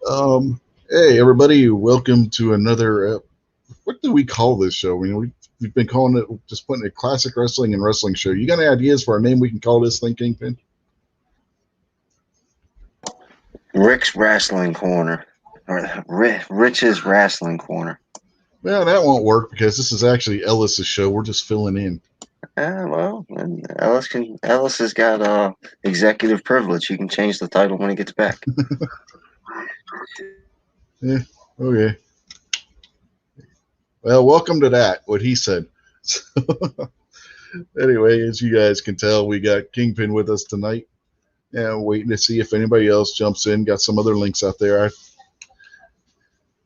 Um, hey, everybody, welcome to another. What do we call this show? We've been calling it just putting a classic wrestling and wrestling show. You got any ideas for a name we can call this thing, Kingpin? Rick's Wrestling Corner. Or Rich's Wrestling Corner. Well, that won't work because this is actually Ellis's show. We're just filling in. Well, and Ellis has got executive privilege. He can change the title when he gets back. Yeah, okay. Well, welcome to that. What he said. Anyway, as you guys can tell, we got Kingpin with us tonight. And waiting to see if anybody else jumps in. Got some other links out there.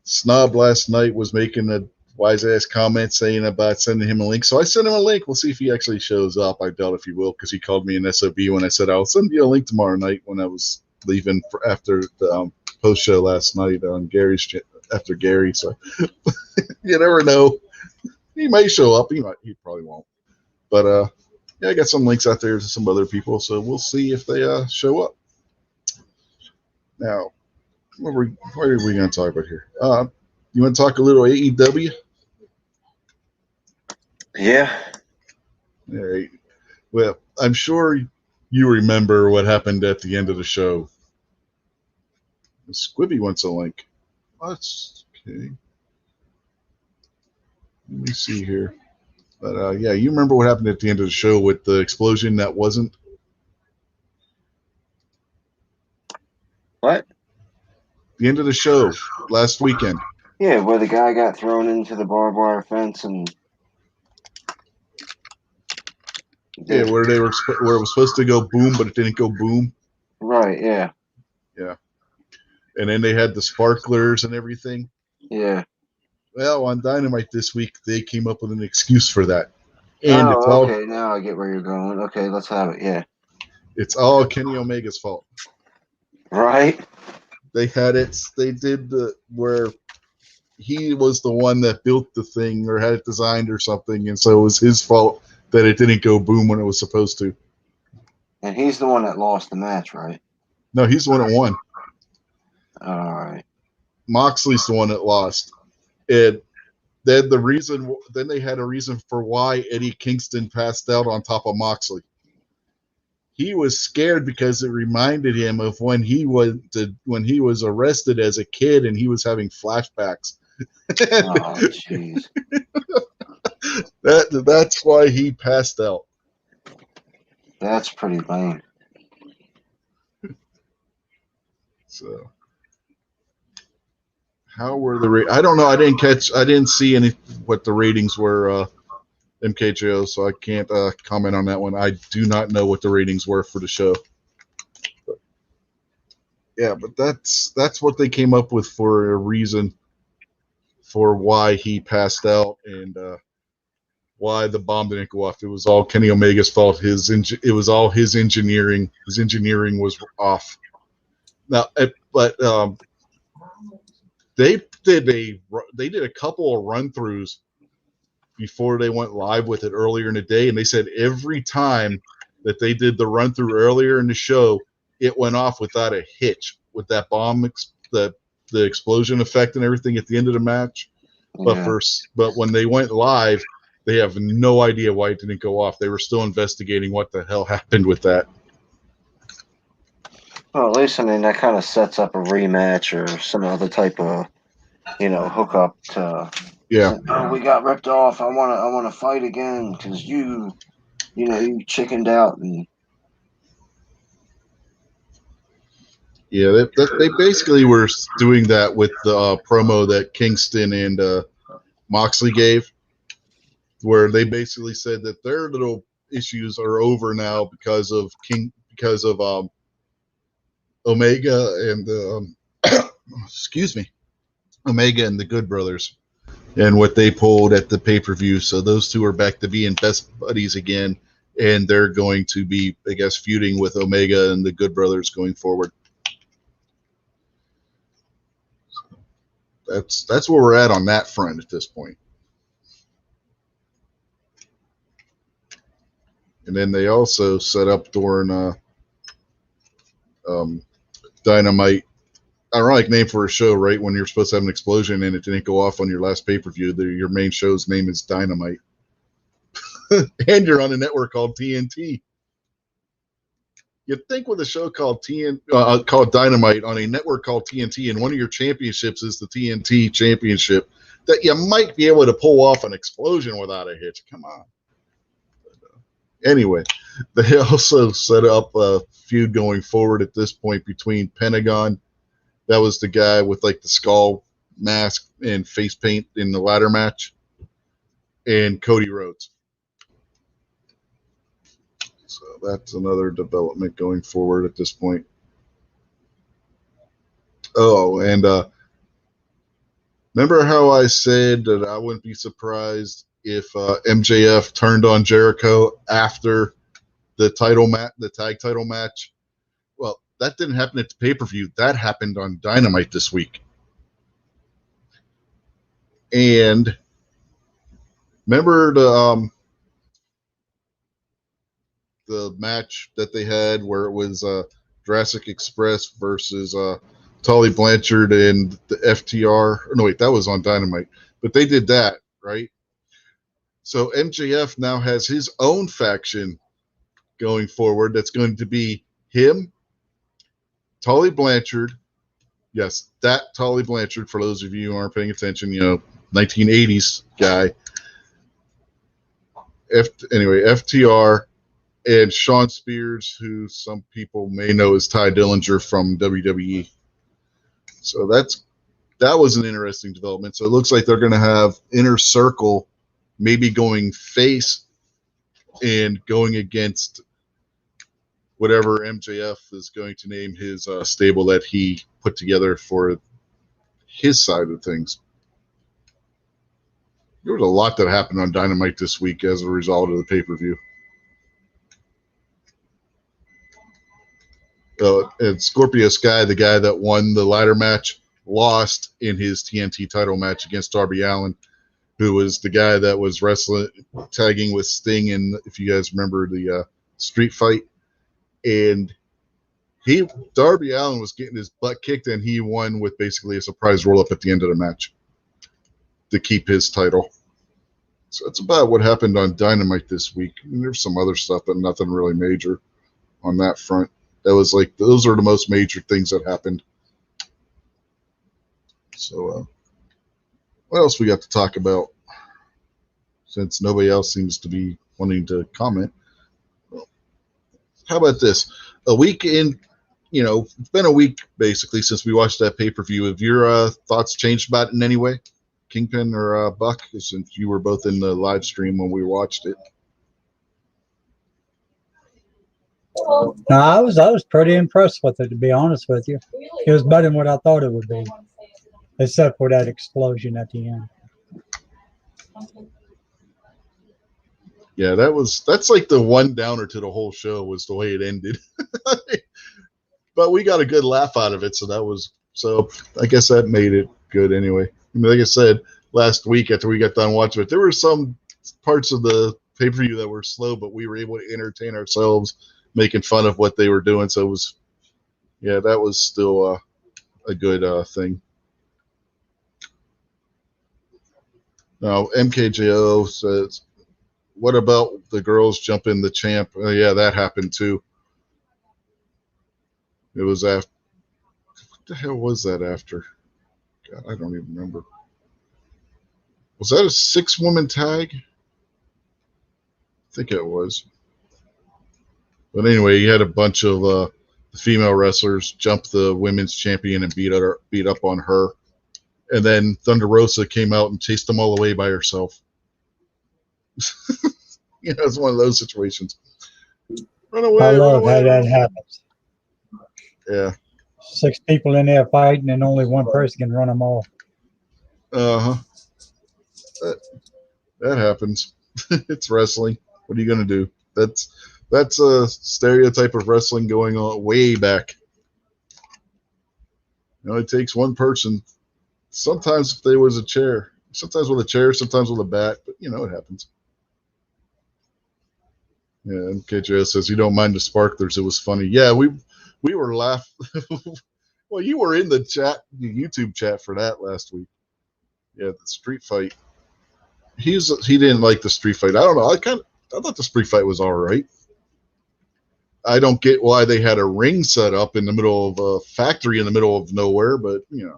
Snob last night was making a wise ass comment saying about sending him a link. So I sent him a link. We'll see if he actually shows up. I doubt if he will because he called me an SOB when I said I'll send you a link tomorrow night when I was leaving after the post show last night on Gary's after Gary. So you never know. He may show up. He probably won't. But yeah, I got some links out there to some other people. So we'll see if they show up. Now, what are we going to talk about here? You want to talk a little AEW? Yeah. All right. Well, I'm sure you remember what happened at the end of the show. Squibby wants a link. That's okay. Let me see here. But yeah, you remember what happened at the end of the show with the explosion that wasn't? What? The end of the show last weekend. Yeah, where the guy got thrown into the barbed wire fence and. Yeah, where it was supposed to go boom, but it didn't go boom. Right. Yeah. Yeah. And then they had the sparklers and everything. Yeah. Well, on Dynamite this week, they came up with an excuse for that. And okay. Now I get where you're going. Okay, let's have it. Yeah. It's all Kenny Omega's fault. Right. They had it. They did where he was the one that built the thing or had it designed or something, and so it was his fault that it didn't go boom when it was supposed to. And he's the one that lost the match, right? No, he's the one that won. All right. Moxley's the one that lost. And then then they had a reason for why Eddie Kingston passed out on top of Moxley. He was scared because it reminded him of when he was arrested as a kid and he was having flashbacks. Oh, jeez. That's why he passed out. That's pretty lame. So, how were the I don't know. I didn't see any what the ratings were. MKJO, so I can't comment on that one. I do not know what the ratings were for the show. But, yeah, but that's what they came up with for a reason for why he passed out and why the bomb didn't go off. It was all Kenny Omega's fault. It was all his engineering. His engineering was off. Now, but they did a couple of run-throughs before they went live with it earlier in the day, and they said every time that they did the run through earlier in the show, it went off without a hitch with that bomb, the explosion effect and everything at the end of the match. Yeah. But when they went live, they have no idea why it didn't go off. They were still investigating what the hell happened with that. Well, at least that kind of sets up a rematch or some other type of, hookup to. Yeah. Oh, we got ripped off. I want to fight again because you chickened out and. Yeah, they basically were doing that with the promo that Kingston and Moxley gave, where they basically said that their little issues are over now because of Omega and excuse me, Omega and the Good Brothers. And what they pulled at the pay-per-view. So those two are back to being best buddies again, and they're going to be, I guess, feuding with Omega and the Good Brothers going forward. So that's where we're at on that front at this point. And then they also set up during Dynamite ironic name for a show, right? When you're supposed to have an explosion and it didn't go off on your last pay-per-view. Your main show's name is Dynamite. And you're on a network called TNT. You'd think with a show called called Dynamite on a network called TNT, and one of your championships is the TNT Championship, that you might be able to pull off an explosion without a hitch. Come on. Anyway, they also set up a feud going forward at this point between Pentagon, that was the guy with like the skull mask and face paint in the ladder match, and Cody Rhodes. So that's another development going forward at this point. Oh, and remember how I said that I wouldn't be surprised if MJF turned on Jericho after the tag title match? Well, that didn't happen at the pay-per-view. That happened on Dynamite this week. And remember the match that they had where it was Jurassic Express versus Tully Blanchard and the FTR? No, wait, that was on Dynamite. But they did that, right? So MJF now has his own faction going forward. That's going to be him, Tully Blanchard. Yes, that Tully Blanchard, for those of you who aren't paying attention, 1980s guy. Anyway, FTR and Shawn Spears, who some people may know as Ty Dillinger from WWE. So that was an interesting development. So it looks like they're going to have Inner Circle maybe going face and going against whatever MJF is going to name his stable that he put together for his side of things. There was a lot that happened on Dynamite this week as a result of the pay-per-view. And Scorpio Sky, the guy that won the ladder match, lost in his TNT title match against Darby Allin, who was the guy that was tagging with Sting, and if you guys remember the street fight. And Darby Allin was getting his butt kicked, and he won with basically a surprise roll-up at the end of the match to keep his title. So that's about what happened on Dynamite this week. I mean, there's some other stuff, but nothing really major on that front. That was like, those are the most major things that happened. So what else we got to talk about? Since nobody else seems to be wanting to comment. Well, how about this? A week in, it's been a week basically since we watched that pay-per-view. Have your thoughts changed about it in any way? Kingpin or Buck, since you were both in the live stream when we watched it. No, I was pretty impressed with it, to be honest with you. It was better than what I thought it would be, except for that explosion at the end. Yeah, that's like the one downer to the whole show was the way it ended. But we got a good laugh out of it, so I guess that made it good anyway. I mean, like I said, last week after we got done watching it, there were some parts of the pay-per-view that were slow, but we were able to entertain ourselves making fun of what they were doing. So that was still a good thing. Now, MKJO says, what about the girls jumping the champ? Oh, yeah, that happened too. It was after. What the hell was that after? God, I don't even remember. Was that a 6-woman tag? I think it was. But anyway, you had a bunch of the female wrestlers jump the women's champion and beat up on her. And then Thunder Rosa came out and chased them all away by herself. It's one of those situations. Run away. I love how that happens. Yeah. 6 people in there fighting and only one person can run them all. Uh-huh. That happens. It's wrestling. What are you going to do? That's a stereotype of wrestling going on way back. It takes one person. Sometimes if there was a chair. Sometimes with a chair, sometimes with a bat. But, it happens. Yeah, MKJ says, you don't mind the sparklers. It was funny. Yeah, we were laughing. Well, you were in the chat, the YouTube chat for that last week. Yeah, the street fight. He didn't like the street fight. I don't know. I thought the street fight was all right. I don't get why they had a ring set up in the middle of a factory in the middle of nowhere, but in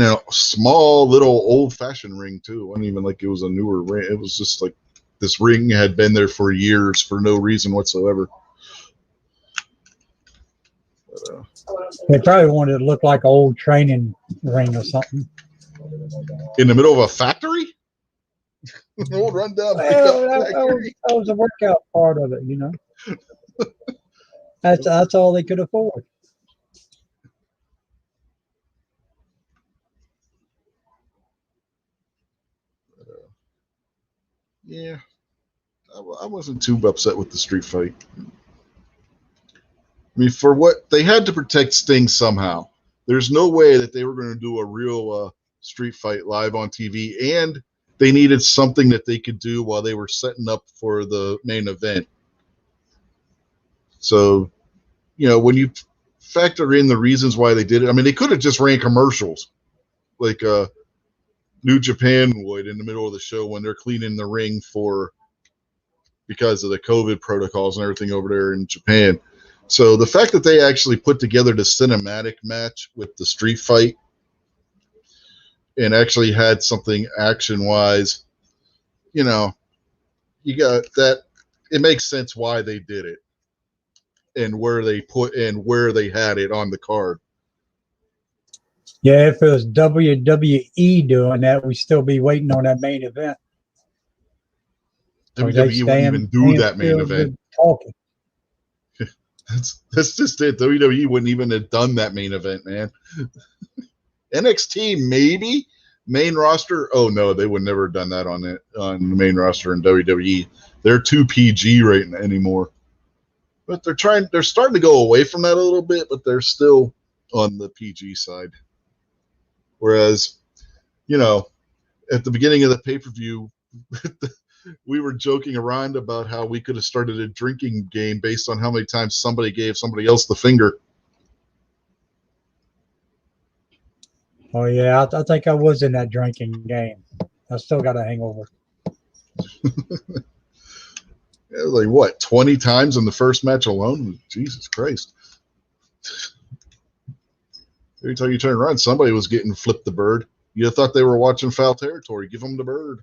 a small little old-fashioned ring too. It wasn't even like it was a newer ring. It was just like this ring had been there for years for no reason whatsoever. But, They probably wanted it to look like an old training ring or something. in the middle of a factory? An old rundown Well, pickup factory? that was the workout part of it, That's all they could afford. Yeah, I wasn't too upset with the street fight. I mean, for what they had to protect Sting somehow. There's no way that they were going to do a real street fight live on TV, and they needed something that they could do while they were setting up for the main event. So, when you factor in the reasons why they did it, I mean, they could have just ran commercials like New Japan would in the middle of the show when they're cleaning the ring because of the COVID protocols and everything over there in Japan. So the fact that they actually put together the cinematic match with the street fight and actually had something action-wise, you got that. It makes sense why they did it and where they had it on the card. Yeah, if it was WWE doing that, we'd still be waiting on that main event. WWE wouldn't even do that main event. Talking. That's just it. WWE wouldn't even have done that main event, man. NXT maybe main roster. Oh no, they would never have done that on the main roster in WWE. They're too PG right now anymore. But they're starting to go away from that a little bit, but they're still on the PG side. Whereas, at the beginning of the pay-per-view, we were joking around about how we could have started a drinking game based on how many times somebody gave somebody else the finger. Oh yeah, I think I was in that drinking game. I still got a hangover. It was like what, 20 times in the first match alone? Jesus Christ! Every time you turn around, somebody was getting flipped the bird. You thought they were watching Foul Territory. Give them the bird.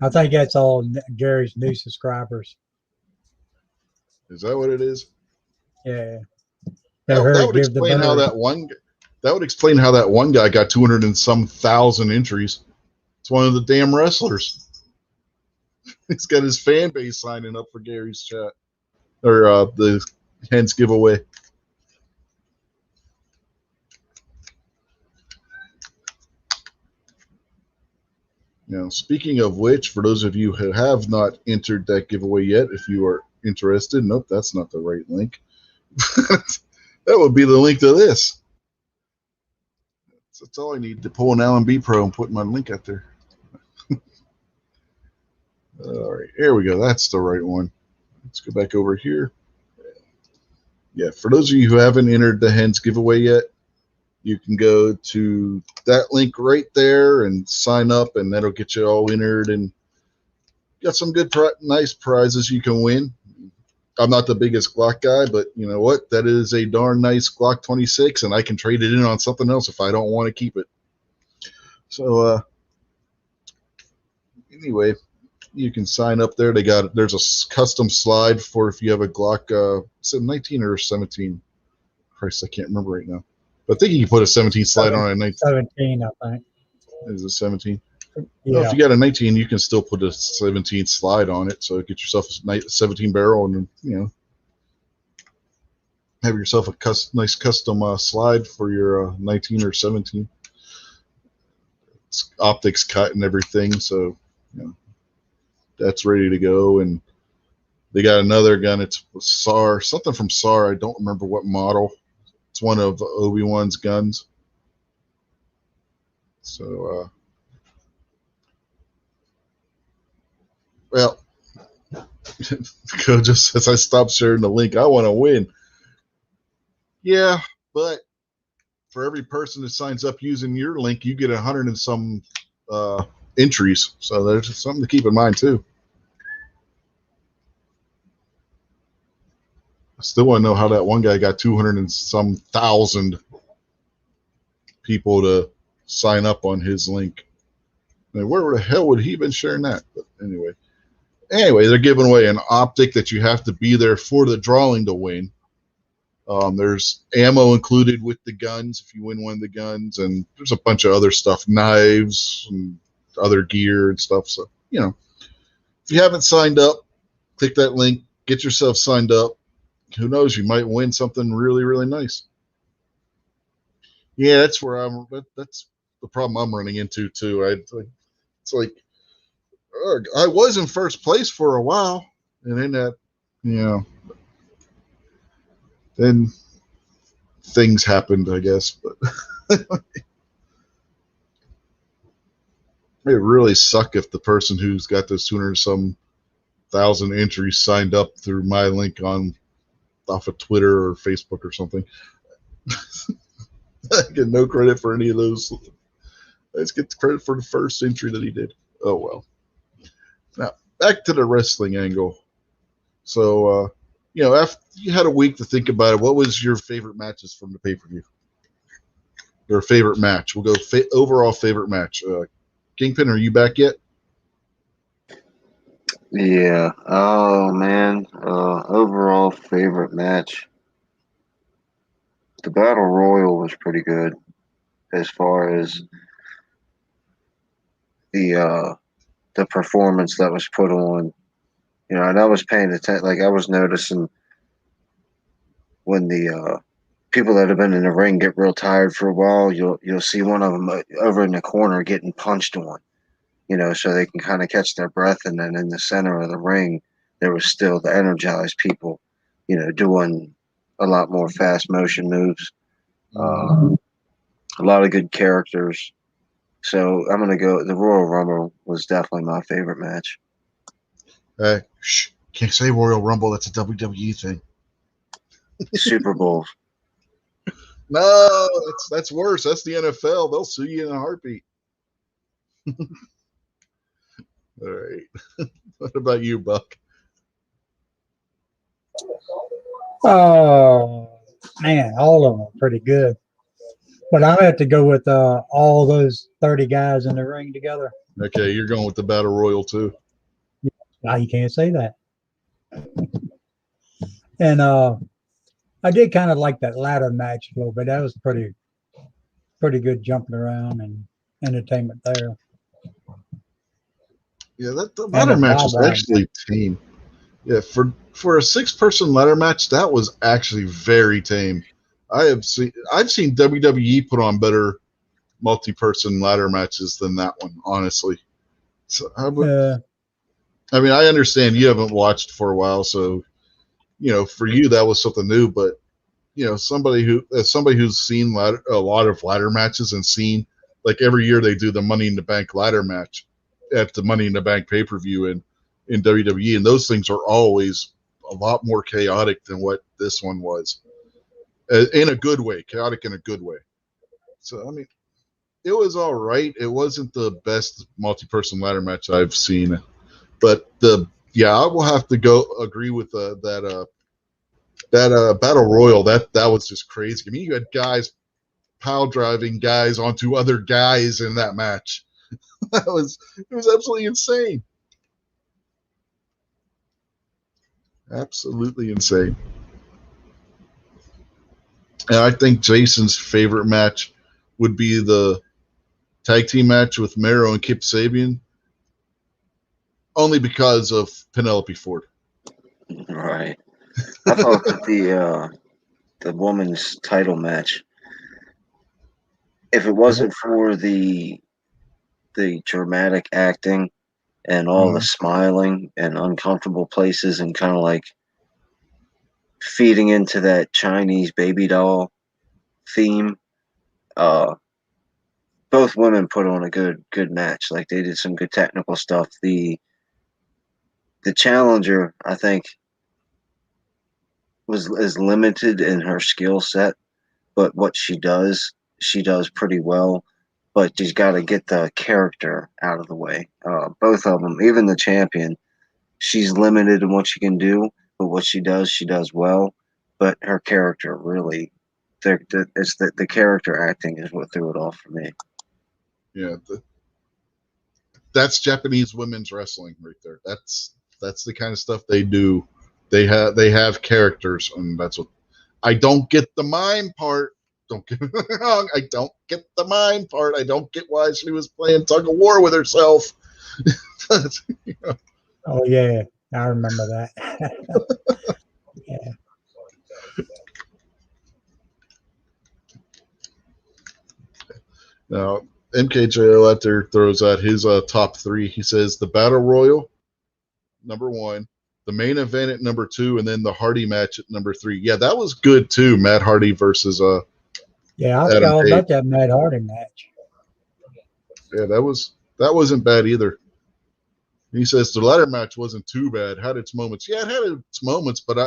I think that's all Gary's new subscribers. Is that what it is? Yeah. That would explain how that one guy got 200 and some thousand entries. It's one of the damn wrestlers. He's got his fan base signing up for Gary's chat or the Hens giveaway. Now, speaking of which, for those of you who have not entered that giveaway yet, if you are interested, nope, that's not the right link. That would be the link to this. That's all I need to pull an Allen B Pro and put my link out there. All right, here we go. That's the right one. Let's go back over here. Yeah, for those of you who haven't entered the Hens giveaway yet, you can go to that link right there and sign up, and that'll get you all entered. And got some good, nice prizes you can win. I'm not the biggest Glock guy, but you know what? That is a darn nice Glock 26, and I can trade it in on something else if I don't want to keep it. So, anyway, you can sign up there. There's a custom slide for if you have a Glock, 19 or 17. Christ, I can't remember right now. But I think you can put a 17 slide on a 19. 17, I think. Is it 17? Yeah. Well, if you got a 19, you can still put a 17 slide on it. So get yourself a 17 barrel and, have yourself a nice custom slide for your 19 or 17. It's optics cut and everything. So, that's ready to go. And they got another gun. It's SAR, something from SAR. I don't remember what model. It's one of Obi-Wan's guns. So, well, Dakota just says, I stopped sharing the link. I want to win. Yeah, but for every person that signs up using your link, you get 100 and some entries. So there's something to keep in mind, too. I still want to know how that one guy got 200 and some thousand people to sign up on his link. I mean, where the hell would he been sharing that? But anyway, they're giving away an optic that you have to be there for the drawing to win. There's ammo included with the guns if you win one of the guns, and there's a bunch of other stuff, knives and other gear and stuff. So, if you haven't signed up, click that link, get yourself signed up. Who knows? You might win something really, really nice. Yeah, that's where that's the problem I'm running into too. It's like I was in first place for a while, and then then things happened, I guess. But it really suck if the person who's got those 200 some thousand entries signed up through my link off of Twitter or Facebook or something. I get no credit for any of those. Let's get the credit for the first entry that he did. Oh well. Now back to the wrestling angle. So after you had a week to think about it, what was your favorite matches from the pay-per-view? Your favorite match? We'll go overall favorite match. Kingpin, are you back yet? Yeah. Oh man. Overall favorite match. The Battle Royal was pretty good, as far as the performance that was put on. And I was paying attention. Like I was noticing when the people that have been in the ring get real tired for a while, you'll see one of them over in the corner getting punched on. So they can kind of catch their breath. And then in the center of the ring, there was still the energized people, doing a lot more fast motion moves. A lot of good characters. So I'm gonna go. The Royal Rumble was definitely my favorite match. Can't say Royal Rumble. That's a WWE thing. Super Bowl. No, that's worse. That's the NFL. They'll sue you in a heartbeat. All right. What about you, Buck? Oh man, all of them are pretty good. But I have to go with all those 30 guys in the ring together. Okay, you're going with the Battle Royal too. Now you can't say that. And I did kind of like that ladder match a little bit. That was pretty good jumping around and entertainment there. Yeah, the ladder match was actually tame. Yeah, for a 6-person ladder match, that was actually very tame. I've seen WWE put on better multi-person ladder matches than that one, honestly. So I mean, I understand you haven't watched for a while, so for you that was something new. But somebody who's seen a lot of ladder matches and seen, like, every year they do the Money in the Bank ladder match at the Money in the Bank pay-per-view in WWE, and those things are always a lot more chaotic than what this one was, in a good way, chaotic in a good way. So I mean, it was all right. It wasn't the best multi-person ladder match I've seen, but I will have to agree with that Battle Royal. That was just crazy. I mean, you had guys pile driving guys onto other guys in that match. It was absolutely insane. Absolutely insane. And I think Jason's favorite match would be the tag team match with Mero and Kip Sabian, only because of Penelope Ford. Right. I thought that the women's title match, if it wasn't for the dramatic acting and all the smiling and uncomfortable places and kind of like feeding into that Chinese baby doll theme, both women put on a good match. Like they did some good technical stuff. The the challenger, I think, is limited in her skill set, but what she does pretty well. But she's got to get the character out of the way. Both of them, even the champion, she's limited in what she can do, but what she does well. But her character really, it's the character acting is what threw it off for me. Yeah, that's Japanese women's wrestling right there. That's the kind of stuff they do. They have characters, and that's what I don't get the mime part. Don't get me wrong. I don't get the mime part. I don't get why she was playing tug of war with herself. You know. Oh yeah, I remember that. Yeah. Now, MKJL out there throws out his top three. He says the Battle Royal, number one, the main event at number two, and then the Hardy match at number three. Yeah, that was good too. Matt Hardy versus Yeah, I forgot all about that Matt Hardy match. Yeah, that wasn't bad either. He says the ladder match wasn't too bad. Had its moments. Yeah, it had its moments, but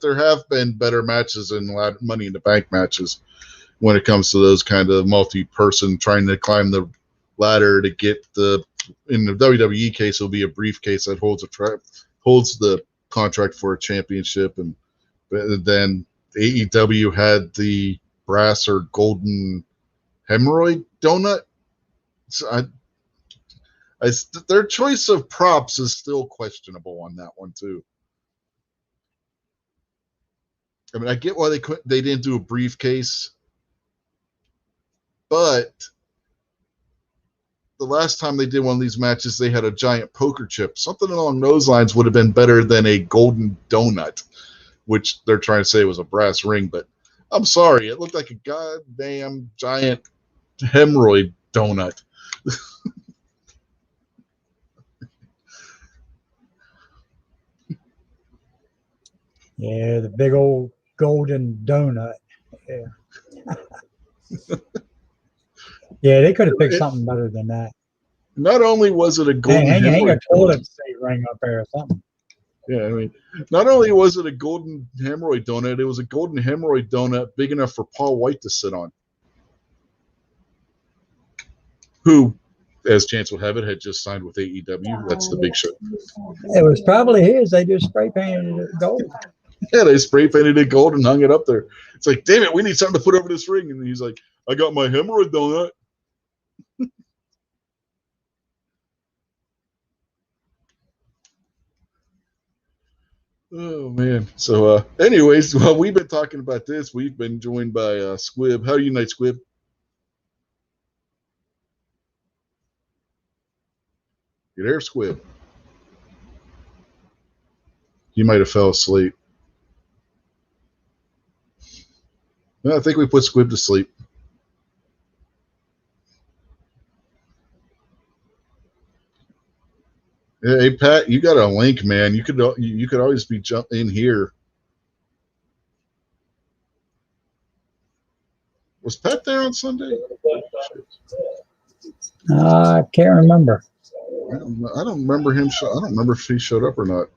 there have been better matches in Money in the Bank matches when it comes to those kind of multi-person trying to climb the ladder to get in the WWE case, it'll be a briefcase that holds the contract for a championship, and then AEW had the brass or golden hemorrhoid donut. So their choice of props is still questionable on that one too. I mean, I get why they didn't do a briefcase, but the last time they did one of these matches, they had a giant poker chip. Something along those lines would have been better than a golden donut, which they're trying to say was a brass ring. But I'm sorry, it looked like a goddamn giant hemorrhoid donut. Yeah, the big old golden donut. Yeah. Yeah, they could have picked something better than that. Not only was it a golden hang a toilet seat ring up there or something. Yeah, I mean, not only was it a golden hemorrhoid donut, it was a golden hemorrhoid donut big enough for Paul White to sit on. Who, as chance will have it, had just signed with AEW. That's the big show. It was probably his. They just spray painted it gold. Yeah, they spray painted it gold and hung it up there. It's like, damn it, we need something to put over this ring. And he's like, I got my hemorrhoid donut. Oh, man. So, anyways, while we've been talking about this, we've been joined by Squib. How are you tonight, Squib? You there, Squib? You might have fell asleep. No, I think we put Squib to sleep. Hey, Pat, you got a link, man. You could always be jump in here. Was Pat there on Sunday? I can't remember. I don't remember him. I don't remember if he showed up or not.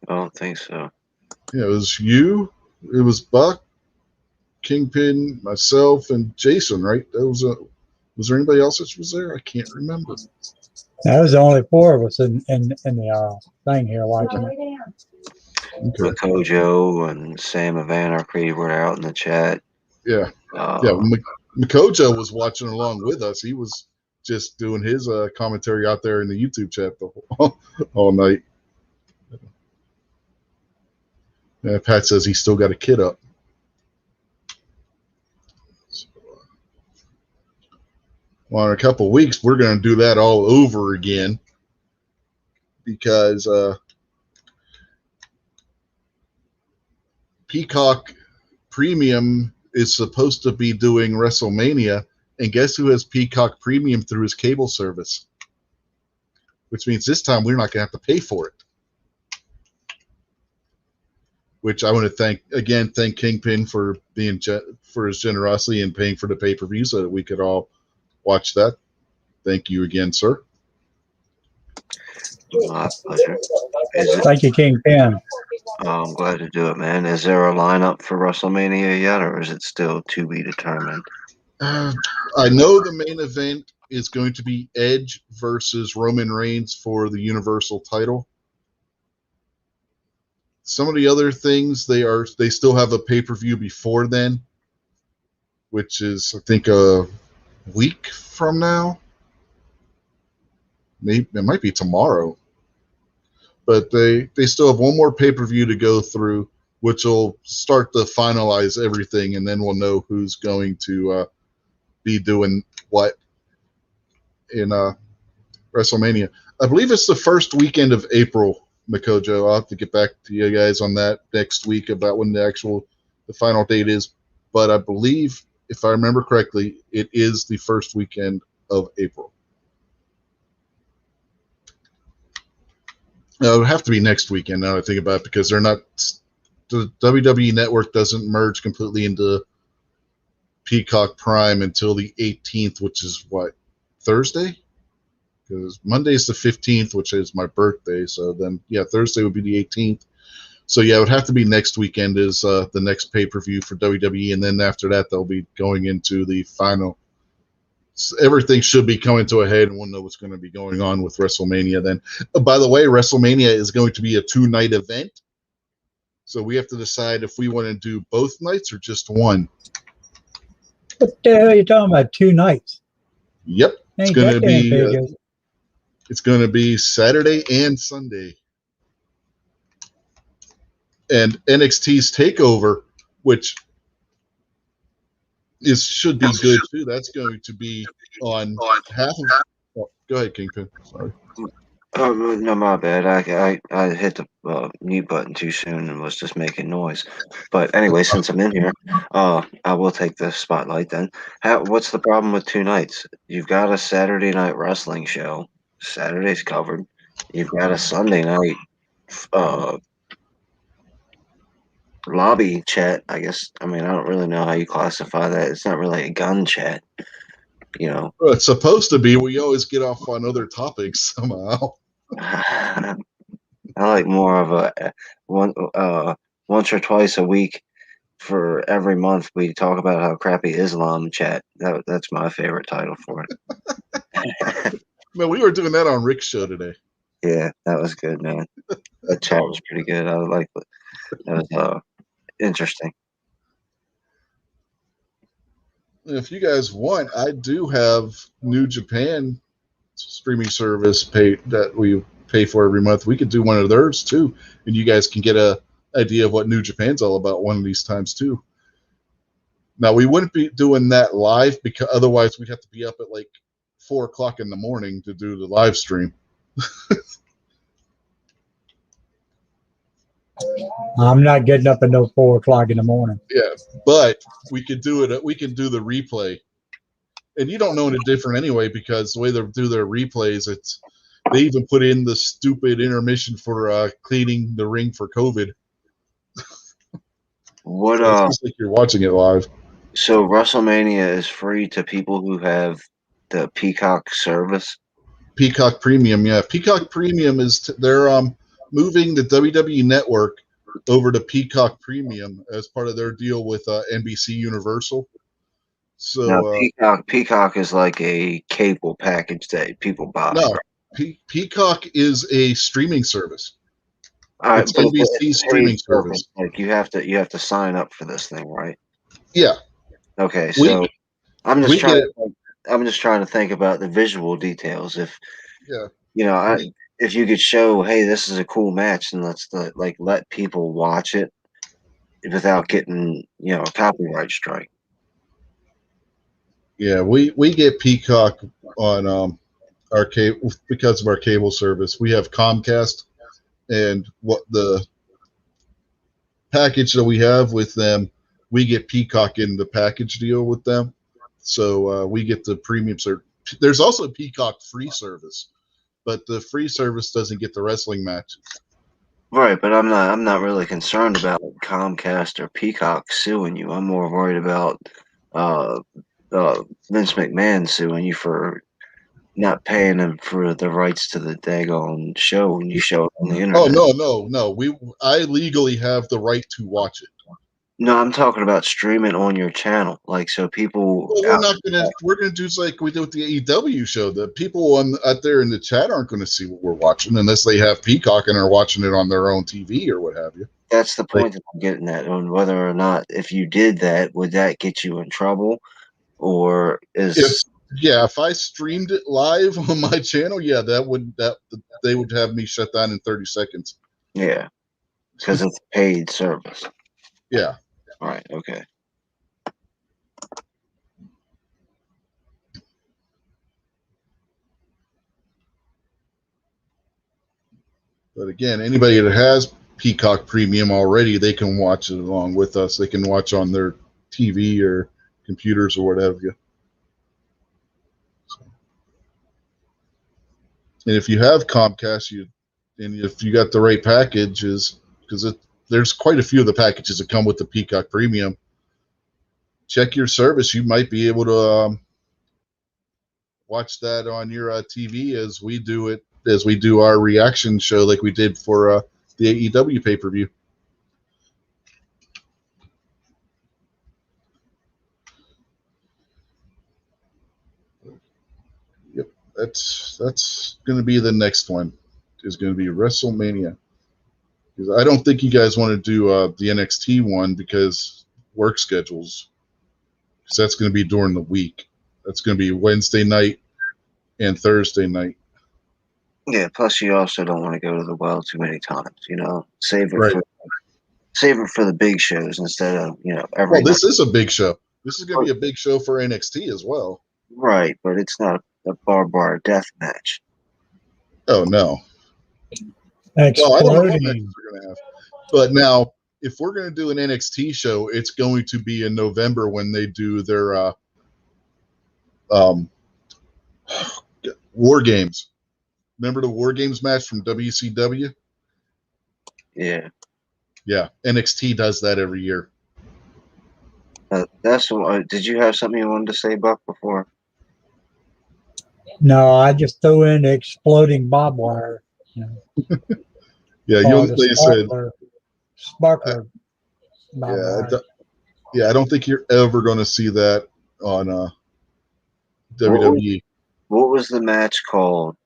I don't think so. Yeah, it was you. It was Buck, Kingpin, myself, and Jason, right? Was there anybody else that was there? I can't remember. That was the only four of us in the thing here watching it. Okay. Makojo and Sam of Anarchy were out in the chat. Yeah. Makojo was watching along with us. He was just doing his commentary out there in the YouTube chat all night. Yeah, Pat says he's still got a kid up. Well, in a couple of weeks, we're going to do that all over again because Peacock Premium is supposed to be doing WrestleMania, and guess who has Peacock Premium through his cable service? Which means this time we're not going to have to pay for it. Which I want to thank Kingpin for for his generosity and paying for the pay-per-view so that we could all watch that. Thank you again, sir. My pleasure. Is it? Thank you, Kingpin. I'm glad to do it, man. Is there a lineup for WrestleMania yet, or is it still to be determined? I know the main event is going to be Edge versus Roman Reigns for the Universal title. Some of the other things they still have a pay-per-view before then, which is I think a week from now. Maybe it might be tomorrow. But they still have one more pay-per-view to go through, which will start to finalize everything, and then we'll know who's going to be doing what in WrestleMania. I believe it's the first weekend of April, Mikojo. I'll have to get back to you guys on that next week about when the final date is. But I believe, if I remember correctly, it is the first weekend of April. It would have to be next weekend now I think about it, because they're not. The WWE Network doesn't merge completely into Peacock Prime until the 18th, which is what, Thursday? Because Monday is the 15th, which is my birthday. So then, yeah, Thursday would be the 18th. So yeah, it would have to be next weekend is the next pay-per-view for WWE, and then after that they'll be going into the final. So everything should be coming to a head, and we'll know what's going to be going on with WrestleMania then. By the way, WrestleMania is going to be a 2-night event. So we have to decide if we want to do both nights or just one. What the hell are you talking about? 2 nights? Yep. It's Ain't going to that damn be big, is it? it's going to be Saturday and Sunday. And NXT's TakeOver, which should be good too. That's going to be on half of. Oh, go ahead, Kingpin. Sorry. Oh, no, my bad. I hit the mute button too soon and was just making noise. But anyway, since I'm in here, I will take the spotlight then. What's the problem with 2 nights? You've got a Saturday night wrestling show. Saturday's covered. You've got a Sunday night lobby chat, I guess. I mean, I don't really know how you classify that. It's not really a gun chat, you know. Well, it's supposed to be. We always get off on other topics somehow. I like more of a once or twice a week for every month we talk about how crappy Islam chat. That's my favorite title for it. Man, we were doing that on Rick's show today. Yeah, that was good, man. That chat was pretty good. I like it. That was interesting. If you guys want, I do have New Japan streaming service that we pay for every month. We could do one of theirs too, and you guys can get a idea of what New Japan's all about one of these times too. Now we wouldn't be doing that live because otherwise we'd have to be up at like 4 o'clock in the morning to do the live stream. I'm not getting up at no 4 o'clock in the morning. Yeah, but we could do it. We can do the replay, and you don't know any different anyway because the way they do their replays, they even put in the stupid intermission for cleaning the ring for COVID. What So it's just like you're watching it live. So WrestleMania is free to people who have the Peacock service. Peacock Premium, yeah. Peacock Premium is they're moving the WWE Network over to Peacock Premium as part of their deal with NBC Universal. So now, Peacock is like a cable package that people buy. No, Peacock is a streaming service. All right, it's NBC streaming service. Like you have to sign up for this thing, right? Yeah. Okay, so I'm just trying to think about the visual details. If if you could show, hey, this is a cool match, and let's let people watch it without getting a copyright strike. Yeah, we get Peacock on our cable because of our cable service. We have Comcast, and what the package that we have with them, we get Peacock in the package deal with them. So we get the premium service. There's also a Peacock free service, but the free service doesn't get the wrestling matches. Right, but I'm not really concerned about Comcast or Peacock suing you. I'm more worried about Vince McMahon suing you for not paying them for the rights to the daggone show when you show it on the internet. Oh no! I legally have the right to watch it. No, I'm talking about streaming on your channel, like so people. Well, we're gonna do like we did with the AEW show. The people out there in the chat aren't going to see what we're watching unless they have Peacock and are watching it on their own TV or what have you. That's the point that I'm getting at on whether or not if you did that, would that get you in trouble, or is if I streamed it live on my channel, they would have me shut down in 30 seconds. Yeah, because it's paid service. Yeah. All right. Okay. But again, anybody that has Peacock Premium already, they can watch it along with us. They can watch on their TV or computers or whatever. So. And if you have Comcast, if you got the right packages, because there's quite a few of the packages that come with the Peacock Premium, check your service. You might be able to watch that on your TV as we do our reaction show like we did for the AEW pay-per-view. Yep, that's going to be the next one. Is going to be WrestleMania. Because I don't think you guys want to do the NXT one because work schedules. Because that's going to be during the week. That's going to be Wednesday night and Thursday night. Yeah. Plus, you also don't want to go to the well too many times. Save it Right. for the big shows instead of every. Well, this is a big show. This is going to be a big show for NXT as well. Right, but it's not a barbed wire death match. Oh no. Exploding. Well, I don't know what matches we're going to have. But now, if we're going to do an NXT show, it's going to be in November when they do their War Games. Remember the War Games match from WCW? Yeah. Yeah, NXT does that every year. That's what. Did you have something you wanted to say, Buck, before? No, I just threw in exploding barbed wire. Yeah, they said sparkler. Barbed wire. I don't think you're ever going to see that on WWE. What was the match called?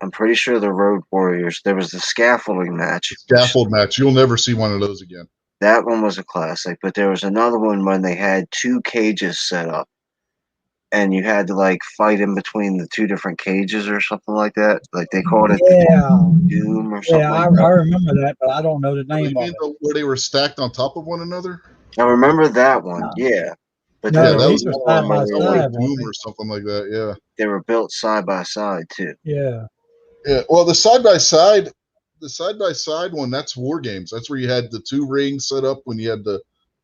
I'm pretty sure the Road Warriors. There was the scaffolding match. Scaffold match. You'll never see one of those again. That one was a classic, but there was another one when they had two cages set up, and you had to fight in between the two different cages or something like that. Like they called it Doom or something. Yeah, I remember that, but I don't know the name of it. Where they were stacked on top of one another? I remember that one. Yeah. But No, that these was were side by side. Doom or something like that. Yeah. They were built side by side too. Yeah. Yeah. Well, the side by side one, that's War Games. That's where you had the two rings set up when you had the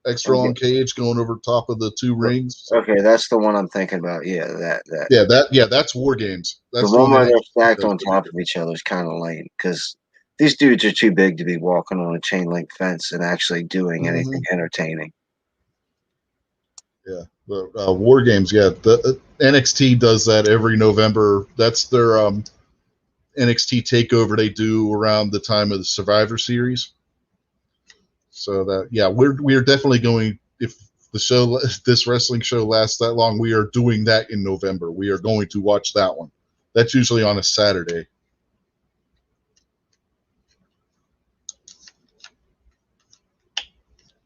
extra long cage going over top of the two rings. Okay, that's the one I'm thinking about. Yeah, that. Yeah, that's War Games. That's the one where they're stacked on top of each other is kind of lame because these dudes are too big to be walking on a chain link fence and actually doing anything entertaining. Yeah, the War Games. Yeah, the NXT does that every November. That's their NXT takeover they do around the time of the Survivor Series. So we're definitely going. If this wrestling show lasts that long, we are doing that in November. We are going to watch that one. That's usually on a Saturday.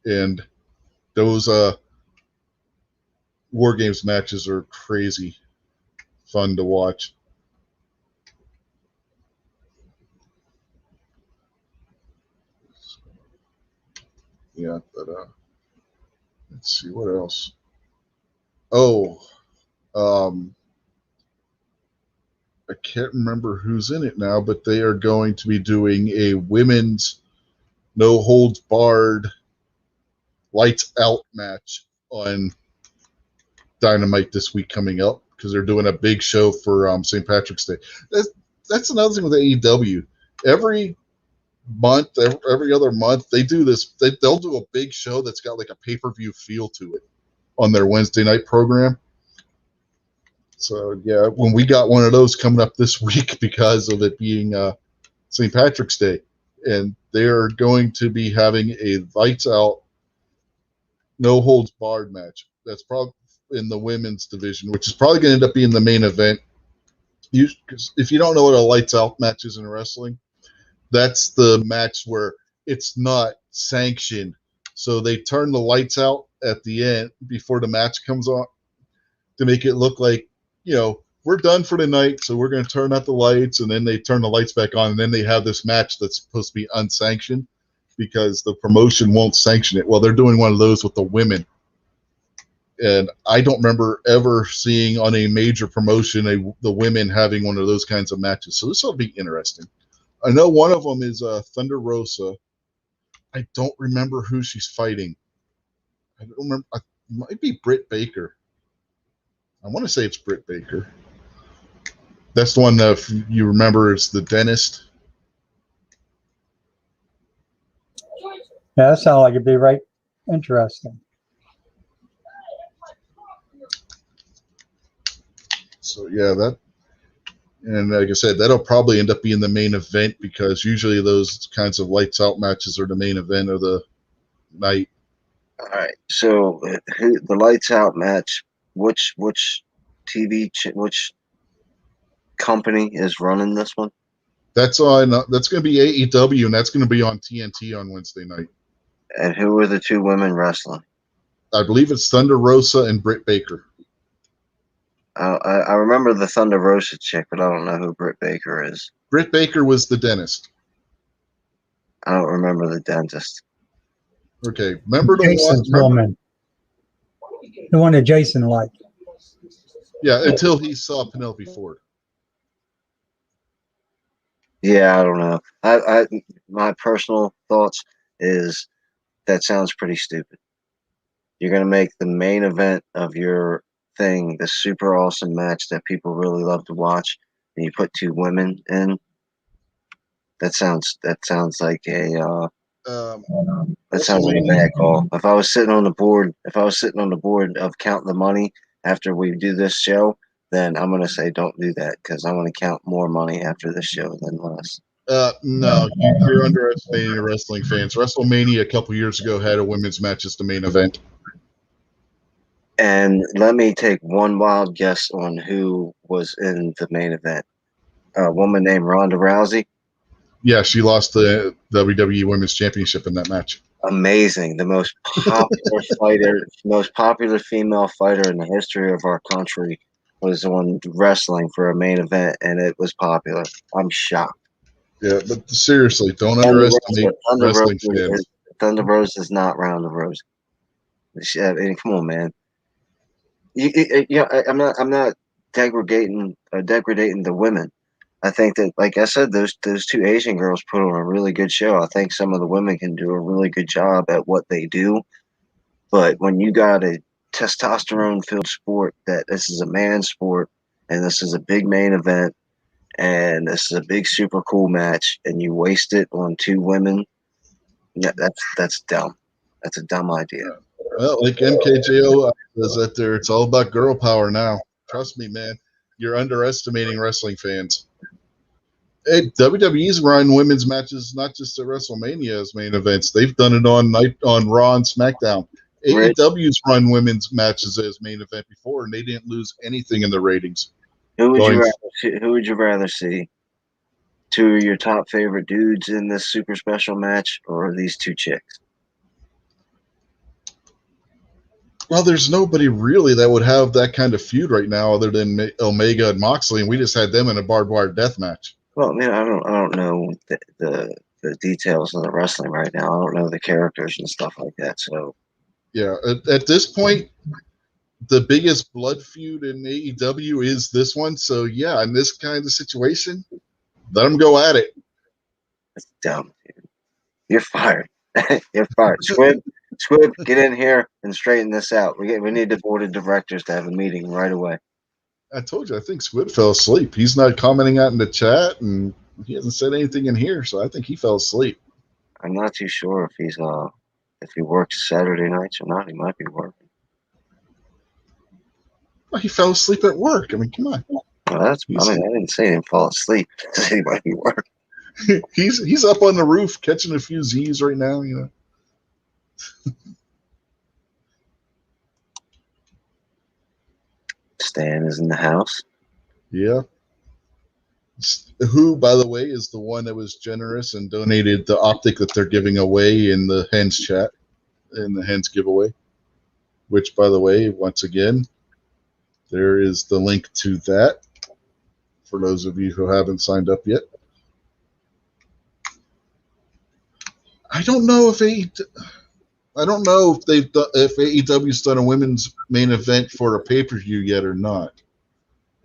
And those War Games matches are crazy fun to watch. Yeah, but let's see what else. Oh, I can't remember who's in it now, but they are going to be doing a women's no holds barred lights out match on Dynamite this week coming up because they're doing a big show for St. Patrick's Day. That's another thing with AEW. Every month, every other month, they do this. They'll do a big show that's got like a pay-per-view feel to it on their Wednesday night program. So yeah, when we got one of those coming up this week because of it being St. Patrick's Day, and they're going to be having a lights out, no holds barred match. That's probably in the women's division, which is probably going to end up being the main event. Cause if you don't know what a lights out match is in wrestling, that's the match where it's not sanctioned. So they turn the lights out at the end before the match comes on to make it look like, we're done for the night, so we're going to turn out the lights, and then they turn the lights back on, and then they have this match that's supposed to be unsanctioned because the promotion won't sanction it. Well, they're doing one of those with the women. And I don't remember ever seeing on a major promotion the women having one of those kinds of matches. So this will be interesting. I know one of them is Thunder Rosa. I don't remember who she's fighting. I don't remember. It might be Britt Baker. I want to say it's Britt Baker. That's the one that, if you remember, is the dentist. Yeah, that sounds like it'd be right interesting. So yeah, and like I said, that'll probably end up being the main event because usually those kinds of lights out matches are the main event of the night. All right. So the lights out match, which which company is running this one? That's going to be AEW, and that's going to be on TNT on Wednesday night. And who are the two women wrestling? I believe it's Thunder Rosa and Britt Baker. I remember the Thunder Rosa chick, but I don't know who Britt Baker is. Britt Baker was the dentist. I don't remember the dentist. Okay, remember the Jason's woman. The one that Jason liked. Yeah, until he saw Penelope Ford. Yeah, I don't know. I my personal thoughts is that sounds pretty stupid. You're gonna make the main event of your thing the super awesome match that people really love to watch, and you put two women in. That sounds like a that sounds like a bad call. If I was sitting on the board of counting the money after we do this show, then I'm gonna say don't do that because I want to count more money after this show than less. No, you're underestimating the wrestling fans. WrestleMania a couple years ago had a women's match as the main event. And let me take one wild guess on who was in the main event. A woman named Ronda Rousey. Yeah, she lost the WWE Women's Championship in that match. Amazing. The most popular fighter, most popular female fighter in the history of our country was on wrestling for a main event, and it was popular. I'm shocked. Yeah, but seriously, don't underestimate wrestling fans. Thunder Rose is not Ronda Rousey. I mean, come on, man. I'm not degrading the women. I think that, like I said, those two Asian girls put on a really good show. I think some of the women can do a really good job at what they do. But when you got a testosterone-filled sport that this is a man's sport and this is a big main event and this is a big super cool match and you waste it on two women, that's dumb. That's a dumb idea. Well, like MKJO says that it's all about girl power now. Trust me, man. You're underestimating wrestling fans. Hey, WWE's run women's matches not just at WrestleMania as main events. They've done it on Raw and SmackDown. Right. AEW's run women's matches as main event before, and they didn't lose anything in the ratings. Who would you rather see? Two of your top favorite dudes in this super special match, or these two chicks? Well, there's nobody really that would have that kind of feud right now other than Omega and Moxley, and we just had them in a barbed wire death match. Well, man, I don't know the details of the wrestling right now. I don't know the characters and stuff like that. So, yeah, at this point, the biggest blood feud in AEW is this one. So, yeah, in this kind of situation, let them go at it. that's dumb, dude. You're fired. You're fired. Squib, get in here and straighten this out. We need the board of directors to have a meeting right away. I told you, I think Squid fell asleep. He's not commenting out in the chat, and he hasn't said anything in here, so I think he fell asleep. I'm not too sure if he works Saturday nights or not. He might be working. Well, he fell asleep at work. I mean, come on. Well, I didn't say him fall asleep. Does anybody work? He's up on the roof catching a few Z's right now, you know. Stan is in the house. Yeah. Who, by the way, is the one that was generous and donated the optic that they're giving away in the Hens chat, in the Hens giveaway. Which, by the way, once again, there is the link to that for those of you who haven't signed up yet. I don't know if AEW's done a women's main event for a pay-per-view yet or not.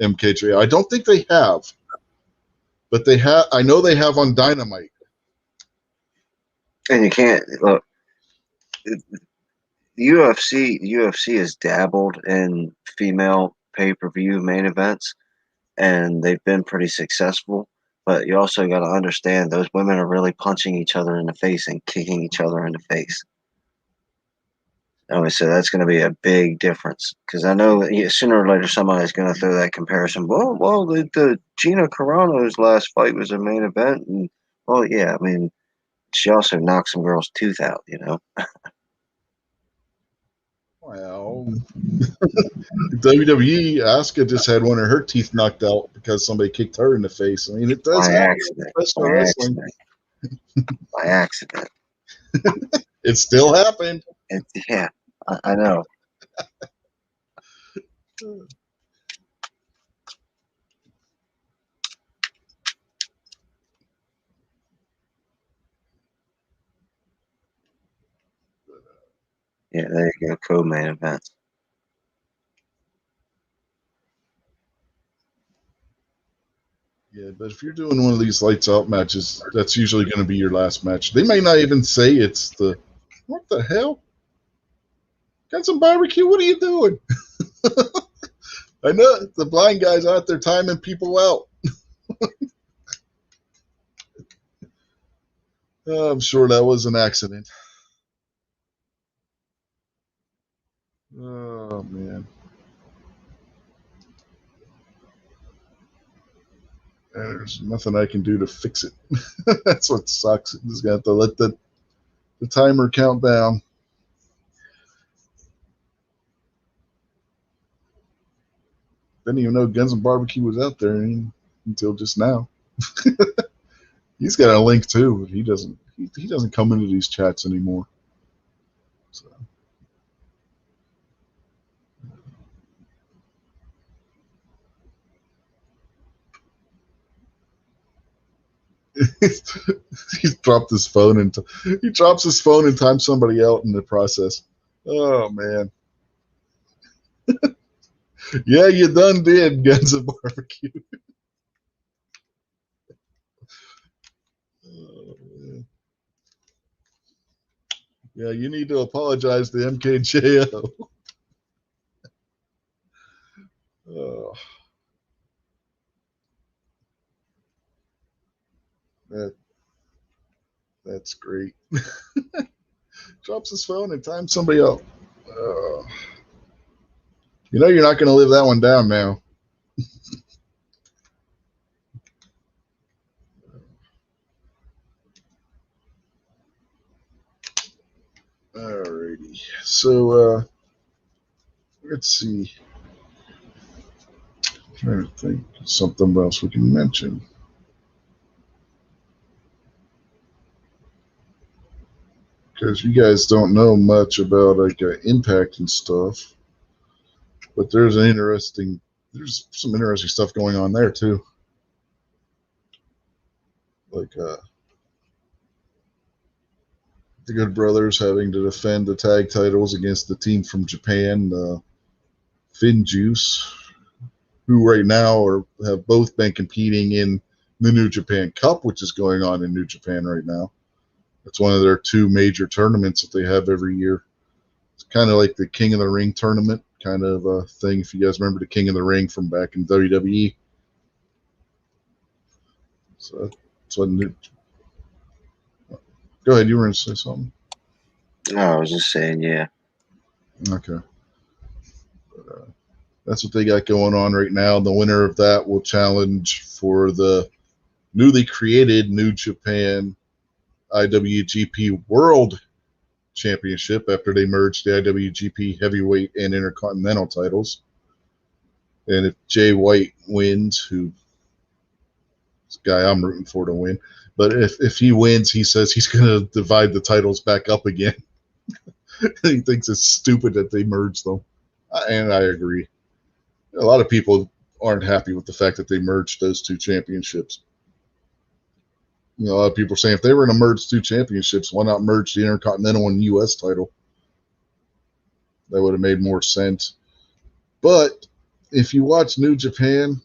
MKJ, I don't think they have, but they have. I know they have on Dynamite. And you can't look. UFC has dabbled in female pay-per-view main events, and they've been pretty successful. But you also got to understand those women are really punching each other in the face and kicking each other in the face. So that's going to be a big difference because I know sooner or later somebody's going to throw that comparison. Well, the Gina Carano's last fight was a main event, and yeah, I mean, she also knocked some girl's tooth out, you know. Well, WWE, Asuka just had one of her teeth knocked out because somebody kicked her in the face. I mean, it does happen in professional wrestling. By accident. It still happened. Yeah, I know. Yeah, there you go. Co-main events. Yeah, but if you're doing one of these lights out matches, that's usually going to be your last match. They may not even say it's the. What the hell? Got some barbecue? What are you doing? I know the blind guy's out there timing people out. I'm sure that was an accident. Oh, man. And there's nothing I can do to fix it. That's what sucks. You just got to let the timer count down. Didn't even know Guns and Barbecue was out there until just now. He's got a link too, but he doesn't come into these chats anymore. So. He dropped his phone and he drops his phone and times somebody out in the process. Oh man. Yeah, you done did, Guns and Barbecue. Oh, man. Yeah, you need to apologize to MKJO. Oh. That's great. Drops his phone and times somebody out. You know you're not going to live that one down now. Alrighty. So let's see. I'm trying to think something else we can mention. Because you guys don't know much about like Impact and stuff, but there's some interesting stuff going on there too. Like the Good Brothers having to defend the tag titles against the team from Japan, FinJuice, who right now have both been competing in the New Japan Cup, which is going on in New Japan right now. It's one of their two major tournaments that they have every year. It's kind of like the King of the Ring tournament kind of thing, if you guys remember the King of the Ring from back in WWE. So that's what new. Go ahead, you were going to say something. No, I was just saying, yeah. Okay. That's what they got going on right now. The winner of that will challenge for the newly created New Japan IWGP World Championship after they merged the IWGP Heavyweight and Intercontinental titles. And if Jay White wins, who this guy I'm rooting for to win, but if he wins, he says he's going to divide the titles back up again. He thinks it's stupid that they merged them. And I agree. A lot of people aren't happy with the fact that they merged those two championships. You know, a lot of people are saying if they were going to merge two championships, why not merge the Intercontinental and U.S. title? That would have made more sense. But if you watch New Japan,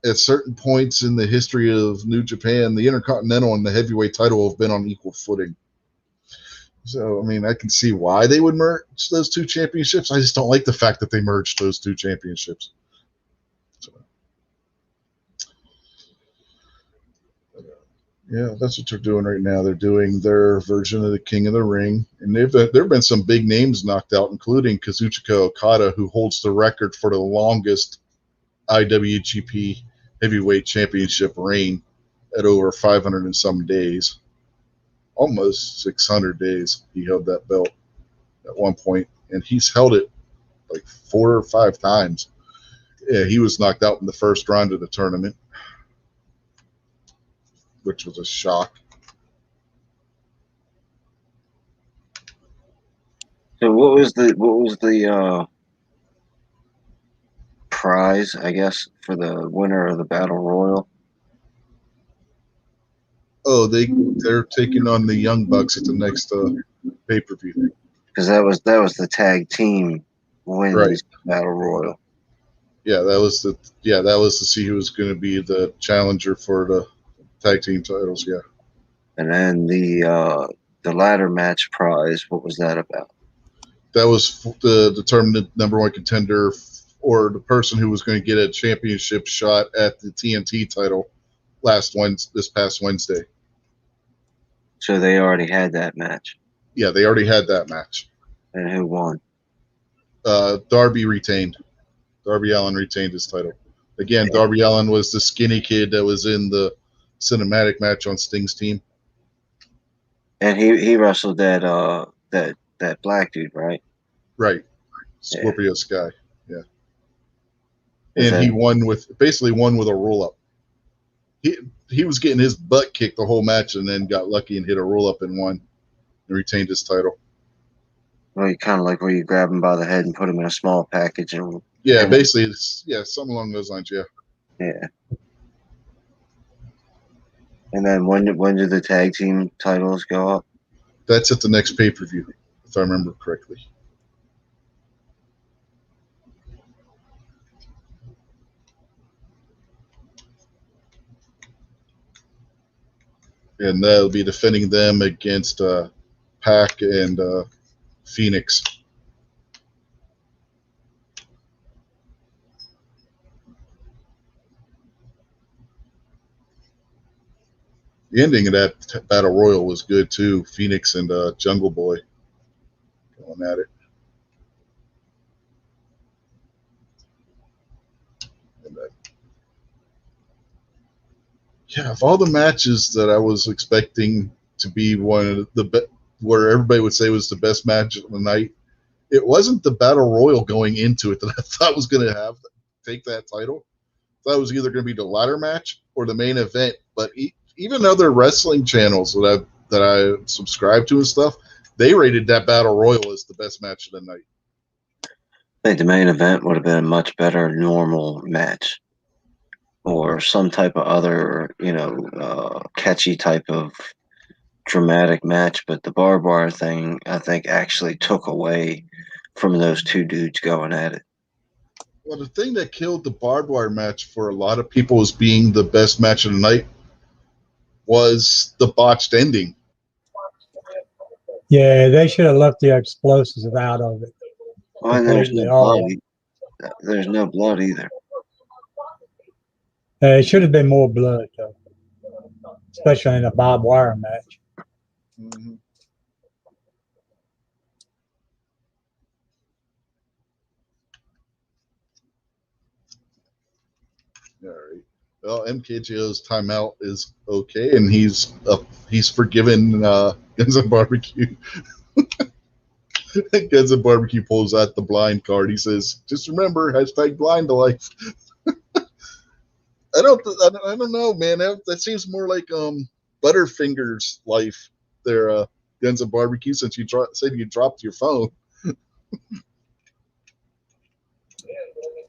at certain points in the history of New Japan, the Intercontinental and the Heavyweight title have been on equal footing. So, I mean, I can see why they would merge those two championships. I just don't like the fact that they merged those two championships. So, yeah, that's what they're doing right now. They're doing their version of the King of the Ring. And there have been some big names knocked out, including Kazuchika Okada, who holds the record for the longest IWGP Heavyweight Championship reign at over 500 and some days. Almost 600 days he held that belt at one point, and he's held it like 4 or 5 times. Yeah, he was knocked out in the first round of the tournament, which was a shock. So what was the prize, I guess, for the winner of the Battle Royal? Oh, they're taking on the Young Bucks at the next pay-per-view. Because that was the tag team women's Right. Battle Royal. Yeah, that was to see who was going to be the challenger for the tag team titles. Yeah, And then the ladder match prize, what was that about? that was to determine the number one contender or the person who was going to get a championship shot at the TNT title this past Wednesday. So they already had that match. Yeah, they already had that match. And who won? Darby retained. Darby Allin retained his title. Again, Yeah. Darby Allin was the skinny kid that was in the cinematic match on Sting's team. And he wrestled that black dude, right? Right. Scorpio Sky. Yeah. Is And he that- basically won with a roll up. He was getting his butt kicked the whole match and then got lucky and hit a roll up and won and retained his title. Well, kind of like where you grab him by the head and put him in a small package and Yeah, and- basically, something along those lines. Yeah. yeah. And then when do the tag team titles go up? That's at the next pay-per-view, if I remember correctly. And they'll be defending them against Pac and Phoenix. The ending of that Battle Royal was good too. Phoenix and Jungle Boy going at it. And, yeah, of all the matches that I was expecting to be one of where everybody would say was the best match of the night, it wasn't the Battle Royal going into it that I thought was going to take that title. I thought it was either going to be the ladder match or the main event. But even other wrestling channels that I subscribe to and stuff, they rated that Battle Royal as the best match of the night. I think the main event would have been a much better normal match, or some type of other, catchy type of dramatic match. But the barbed wire thing, I think, actually took away from those two dudes going at it. Well, the thing that killed the barbed wire match for a lot of people as being the best match of the night was the botched ending. Yeah, they should have left the explosives out of it. Well, and there's Completely no all. blood. There's no blood either. It should have been more blood, though, especially in a barbed wire match. Mm-hmm. All right. Well, MKJO's timeout is okay, and he's forgiven Guns N' Barbecue. Guns N' Barbecue pulls out the blind card. He says, "Just remember, #blind to life." I don't know, man. That seems more like Butterfinger's life there, Guns N' Barbecue. Since you said you dropped your phone.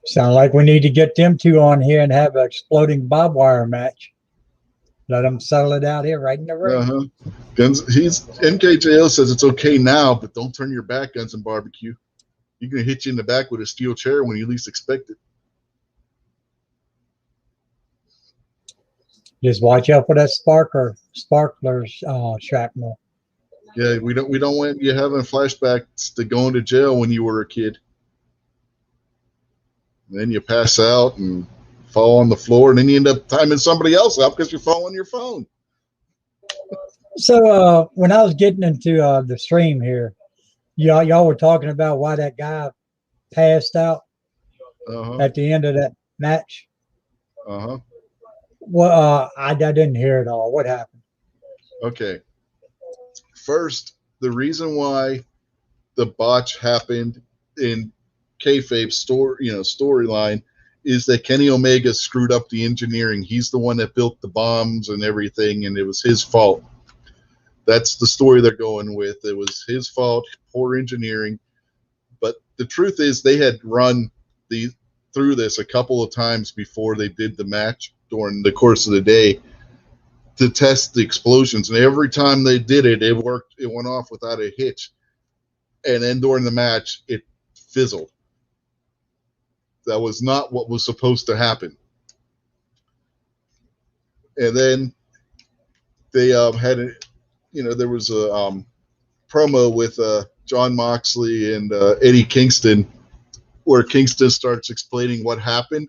Sound like we need to get them two on here and have an exploding barbed wire match. Let them settle it out here right in the ring. Uh-huh. MKJO says it's okay now, but don't turn your back, Guns N' Barbecue. You're gonna hit you in the back with a steel chair when you least expect it. Just watch out for that sparkler's shrapnel. Yeah, we don't want you having flashbacks to going to jail when you were a kid. And then you pass out and fall on the floor, and then you end up timing somebody else out because you fall on your phone. So when I was getting into the stream here, y'all were talking about why that guy passed out at the end of that match. Well, I didn't hear it all. What happened? Okay. First, the reason why the botch happened in kayfabe storyline is that Kenny Omega screwed up the engineering. He's the one that built the bombs and everything, and it was his fault. That's the story they're going with. It was his fault, poor engineering. But the truth is, they had run through this a couple of times before they did the match during the course of the day to test the explosions, and every time they did it, it worked. It went off without a hitch, and then during the match, it fizzled. That was not what was supposed to happen. And then they had there was a promo with Jon Moxley and Eddie Kingston, where Kingston starts explaining what happened.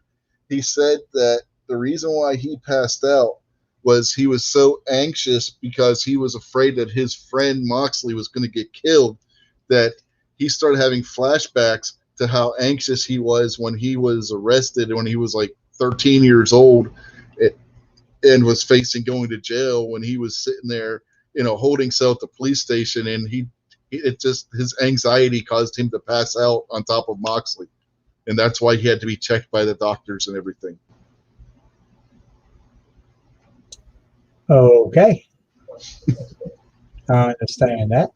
He said that the reason why he passed out was he was so anxious because he was afraid that his friend Moxley was going to get killed, that he started having flashbacks to how anxious he was when he was arrested when he was like 13 years old and was facing going to jail, when he was sitting there in a holding cell at the police station, and his anxiety caused him to pass out on top of Moxley, and that's why he had to be checked by the doctors and everything. Okay. I understand that.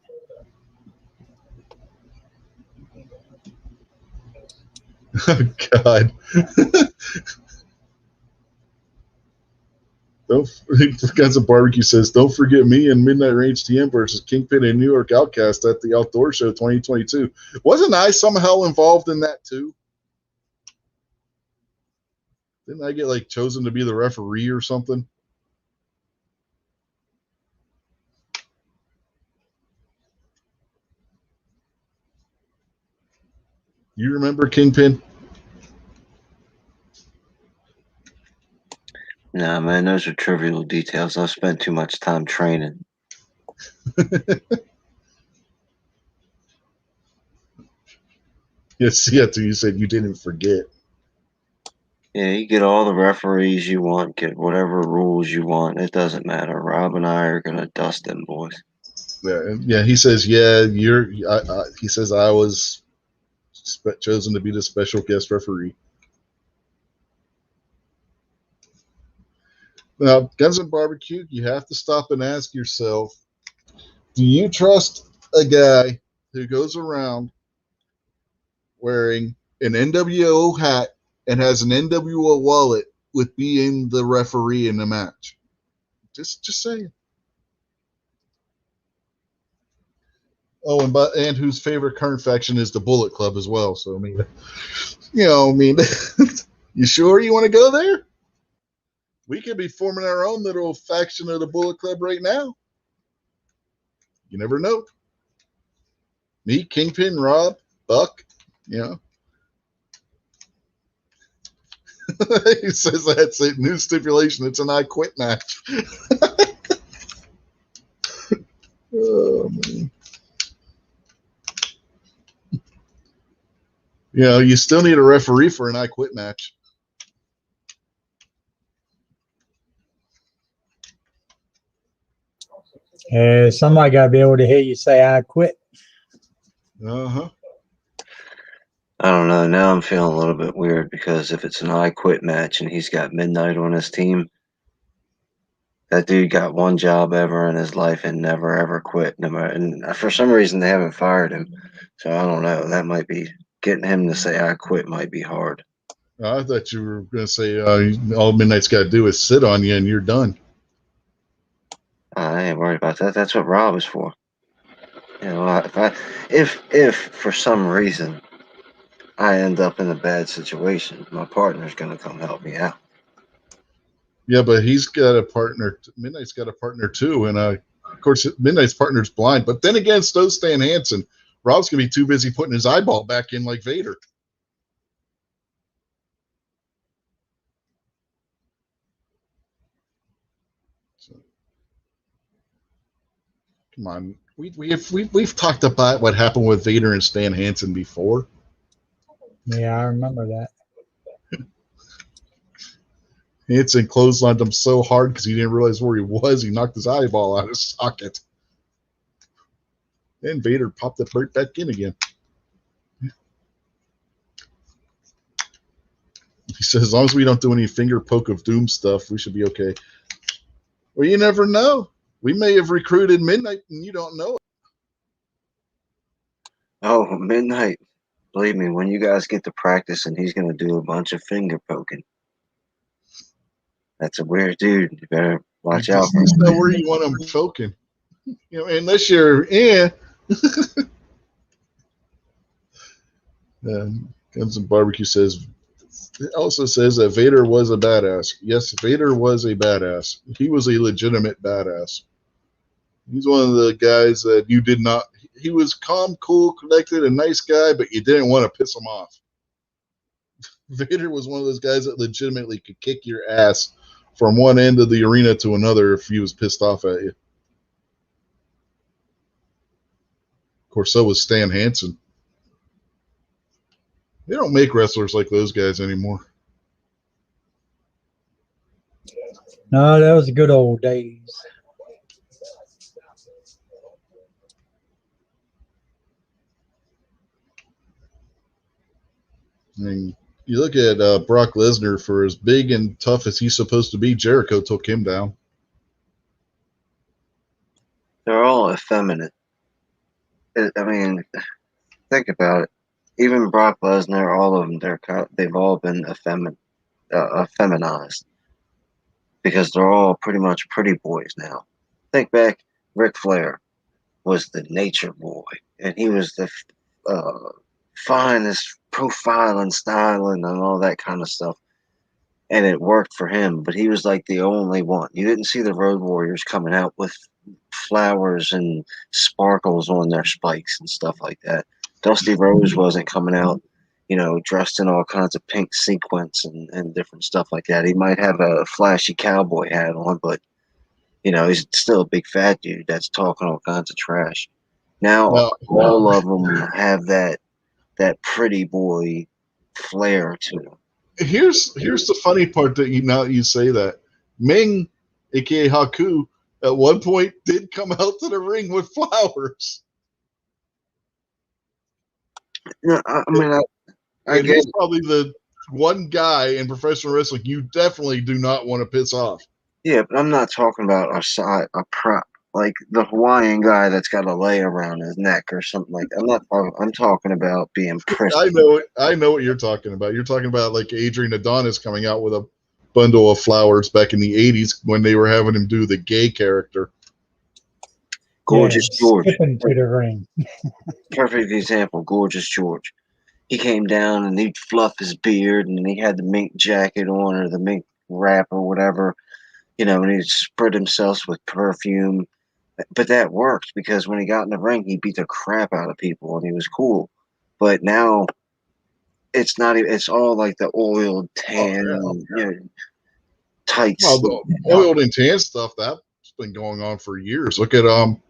Oh, God. Guns N' Barbecue says, don't forget me and Midnight Rage TM versus Kingpin and New York Outcast at the Outdoor Show 2022. Wasn't I somehow involved in that too? Didn't I get chosen to be the referee or something? You remember Kingpin? Nah, man, those are trivial details. I've spent too much time training. Yes, you said you didn't forget. Yeah, you get all the referees you want, get whatever rules you want. It doesn't matter. Rob and I are gonna dust them boys. Yeah. He says, he says I was chosen to be the special guest referee. Now, Guns N' Barbecue, you have to stop and ask yourself, do you trust a guy who goes around wearing an NWO hat and has an NWO wallet with being the referee in the match? Just saying. Oh, and whose favorite current faction is the Bullet Club as well. So, you sure you want to go there? We could be forming our own little faction of the Bullet Club right now. You never know. Me, Kingpin, Rob, Buck, He says that's a new stipulation. It's an I Quit match. Oh, man. You still need a referee for an I Quit match. Somebody got to be able to hear you say, I quit. Uh-huh. I don't know. Now I'm feeling a little bit weird because if it's an I quit match and he's got Midnight on his team, that dude got one job ever in his life and never ever quit. No matter, and for some reason they haven't fired him. So I don't know. That might be getting him to say I quit might be hard. I thought you were going to say all Midnight's got to do is sit on you and you're done. I ain't worried about that. That's what Rob is for. You know, if for some reason I end up in a bad situation, my partner's gonna come help me out. Yeah, but he's got a partner. Midnight's got a partner too, and of course, Midnight's partner's blind. But then again, so Stan Hansen. Rob's gonna be too busy putting his eyeball back in like Vader. So, come on, we've talked about what happened with Vader and Stan Hansen before. Yeah, I remember that. Hansen clotheslined him so hard because he didn't realize where he was. He knocked his eyeball out of his socket. Then Vader popped it right back in again. He says, as long as we don't do any finger poke of doom stuff, we should be okay. Well, you never know. We may have recruited Midnight and you don't know it. Oh, Midnight. Believe me, when you guys get to practice and he's gonna do a bunch of finger poking. That's a weird dude. You better watch out for him. You know where you want him poking. You know, unless you're Guns and Barbecue says, it also says that Vader was a badass. Yes, Vader was a badass. He was a legitimate badass. He's one of the guys that you did not. He was calm, cool, collected, a nice guy, but you didn't want to piss him off. Vader was one of those guys that legitimately could kick your ass from one end of the arena to another if he was pissed off at you. Of course, so was Stan Hansen. They don't make wrestlers like those guys anymore. No, that was the good old days. I mean, you look at Brock Lesnar, for as big and tough as he's supposed to be, Jericho took him down. They're all effeminate. I mean, think about it. Even Brock Lesnar, all of them, they've all been effeminized because they're all pretty much pretty boys now. Think back, Ric Flair was the nature boy, and he was the finest profiling, styling, and all that kind of stuff. And it worked for him, but he was like the only one. You didn't see the Road Warriors coming out with flowers and sparkles on their spikes and stuff like that. Dusty Rhodes wasn't coming out, dressed in all kinds of pink sequins and different stuff like that. He might have a flashy cowboy hat on, but he's still a big fat dude that's talking all kinds of trash. Now all of them have that pretty boy flair to them. Here's the funny part that you say that. Ming, aka Haku, at one point did come out to the ring with flowers. No, I guess he's probably the one guy in professional wrestling you definitely do not want to piss off. Yeah, but I'm not talking about a prop like the Hawaiian guy that's got a lei around his neck or something like that. I'm talking about being prissy. I know what you're talking about. You're talking about like Adrian Adonis coming out with a bundle of flowers back in the 80s when they were having him do the gay character. Gorgeous George. Skipping to the ring. Perfect example, Gorgeous George. He came down and he'd fluff his beard and he had the mink jacket on or the mink wrap or whatever, and he'd spread himself with perfume. But that worked because when he got in the ring, he beat the crap out of people and he was cool. But now it's not even, it's all like the oiled tan, tight. Well, the oiled and tan stuff, that's been going on for years. Look at what I'm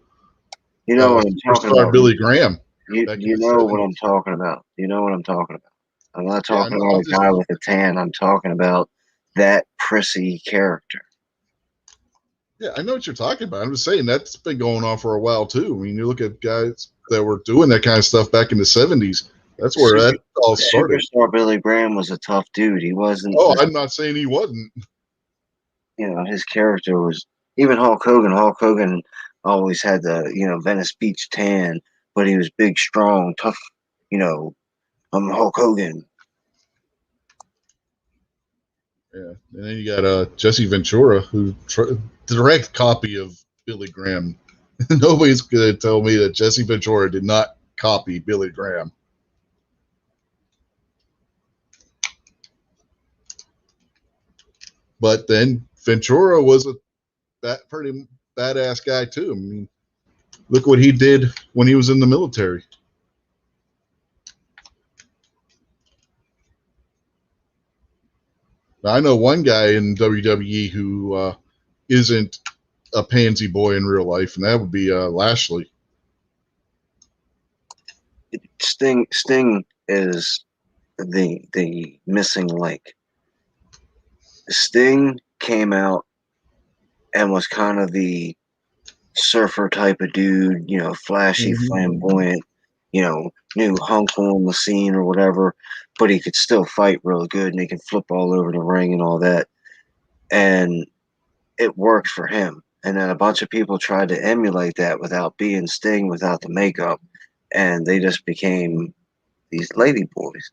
talking about. Billy Graham. You know what I'm talking about. You know what I'm talking about. I'm not talking about a guy with a tan. I'm talking about that prissy character. Yeah, I know what you're talking about. I'm just saying that's been going on for a while too. I mean, you look at guys that were doing that kind of stuff back in the '70s. That's where that all started. Superstar Billy Graham was a tough dude. He wasn't, Oh, I'm not saying he wasn't. his character was even Hulk Hogan. Hulk Hogan always had the, Venice Beach tan, but he was big, strong, tough. You know, I'm Hulk Hogan. Yeah, and then you got Jesse Ventura, who direct copy of Billy Graham. Nobody's gonna tell me that Jesse Ventura did not copy Billy Graham. But then Ventura was a pretty badass guy too. I mean, look what he did when he was in the military. Now, I know one guy in WWE who isn't a pansy boy in real life, and that would be Lashley. Sting is the missing link. Sting came out and was kind of the surfer type of dude, flashy, flamboyant, new hunk on the scene or whatever, but he could still fight really good and he could flip all over the ring and all that. And it worked for him. And then a bunch of people tried to emulate that without being Sting, without the makeup, and they just became these lady boys.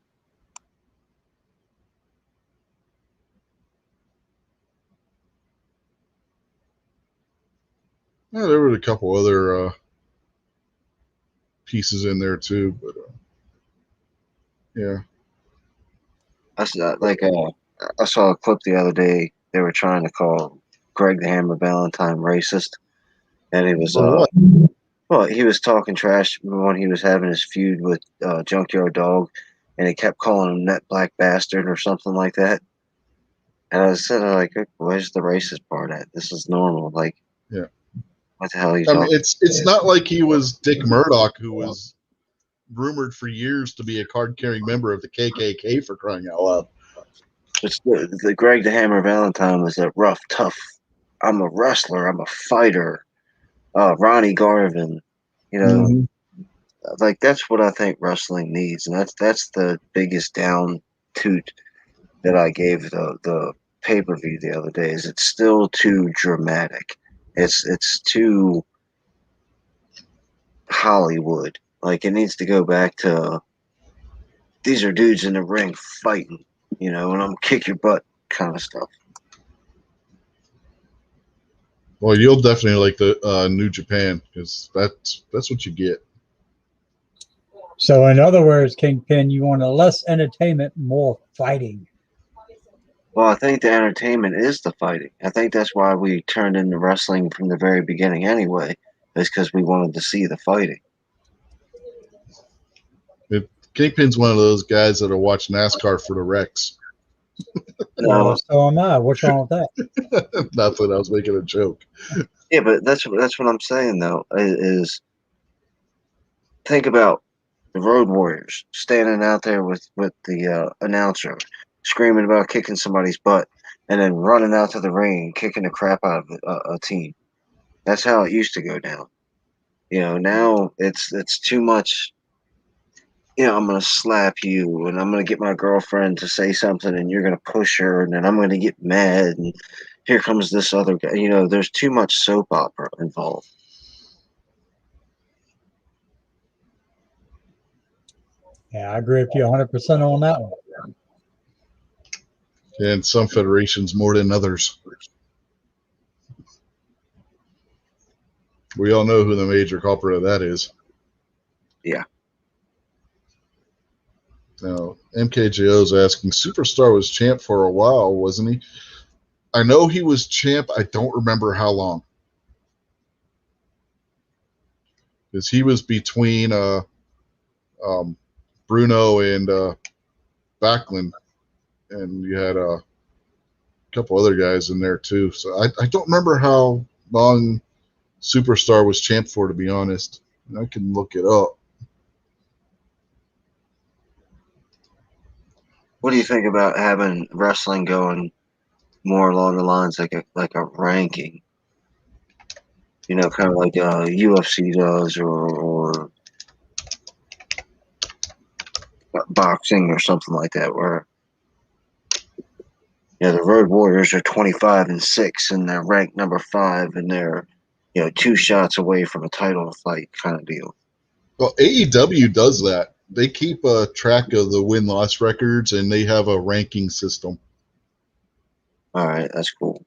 Yeah, there were a couple other pieces in there too, but yeah. I saw, I saw a clip the other day. They were trying to call Greg the Hammer Valentine racist, and he was For what? well, he was talking trash when he was having his feud with Junkyard Dog, and he kept calling him that black bastard or something like that. And I was sitting there like, where's the racist part at? This is normal. Like, Yeah. what the hell are you I mean, talking? it's not like he was Dick Murdoch, who was rumored for years to be a card-carrying member of the KKK, for crying out loud. It's the Greg the Hammer Valentine was that rough, tough. I'm a wrestler. I'm a fighter. Ronnie Garvin, like that's what I think wrestling needs, and that's the biggest down toot that I gave the pay per view the other day. Is it's still too dramatic? It's too Hollywood. Like it needs to go back to these are dudes in the ring fighting, and I'm gonna kick your butt kind of stuff. Well, you'll definitely like the New Japan, because that's what you get. So, in other words, Kingpin, you want a less entertainment, more fighting. Well, I think the entertainment is the fighting. I think that's why we turned into wrestling from the very beginning anyway, is because we wanted to see the fighting. Kingpin's one of those guys that'll watch NASCAR for the wrecks. No, so am I. What's wrong with that? Nothing. I was making a joke. Yeah, but that's what I'm saying though. Is think about the Road Warriors standing out there with the announcer, screaming about kicking somebody's butt, and then running out to the ring and kicking the crap out of a team. That's how it used to go down. Now it's too much. I'm gonna slap you, and I'm gonna get my girlfriend to say something, and you're gonna push her, and then I'm gonna get mad, and here comes this other guy. There's too much soap opera involved. Yeah, I agree with you 100% on that one. And some federations more than others. We all know who the major culprit of that is. Yeah. Now, MKJO's asking, Superstar was champ for a while, wasn't he? I know he was champ. I don't remember how long. Because he was between Bruno and Backlund, and you had a couple other guys in there too. So I don't remember how long Superstar was champ for, to be honest. I can look it up. What do you think about having wrestling going more along the lines like a ranking? kind of like UFC does or boxing or something like that, where the Road Warriors are 25-6 and they're ranked number 5 and they're 2 shots away from a title fight kind of deal. Well, AEW does that. They keep a track of the win-loss records, and they have a ranking system. All right, that's cool.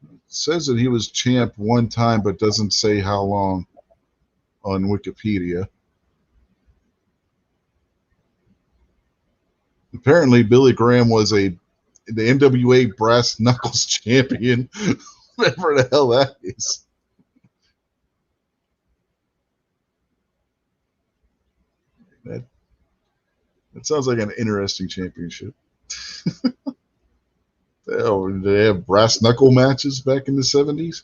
It says that he was champ one time, but doesn't say how long on Wikipedia. Apparently, Billy Graham was the NWA Brass Knuckles champion, whatever the hell that is. That sounds like an interesting championship. Oh, did they have brass knuckle matches back in the 70s?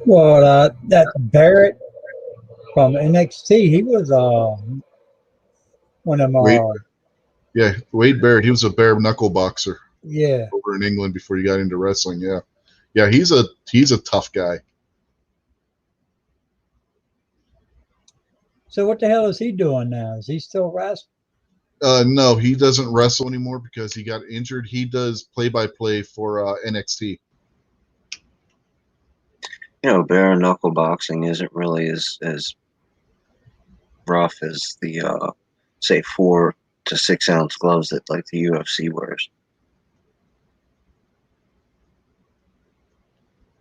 Well, that Barrett from NXT, he was one of them. Wade Barrett. He was a bare knuckle boxer. Yeah, over in England before he got into wrestling. Yeah, he's a tough guy. So what the hell is he doing now? Is he still wrestling? No, he doesn't wrestle anymore because he got injured. He does play-by-play for NXT. Bare knuckle boxing isn't really as rough as the say 4 to 6 ounce gloves that like the UFC wears.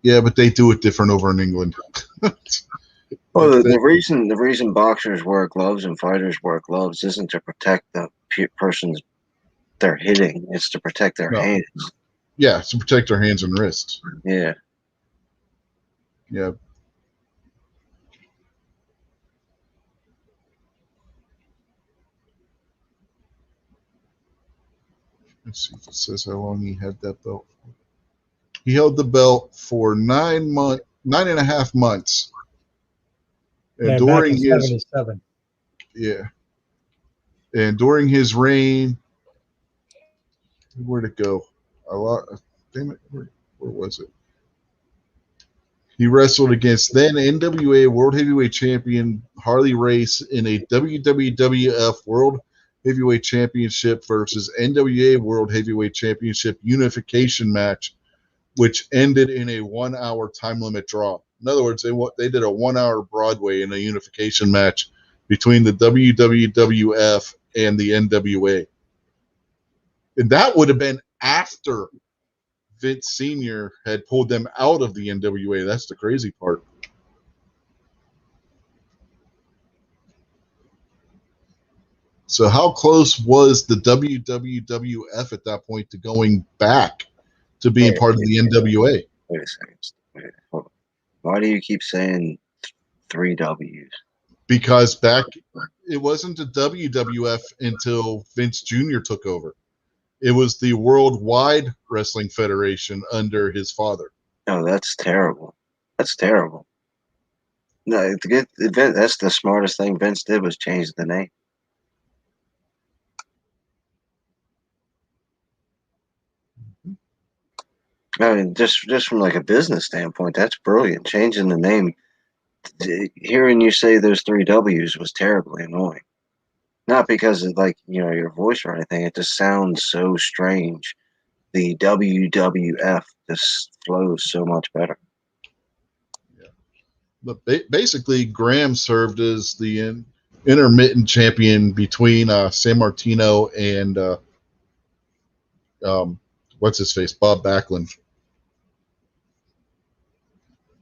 Yeah, but they do it different over in England. Well, the reason boxers wear gloves and fighters wear gloves isn't to protect the person's they're hitting; it's to protect their hands. Yeah, to protect their hands and wrists. Yeah. Yeah. Let's see if it says how long he had that belt for. He held the belt for 9.5 months. And during his 77. And during his reign, where'd it go? Damn it, where was it? He wrestled against then NWA World Heavyweight Champion Harley Race in a WWF World Heavyweight Championship versus NWA World Heavyweight Championship unification match, which ended in a 1-hour time limit draw. In other words, they did a 1-hour Broadway in a unification match between the WWF and the NWA. And that would have been after Vince Sr. had pulled them out of the NWA. That's the crazy part. So how close was the WWF at that point to going back to being part of the NWA? Wait a second. Hold on. Why do you keep saying 3 W's? Because it wasn't the WWF until Vince Jr. took over. It was the Worldwide Wrestling Federation under his father. No, that's terrible. That's terrible. No, that's the smartest thing Vince did was change the name. I mean, just from like a business standpoint, that's brilliant. Changing the name, hearing you say those 3 W's was terribly annoying. Not because of your voice or anything. It just sounds so strange. The WWF just flows so much better. Yeah, but basically, Graham served as the intermittent champion between San Martino and what's his face, Bob Backlund.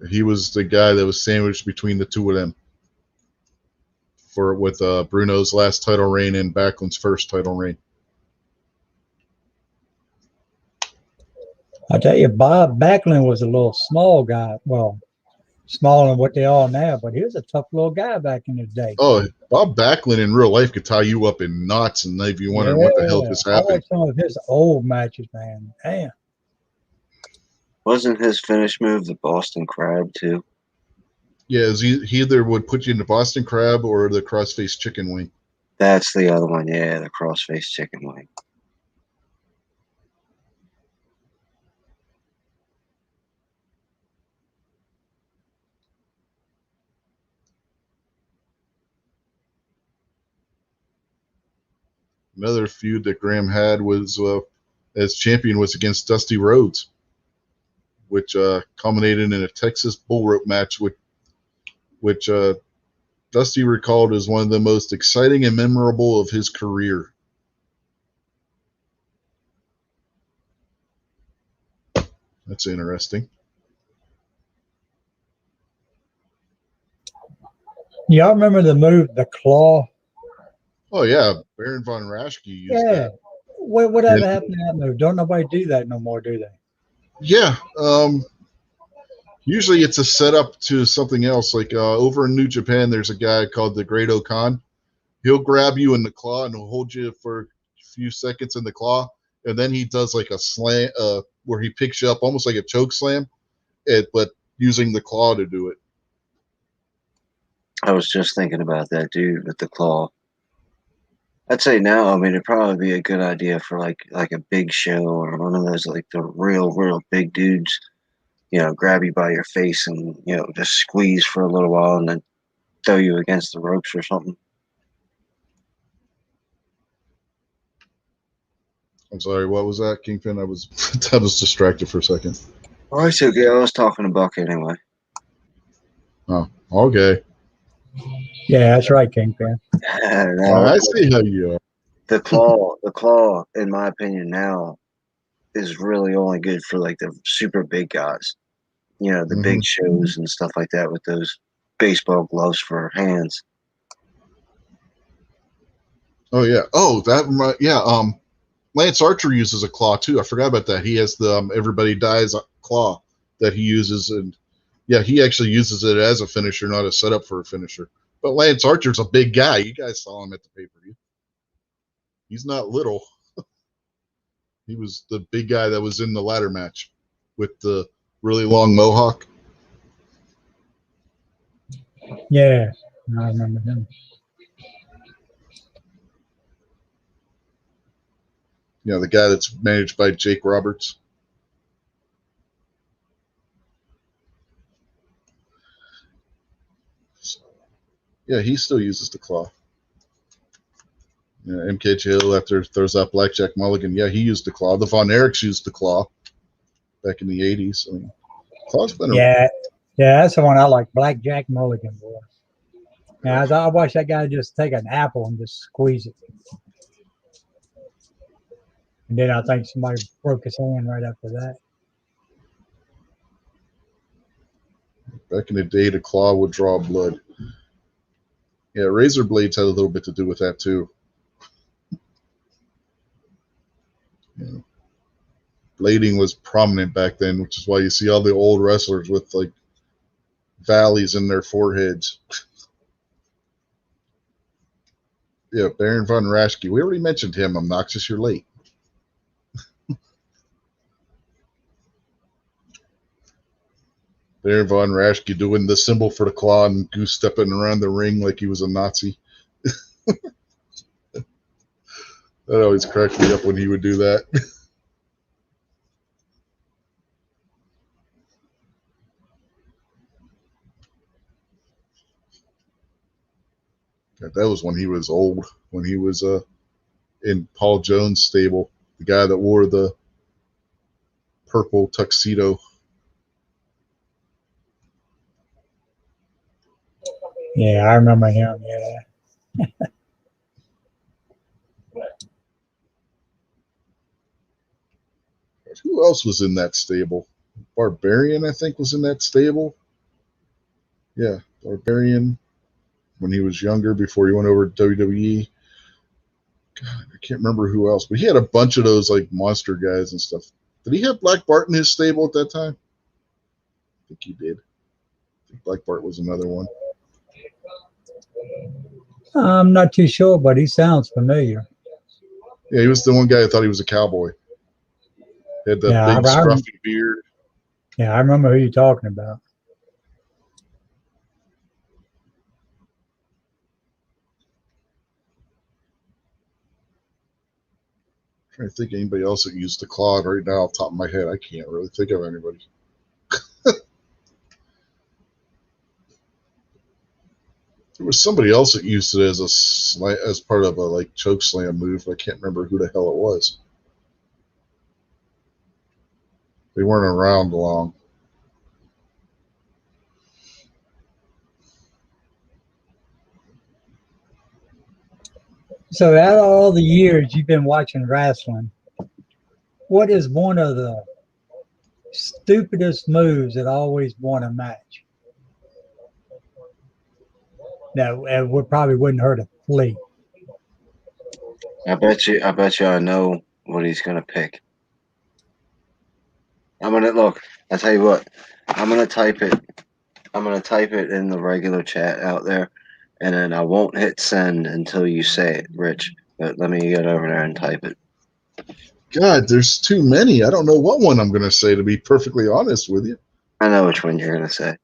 He was the guy that was sandwiched between the two of them with Bruno's last title reign and Backlund's first title reign. I tell you, Bob Backlund was a little small guy. Well, smaller than what they are now, but he was a tough little guy back in the day. Oh, Bob Backlund in real life could tie you up in knots and leave you wondering what the hell just happened. I like some of his old matches, man. Damn. Wasn't his finish move the Boston Crab too? Yeah, he either would put you in the Boston Crab or the crossface chicken wing. That's the other one. Yeah, the crossface chicken wing. Another feud that Graham had was as champion was against Dusty Rhodes, which culminated in a Texas bull rope match, which Dusty recalled as one of the most exciting and memorable of his career. That's interesting. Y'all remember the move, the claw? Oh yeah, Baron von Raschke used Yeah. that. Whatever Yeah. happened to that move? Don't nobody do that no more, do they? Yeah. Usually it's a setup to something else. Like over in New Japan, there's a guy called the Great Okan. He'll grab you in the claw and he'll hold you for a few seconds in the claw, and then he does like a slam where he picks you up almost like a choke slam, but using the claw to do it. I was just thinking about that dude with the claw. I'd say now, I mean, it'd probably be a good idea for like a big show or one of those like the real big dudes, grab you by your face and, just squeeze for a little while and then throw you against the ropes or something. I'm sorry, what was that, Kingpin? I was I was distracted for a second. Oh, it's okay. I was talking to Buck anyway. Oh, okay. Yeah, that's right, Kingpin. I see how you are. The claw, in my opinion, now is really only good for like the super big guys. The big shows and stuff like that with those baseball gloves for hands. Oh yeah. Oh, Lance Archer uses a claw too. I forgot about that. He has the Everybody Dies claw that he uses, and yeah, he actually uses it as a finisher, not a setup for a finisher. But Lance Archer's a big guy. You guys saw him at the pay-per-view. He's not little. He was the big guy that was in the ladder match with the really long mohawk. Yeah, I remember him. You know, the guy that's managed by Jake Roberts. Yeah, he still uses the claw. Yeah, MKJ after throws out Blackjack Mulligan. Yeah, he used the claw. The Von Erichs used the claw back in the 80s. I mean, claw's been Yeah, that's the one I like. Blackjack Mulligan, boy. Yeah, I watch that guy just take an apple and just squeeze it. And then I think somebody broke his hand right after that. Back in the day, the claw would draw blood. Yeah, razor blades had a little bit to do with that too. Yeah. Blading was prominent back then, which is why you see all the old wrestlers with like valleys in their foreheads. Yeah, Baron von Raschke. We already mentioned him. Obnoxious, you're late. Baron von Raschke doing the symbol for the claw and goose stepping around the ring like he was a Nazi. That always cracked me up when he would do that. God, that was when he was old, when he was in Paul Jones' stable, the guy that wore the purple tuxedo. Yeah, I remember him. Yeah. Who else was in that stable? Barbarian, I think, was in that stable. Yeah, Barbarian when he was younger before he went over to WWE. God, I can't remember who else, but he had a bunch of those like monster guys and stuff. Did he have Black Bart in his stable at that time? I think he did. I think Black Bart was another one. I'm not too sure, but he sounds familiar. Yeah, he was the one guy I thought he was a cowboy. He had the big scruffy beard. Yeah, I remember who you're talking about. I'm trying to think of anybody else that used the clod right now off the top of my head. I can't really think of anybody. There was somebody else that used it as as part of a like choke slam move. I can't remember who the hell it was. They weren't around long. So, out of all the years you've been watching wrestling, what is one of the stupidest moves that always won a match? That would probably wouldn't hurt a flea. I bet you I know what he's gonna pick. I'm gonna look. I'll tell you what. I'm gonna type it. I'm gonna type it in the regular chat out there, and then I won't hit send until you say it, Rich. But let me get over there and type it. God, there's too many. I don't know what one I'm going to say, to be perfectly honest with you. I know which one you're gonna say.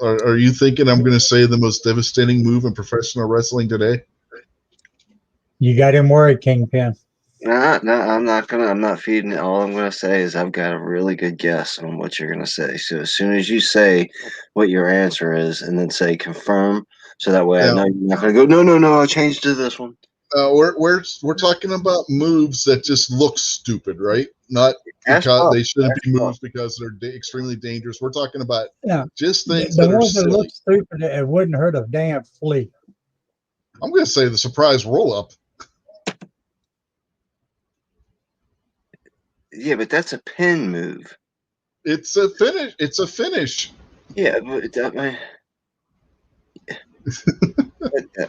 Are you thinking I'm going to say the most devastating move in professional wrestling today? You got him worried, Kingpin. Nah, I'm not gonna. I'm not feeding it. All I'm gonna say is I've got a really good guess on what you're gonna say. So as soon as you say what your answer is, and then say confirm, so that way I Yeah. know you're not gonna go. No. I changed to this one. We're talking about moves that just look stupid, right? Not Ask because Puff. they shouldn't Ask be Puff. moves because they're extremely dangerous. We're talking about Yeah, just the, things the that are ones that silly. look stupid, it wouldn't hurt a damn flea. I'm going to say the surprise roll up. Yeah, but that's a pin move. It's a finish. It's a finish. Yeah, but I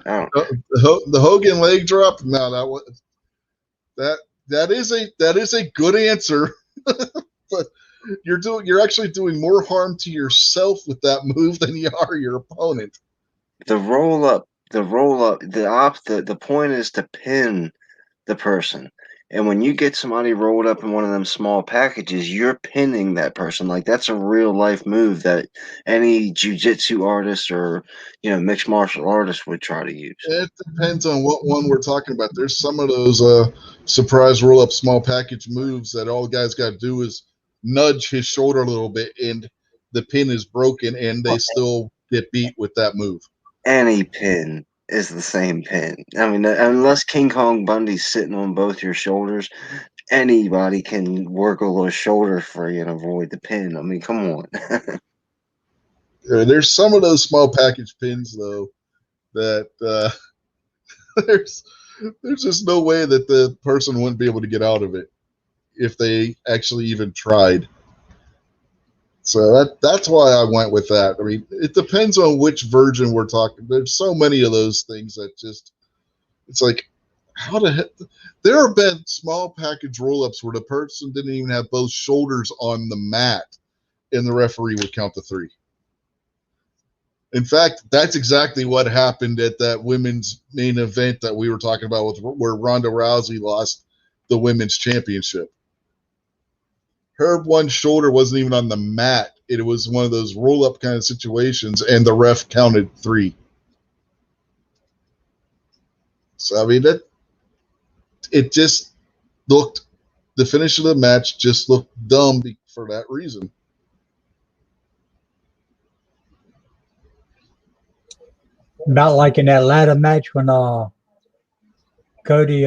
don't. The Hogan leg drop. No, that is a good answer. But you're actually doing more harm to yourself with that move than you are your opponent. The roll up. The point is to pin the person. And when you get somebody rolled up in one of them small packages, you're pinning that person. Like that's a real life move that any jujitsu artist or mixed martial artist would try to use. It depends on what one we're talking about. There's some of those surprise roll up small package moves that all the guys got to do is nudge his shoulder a little bit, and the pin is broken, and they still get beat with that move. Any pin is the same pin. I mean, unless King Kong Bundy's sitting on both your shoulders, anybody can work a little shoulder for you and avoid the pin. I mean, come on. There's some of those small package pins though that there's just no way that the person wouldn't be able to get out of it if they actually even tried. So that's why I went with that. I mean, it depends on which version we're talking. There's so many of those things that just it's like how the heck. There have been small package roll-ups where the person didn't even have both shoulders on the mat, and the referee would count to 3. In fact, that's exactly what happened at that women's main event that we were talking about, where Ronda Rousey lost the women's championship. Her one shoulder wasn't even on the mat. It was one of those roll-up kind of situations, and the ref counted 3. So, I mean, it just looked, the finish of the match just looked dumb for that reason. About like in that ladder match when Cody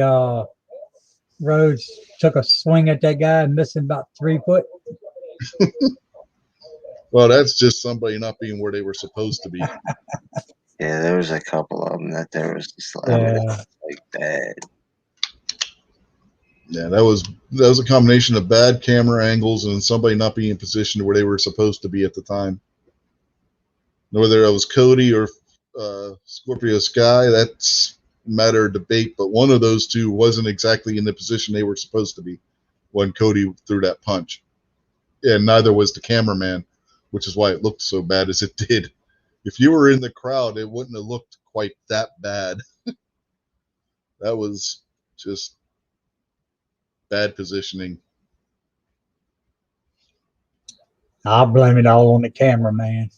Rhodes took a swing at that guy and missed him about 3 foot. Well, that's just somebody not being where they were supposed to be. Yeah, there was a couple of them that there was just like bad. Yeah, that was a combination of bad camera angles and somebody not being in position where they were supposed to be at the time. Whether it was Cody or Scorpio Sky, that's a matter of debate, but one of those two wasn't exactly in the position they were supposed to be when Cody threw that punch. And neither was the cameraman, which is why it looked so bad as it did. If you were in the crowd, it wouldn't have looked quite that bad. That was just bad positioning. I'll blame it all on the cameraman.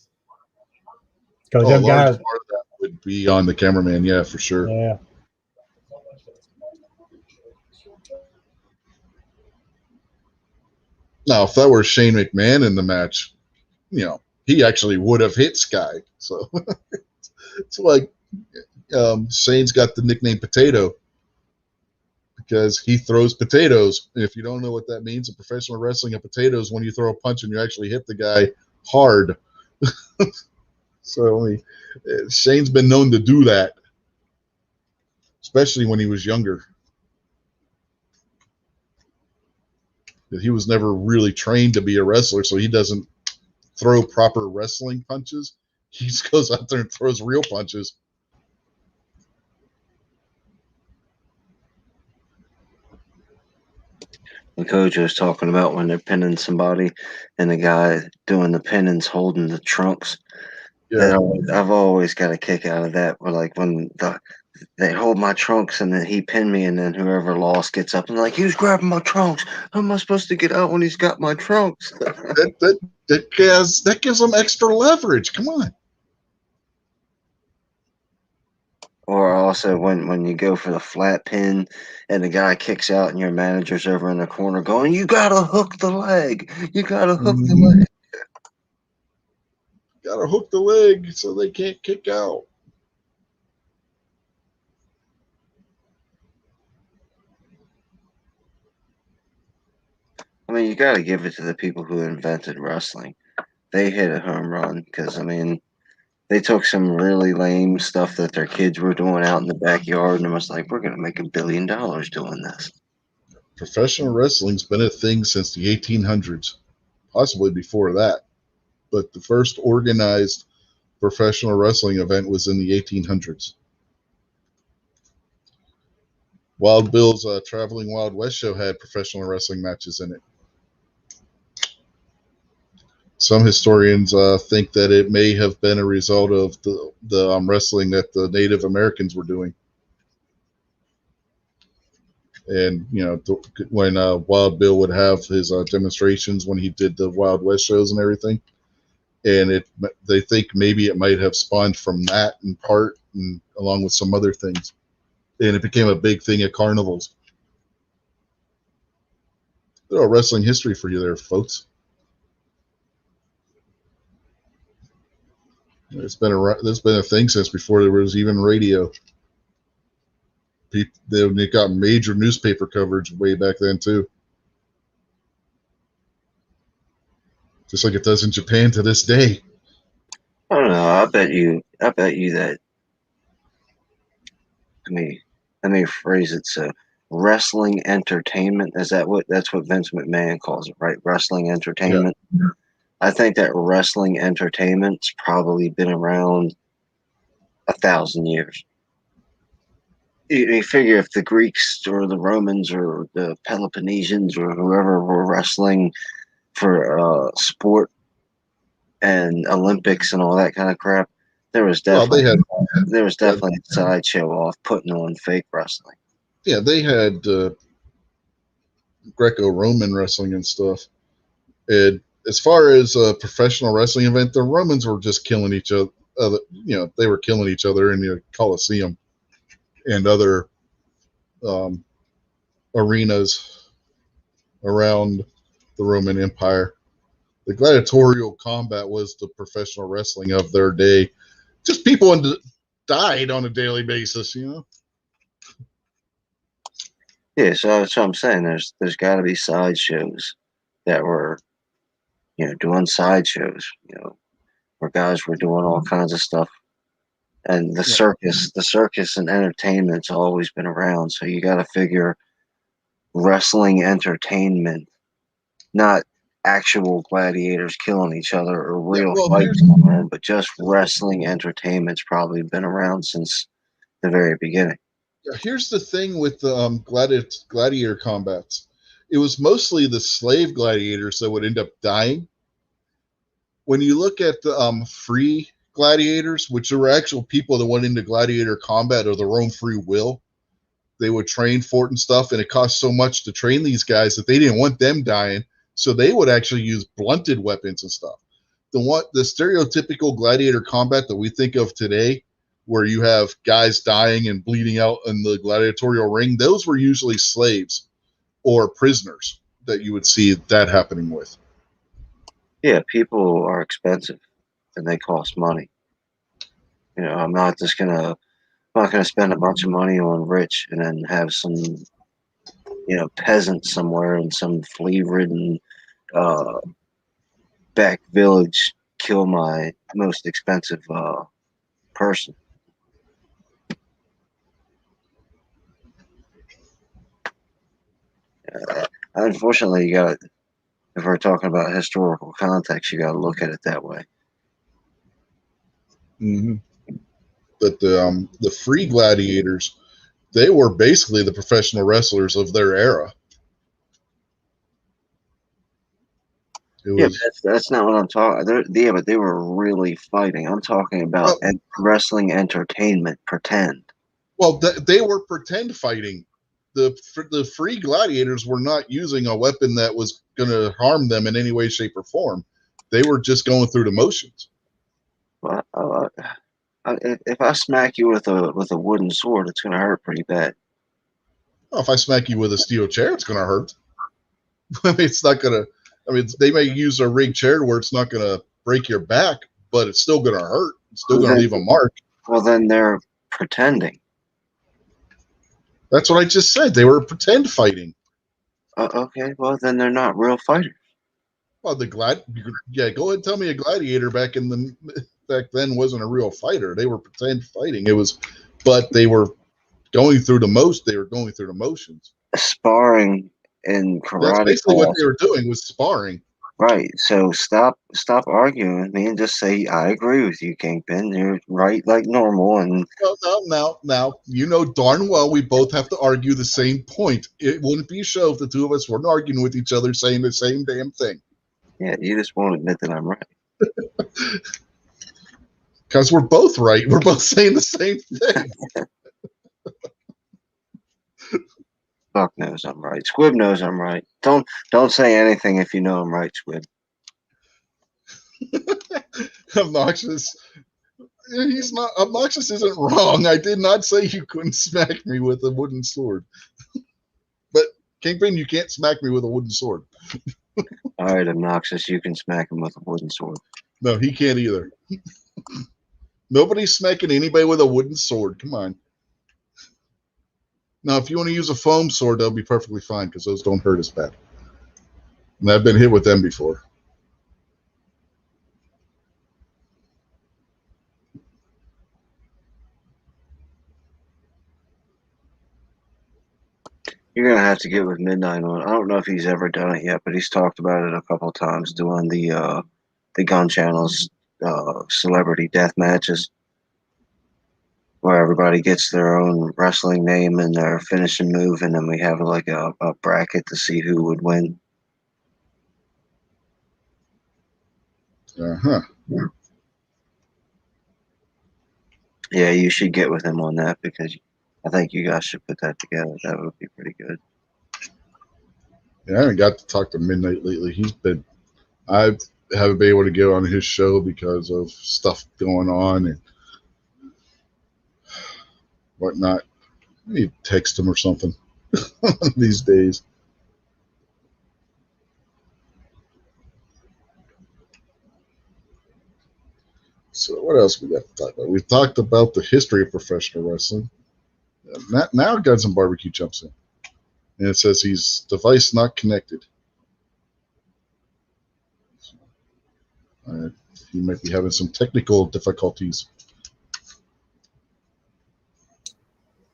Because Oh, a them large guys, part of that would be on the cameraman, yeah, for sure. yeah. Now, if that were Shane McMahon in the match, he actually would have hit Sky. So it's like Shane's got the nickname Potato because he throws potatoes. If you don't know what that means, in professional wrestling, a potato is when you throw a punch and you actually hit the guy hard. So Shane's been known to do that, especially when he was younger. He was never really trained to be a wrestler, so he doesn't throw proper wrestling punches. He just goes out there and throws real punches. The coach was talking about when they're pinning somebody and the guy doing the pinning's holding the trunks. Yeah. I've always got a kick out of that. Where like when they hold my trunks and then he pinned me, and then whoever lost gets up and like, "He's grabbing my trunks. How am I supposed to get out when he's got my trunks?" that gives them extra leverage. Come on. Or also when you go for the flat pin and the guy kicks out and your manager's over in the corner going, "You gotta hook the leg. You gotta hook the leg." Gotta hook the leg so they can't kick out. I mean, you got to give it to the people who invented wrestling. They hit a home run because, I mean, they took some really lame stuff that their kids were doing out in the backyard and was like, we're going to make $1 billion doing this. Professional wrestling's been a thing since the 1800s, possibly before that. But the first organized professional wrestling event was in the 1800s. Wild Bill's Traveling Wild West show had professional wrestling matches in it. Some historians think that it may have been a result of the wrestling that the Native Americans were doing. And, when Wild Bill would have his demonstrations when he did the Wild West shows and everything. And they think maybe it might have spawned from that in part, and along with some other things. And it became a big thing at carnivals. A little wrestling history for you there, folks. There's been a thing since before there was even radio. They got major newspaper coverage way back then too. Just like it does in Japan to this day. I don't know. I bet you that. Let me phrase it so. Wrestling entertainment, that's what Vince McMahon calls it, right? Wrestling entertainment. Yeah. I think that wrestling entertainment's probably been around 1,000 years. You figure if the Greeks or the Romans or the Peloponnesians or whoever were wrestling for sport and Olympics and all that kind of crap, there was definitely a sideshow off putting on fake wrestling. Yeah, they had Greco-Roman wrestling and stuff. And as far as a professional wrestling event, the Romans were just killing each other. They were killing each other in the Colosseum and other arenas around the Roman Empire. The gladiatorial combat was the professional wrestling of their day. Just people died on a daily basis, Yeah, so that's what I'm saying. There's got to be sideshows that were, doing sideshows, where guys were doing all kinds of stuff. And the circus and entertainment's always been around. So you got to figure wrestling entertainment, not actual gladiators killing each other or real fights going on, but just wrestling entertainment's probably been around since the very beginning. Here's the thing with the gladiator combats. It was mostly the slave gladiators that would end up dying. When you look at the free gladiators, which were actual people that went into gladiator combat of their own free will, they would train for it and stuff, and it cost so much to train these guys that they didn't want them dying. So they would actually use blunted weapons and stuff. The stereotypical gladiator combat that we think of today, where you have guys dying and bleeding out in the gladiatorial ring, those were usually slaves or prisoners that you would see that happening with. Yeah, people are expensive and they cost money. You know, I'm not gonna spend a bunch of money on Rich and then have some, peasant somewhere in some flea-ridden uh, back village kill my most expensive person. Unfortunately, you got to, if we're talking about historical context, you got to look at it that way. Mm-hmm. But the free gladiators, they were basically the professional wrestlers of their era. Yeah, that's not what I'm talking. Yeah, but they were really fighting. I'm talking about wrestling entertainment. Pretend. Well, they were pretend fighting. The free gladiators were not using a weapon that was going to harm them in any way, shape, or form. They were just going through the motions. Well, if I smack you with a wooden sword, it's going to hurt pretty bad. Well, if I smack you with a steel chair, it's going to hurt. I mean, it's not going to. I mean, they may use a rigged chair where it's not going to break your back, but it's still going to hurt. It's still going to leave a mark. Well, then they're pretending. That's what I just said. They were pretend fighting. Okay, well, then they're not real fighters. Well, go ahead and tell me a gladiator back then wasn't a real fighter. They were pretend fighting. But they were going through the motions. Sparring in karate. That's basically what they were doing, was sparring. Right. So stop arguing with me and just say I agree with you, Kingpin. You're right, like normal. And now, you know darn well we both have to argue the same point. It wouldn't be a show if the two of us weren't arguing with each other, saying the same damn thing. Yeah, you just won't admit that I'm right. Because we're both right. We're both saying the same thing. Buck knows I'm right. Squib knows I'm right. Don't say anything if you know I'm right, Squib. Obnoxious. He's not. Obnoxious isn't wrong. I did not say you couldn't smack me with a wooden sword. But Kingpin, you can't smack me with a wooden sword. All right, Obnoxious, you can smack him with a wooden sword. No, he can't either. Nobody's smacking anybody with a wooden sword. Come on. Now, if you want to use a foam sword, that'll be perfectly fine because those don't hurt as bad. And I've been hit with them before. You're gonna have to get with Midnight on. I don't know if he's ever done it yet, but he's talked about it a couple of times doing the Gun Channel's celebrity death matches, where everybody gets their own wrestling name and their finishing move, and then we have like a bracket to see who would win. Uh-huh. Yeah, you should get with him on that because I think you guys should put that together. That would be pretty good. Yeah, I haven't got to talk to Midnight lately. I haven't been able to get on his show because of stuff going on and whatnot. I need to text him or something these days. So what else we got to talk about? We've talked about the history of professional wrestling. Now Guns and Barbecue jumps in. And it says he's device not connected. He might be having some technical difficulties.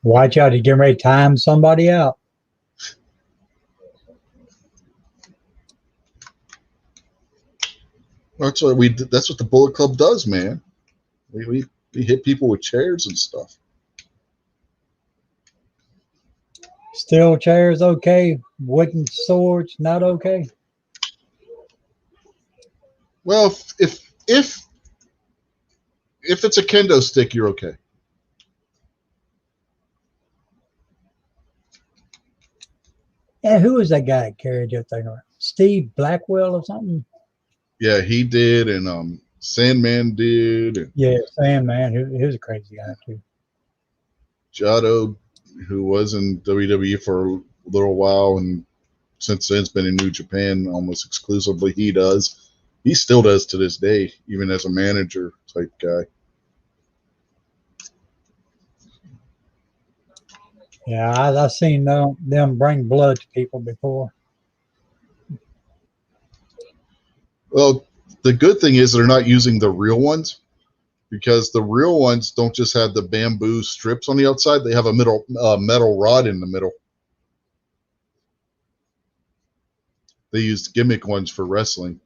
Watch out, he's getting ready to time somebody out. That's what the Bullet Club does, man. We hit people with chairs and stuff. Steel chairs okay, wooden swords not okay. Well, if it's a kendo stick, you're okay. Yeah, who was that guy that carried your thing around? Steve Blackwell or something. Yeah, he did, and Sandman did, and Yeah, Sandman. He was a crazy guy too. Jado, who was in WWE for a little while, and since then has been in New Japan almost exclusively. He does. He still does to this day, even as a manager type guy. Yeah, I've seen them bring blood to people before. Well, the good thing is they're not using the real ones, because the real ones don't just have the bamboo strips on the outside. They have a metal rod in the middle. They used gimmick ones for wrestling.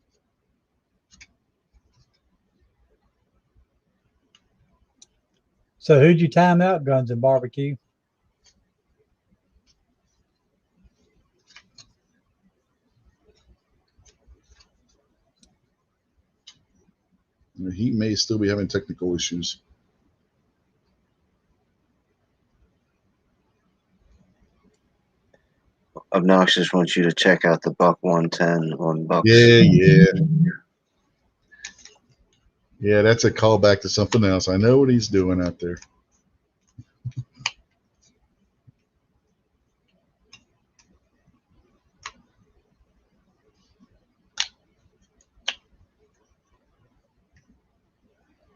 So who'd you time out, Guns and Barbecue? He may still be having technical issues. Obnoxious wants you to check out the Buck 110 on Bucks. Yeah, that's a callback to something else. I know what he's doing out there.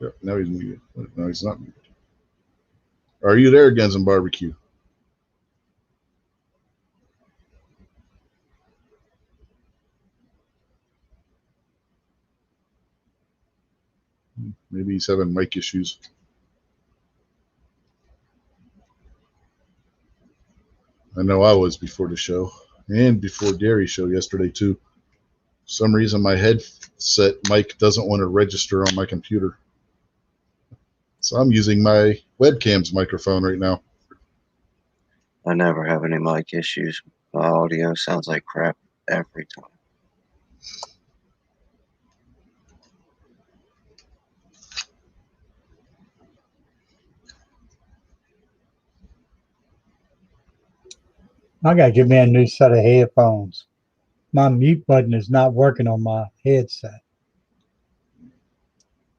Yep, now he's muted. No, he's not muted. Are you there, Guns and Barbecue? Maybe he's having mic issues. I know I was before the show, and before Gary's show yesterday too. For some reason my headset mic doesn't want to register on my computer. So I'm using my webcam's microphone right now. I never have any mic issues. My audio sounds like crap every time. I gotta get me a new set of headphones. My mute button is not working on my headset.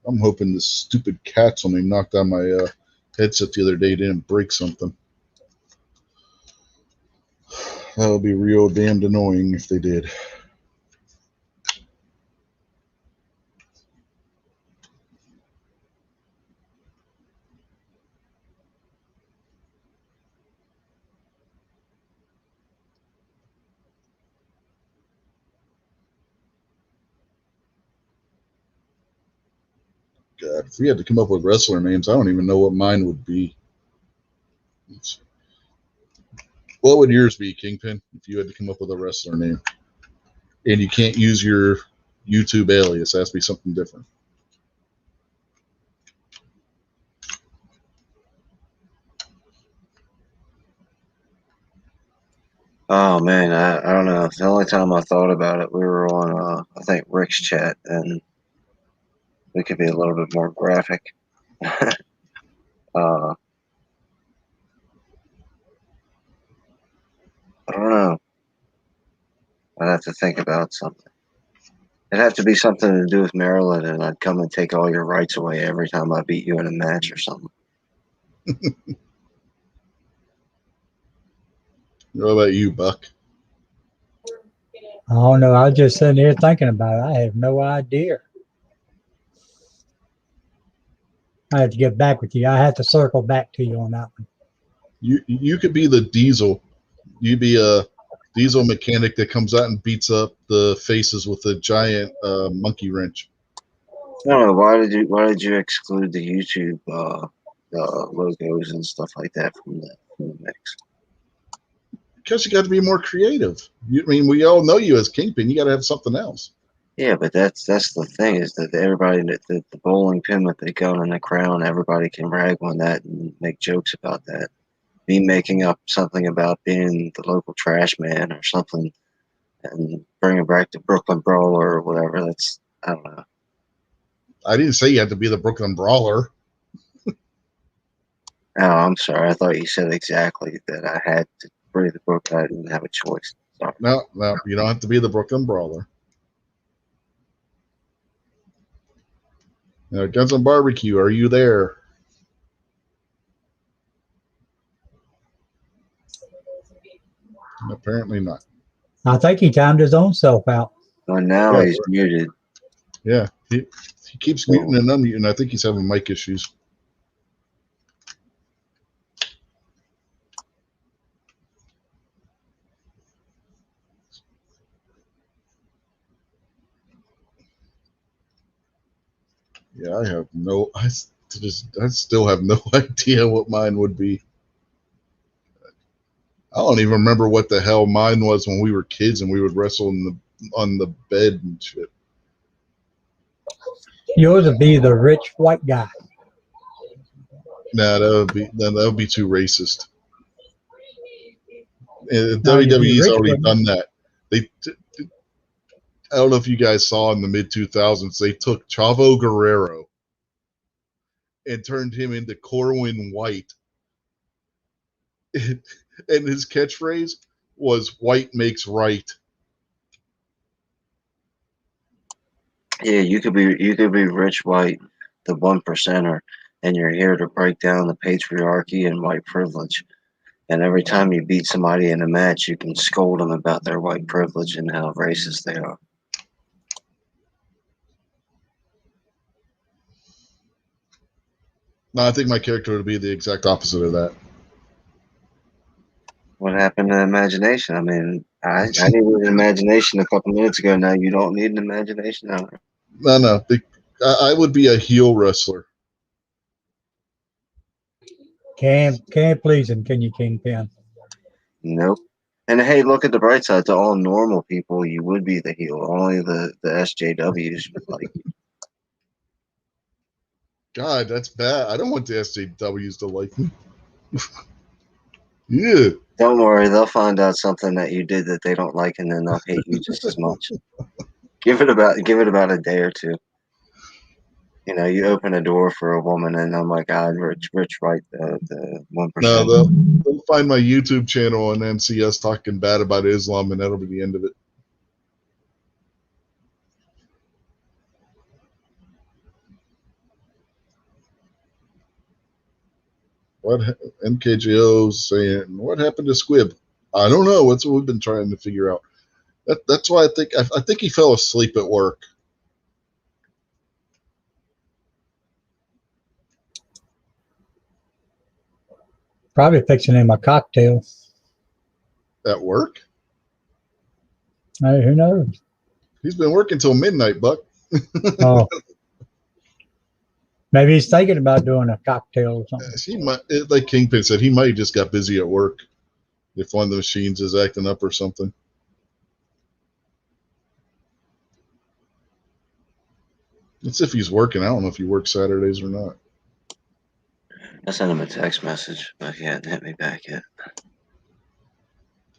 I'm hoping the stupid cats when they knocked down my headset the other day didn't break something. That would be real damned annoying if they did. God, if we had to come up with wrestler names, I don't even know what mine would be. What would yours be, Kingpin, if you had to come up with a wrestler name? And you can't use your YouTube alias. It has to be something different. Oh man, I don't know. The only time I thought about it, we were on I think Rick's chat, and we could be a little bit more graphic. I don't know. I'd have to think about something. It'd have to be something to do with Maryland, and I'd come and take all your rights away every time I beat you in a match or something. What about you, Buck? I don't know. I was just sitting here thinking about it. I have no idea. I have to get back with you. I have to circle back to you on that one. You could be the Diesel. You'd be a diesel mechanic that comes out and beats up the faces with a giant monkey wrench. I don't know, why did you exclude the YouTube logos and stuff like that from the mix? Because you got to be more creative. I mean, we all know you as Kingpin. You got to have something else. Yeah, but that's the thing, is that everybody, the bowling pin with the gun and the crown, everybody can rag on that and make jokes about that. Me making up something about being the local trash man or something and bringing back the Brooklyn Brawler or whatever, that's, I don't know. I didn't say you had to be the Brooklyn Brawler. Oh, I'm sorry. I thought you said exactly that I had to bring the book. I didn't have a choice. No, you don't have to be the Brooklyn Brawler. Now, Guns and Barbecue, are you there? Apparently not. I think he timed his own self out. Well, now Yeah. he's muted. Yeah, he keeps muting and unmuting. I think he's having mic issues. Yeah, I still have no idea what mine would be. I don't even remember what the hell mine was when we were kids and we would wrestle on the bed and shit. Yours would be the rich white guy. Nah, that would be too racist. No, you'd be WWE's rich, already wouldn't done that. I don't know if you guys saw in the mid 2000s, they took Chavo Guerrero and turned him into Corwin White. And his catchphrase was "White makes right." Yeah, you could be Rich White, the 1%er, and you're here to break down the patriarchy and white privilege. And every time you beat somebody in a match, you can scold them about their white privilege and how racist they are. No, I think my character would be the exact opposite of that. What happened to imagination? I mean, I needed an imagination a couple minutes ago. Now you don't need an imagination now. No. I would be a heel wrestler. Can't please him, can you, Kingpin? Nope. And hey, look at the bright side. To all normal people, you would be the heel. Only the SJWs would like you. God, that's bad. I don't want the SJWs to like me. Yeah. Don't worry, they'll find out something that you did that they don't like, and then they'll hate you just as much. Give it about a day or two. You know, you open a door for a woman, and oh my God, Rich White, the 1%. No, they'll find my YouTube channel and then see us talking bad about Islam, and that'll be the end of it. What MKJO saying? What happened to Squib? I don't know. That's what we've been trying to figure out. That's why I think he fell asleep at work. Probably fixing him a cocktail. At work? Hey, who knows? He's been working till midnight, Buck. Oh, maybe he's thinking about doing a cocktail or something. He might, like Kingpin said, he might have just got busy at work. If one of the machines is acting up or something. It's if he's working. I don't know if he works Saturdays or not. I sent him a text message, but he hadn't hit me back yet.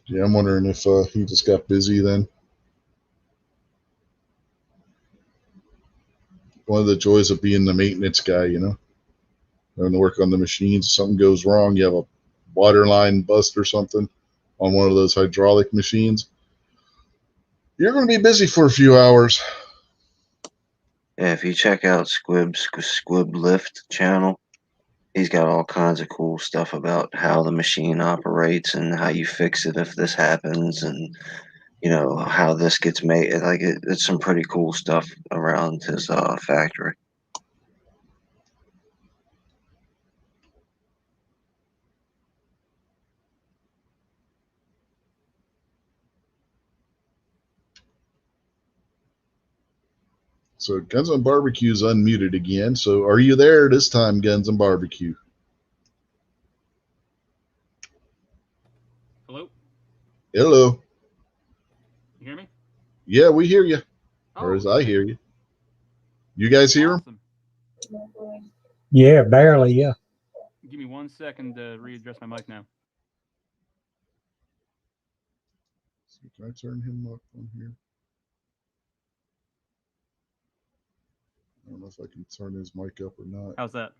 Yeah, I'm wondering if he just got busy then. One of the joys of being the maintenance guy, you know, having to work on the machines. If something goes wrong, you have a water line bust or something on one of those hydraulic machines. You're going to be busy for a few hours. Yeah, if you check out Squib Lift channel, he's got all kinds of cool stuff about how the machine operates and how you fix it if this happens, and you know how this gets made. Like it's some pretty cool stuff around his factory. So Guns and Barbecue's unmuted again. So are you there this time, Guns and Barbecue? Hello? Hello. You hear me? Yeah, we hear you. Or Oh, as I hear you. You guys hear him? awesome. Yeah, barely. Yeah. Give me 1 second to readjust my mic now. So can I turn him up on here? I don't know if I can turn his mic up or not. How's that?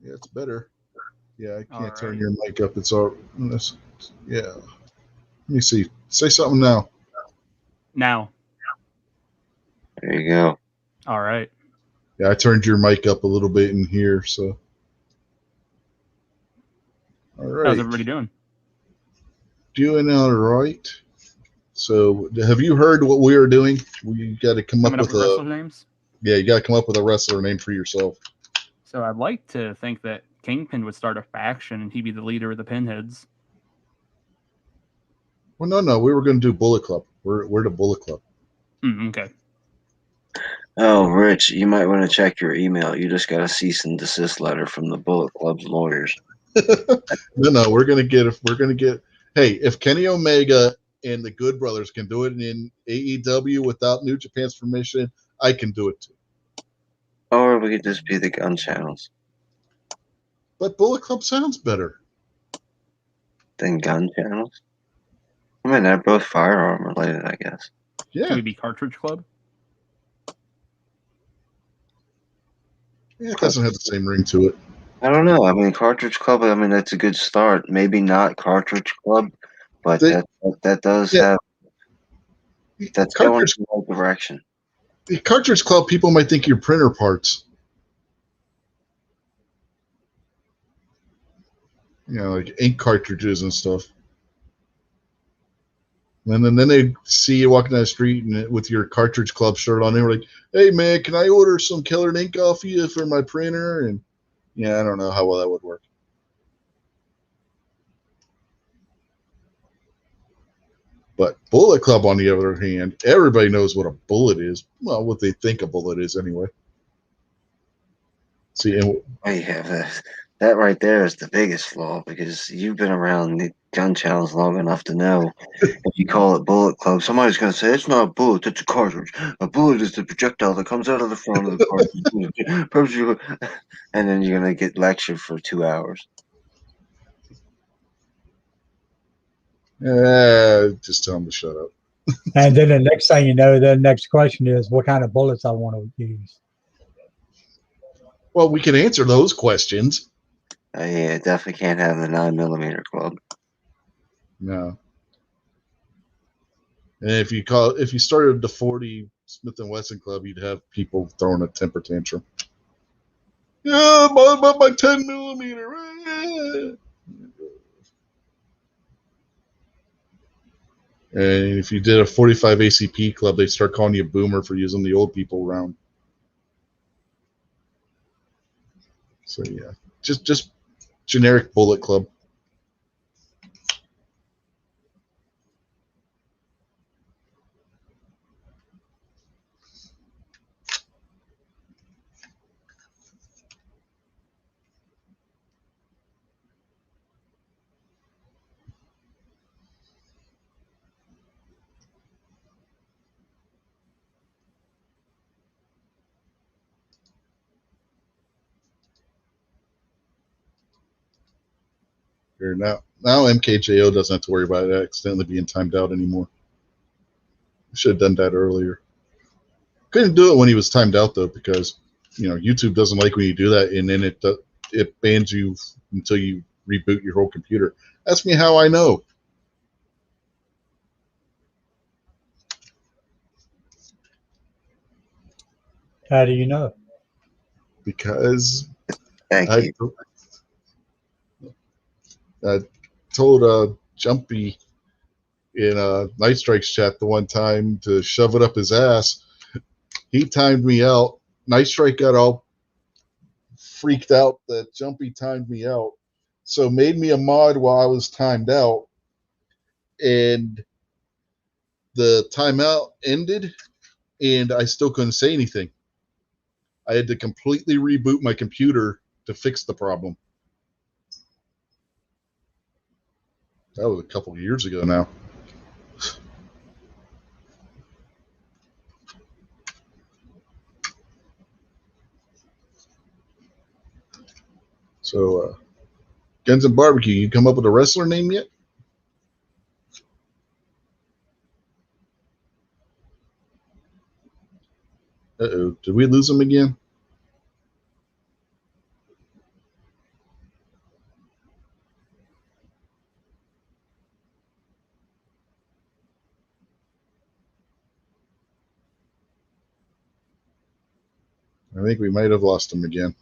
Yeah, it's better. Yeah, I can't turn Alright. your mic up. It's all. Yeah. Let me see. Say something now. Now. There you go. All right. Yeah, I turned your mic up a little bit in here, so. All right. How's everybody doing? Doing all right. So, have you heard what we are doing? We got to come Coming up up with with a. wrestler names? Yeah, you got to come up with a wrestler name for yourself. So I'd like to think that Kingpin would start a faction and he'd be the leader of the Pinheads. Well, no. We were going to do Bullet Club. We're the Bullet Club. Okay. Oh, Rich, you might want to check your email. You just got a cease and desist letter from the Bullet Club's lawyers. No. We're going to get. Hey, if Kenny Omega and the Good Brothers can do it in AEW without New Japan's permission, I can do it too. Or we could just be the gun channels. But Bullet Club sounds better. Then gun channels? I mean, they're both firearm related, I guess. Yeah. Can we be Cartridge Club? Yeah, it doesn't have the same ring to it. I don't know. I mean, Cartridge Club, I mean, that's a good start. Maybe not Cartridge Club, but that does Yeah. have, that's going Cartridge, in the right direction. the Cartridge Club, people might think you're printer parts. You know, like ink cartridges and stuff. And then they see you walking down the street and with your Cartridge Club shirt on, they were like, "Hey man, can I order some colored ink off you for my printer?" And yeah, I don't know how well that would work. But Bullet Club, on the other hand, everybody knows what a bullet is. Well, what they think a bullet is, anyway. See, and Oh, yeah, that right there is the biggest flaw because you've been around the gun channels long enough to know if you call it Bullet Club, somebody's going to say it's not a bullet, it's a cartridge. A bullet is the projectile that comes out of the front of the cartridge. And then you're going to get lectured for 2 hours. just tell them to shut up. And then the next thing you know, the next question is what kind of bullets I want to use. Well, we can answer those questions. Yeah, definitely can't have the 9mm club. No. And if you started the 40 Smith and Wesson Club, you'd have people throwing a temper tantrum. Yeah, my 10mm. And if you did a 45 ACP club, they'd start calling you a boomer for using the old people round. So yeah, just generic Bullet Club. Here now MKJO doesn't have to worry about it accidentally being timed out anymore. Should have done that earlier. Couldn't do it when he was timed out though, because YouTube doesn't like when you do that, and then it bans you until you reboot your whole computer. Ask me how I know. How do you know? Because Thank I told Jumpy in Night Strike's chat the one time to shove it up his ass. He timed me out. Night Strike got all freaked out that Jumpy timed me out, so made me a mod while I was timed out, and the timeout ended, and I still couldn't say anything. I had to completely reboot my computer to fix the problem. That was a couple of years ago now. So, Guns and Barbecue, you come up with a wrestler name yet? Uh-oh, did we lose him again? I think we might have lost him again.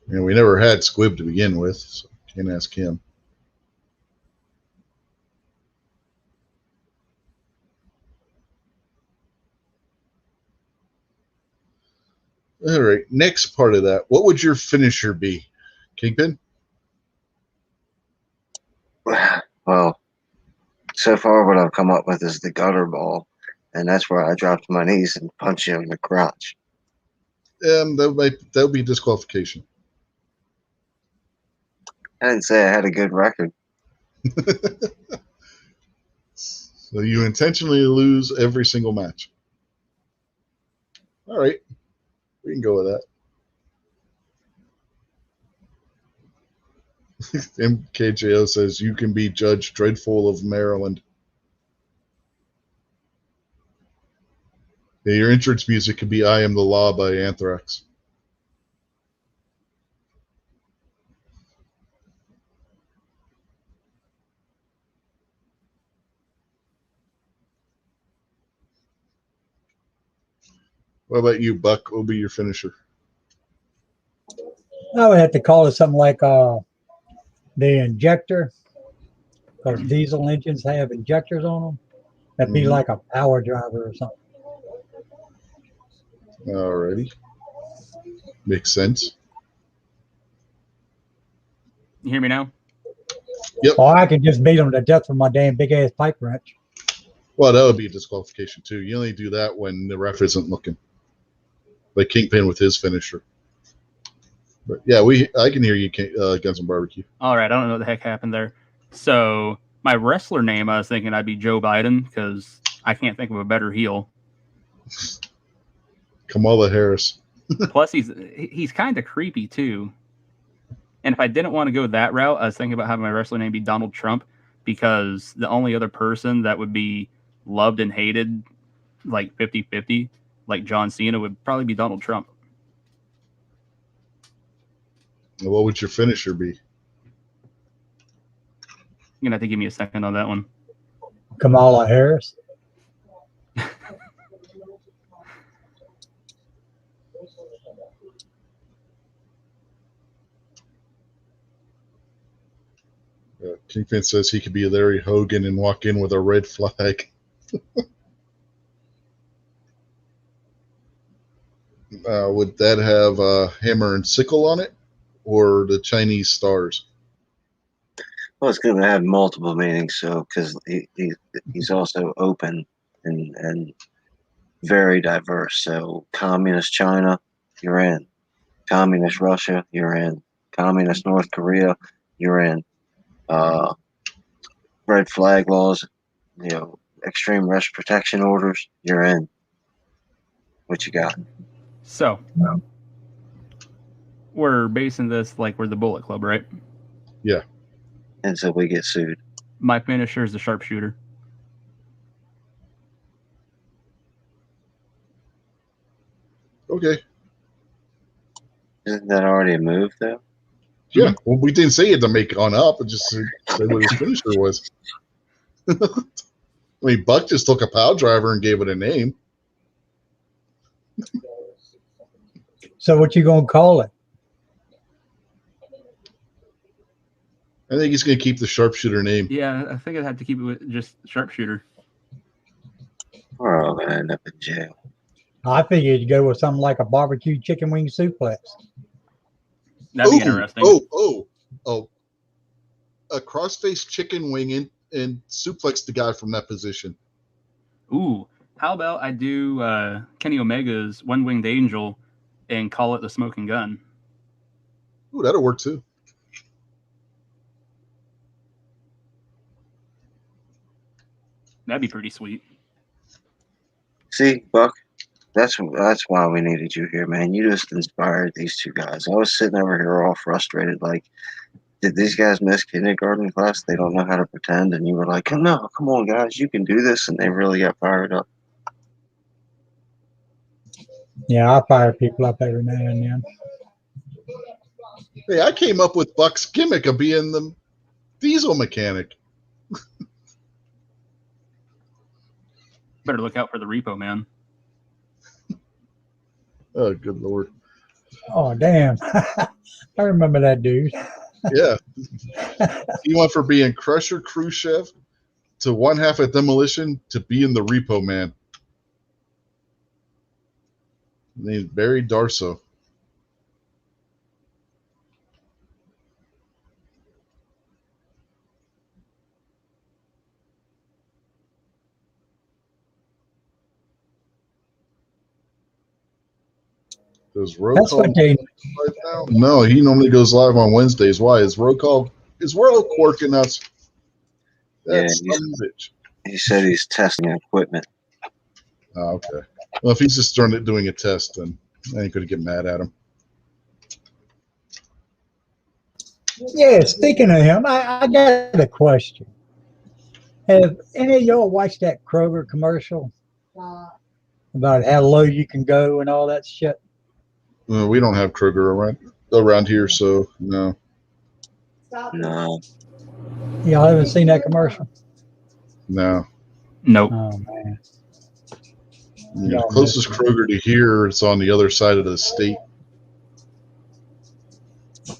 And we never had Squib to begin with, so can't ask him. All right, next part of that. What would your finisher be, Kingpin? Well, so far what I've come up with is the gutter ball, and that's where I dropped my knees and punch you in the crotch. That would be disqualification. I didn't say I had a good record. So you intentionally lose every single match. All right, we can go with that. MKJO says you can be Judge Dreadful of Maryland. Yeah, your entrance music could be "I Am the Law" by Anthrax. What about you, Buck? What will be your finisher? I would have to call it something like the injector, because diesel engines have injectors on them. That'd be like a power driver or something. Alrighty. Makes sense. You hear me now? Or I could just beat them to death with my damn big ass pipe wrench. Well, that would be a disqualification too. You only do that when the ref isn't looking. Like Kingpin with his finisher. But yeah, I can hear you, Guns and Barbecue. All right, I don't know what the heck happened there. So my wrestler name, I was thinking I'd be Joe Biden because I can't think of a better heel. Kamala Harris. Plus, he's kind of creepy too. And if I didn't want to go that route, I was thinking about having my wrestler name be Donald Trump, because the only other person that would be loved and hated like 50-50, like John Cena, would probably be Donald Trump. What would your finisher be? You're going to have to give me a second on that one. Kamala Harris. Kingpin says he could be Larry Hogan and walk in with a red flag. Would that have a hammer and sickle on it, or the Chinese stars? Well, it's going to have multiple meanings, so because he's also open and very diverse. So, communist China, you're in. Communist Russia, you're in. Communist North Korea, you're in. Red flag laws, extreme rush protection orders, you're in. What you got? So, we're basing this like we're the Bullet Club, right? Yeah. And so we get sued. My finisher is the sharpshooter. Okay. Isn't that already a move, though? Yeah. Well, we didn't say it to make on up. It just said what his finisher was. I mean, Buck just took a pile driver and gave it a name. So what you gonna call it? I think he's going to keep the sharpshooter name. Yeah, I think I'd have to keep it with just sharpshooter. We're all going to end up in jail. I figured you'd go with something like a barbecue chicken wing suplex. That'd be interesting. Oh. A cross-face chicken wing and suplex the guy from that position. Ooh, how about I do Kenny Omega's One-Winged Angel and call it the Smoking Gun? Ooh, that'll work too. That'd be pretty sweet. See, Buck, that's why we needed you here, man. You just inspired these two guys. I was sitting over here all frustrated, like, did these guys miss kindergarten class? They don't know how to pretend. And you were like, no, come on, guys, you can do this. And they really got fired up. Yeah, I fire people up every now and then. Hey, I came up with Buck's gimmick of being the diesel mechanic. Better look out for the Repo Man. Oh, good lord. Oh, damn. I remember that dude. Yeah. He went from being Crusher Khrushchev to one half at Demolition to being the Repo Man. Named Barry Darso. Does roll That's call what they. right now? No, he normally goes live on Wednesdays. Why? Is roll call working us? Yeah, That's some bitch. he said he's testing equipment. Oh, okay. Well, if he's just doing a test, then I ain't gonna get mad at him. Yeah, speaking of him, I got a question. Have any of y'all watched that Kroger commercial about how low you can go and all that shit? We don't have Kroger around here, so no. No. Y'all haven't seen that commercial? No. Nope. Oh, man. The Y'all closest missed it. Kroger to here, it's on the other side of the state.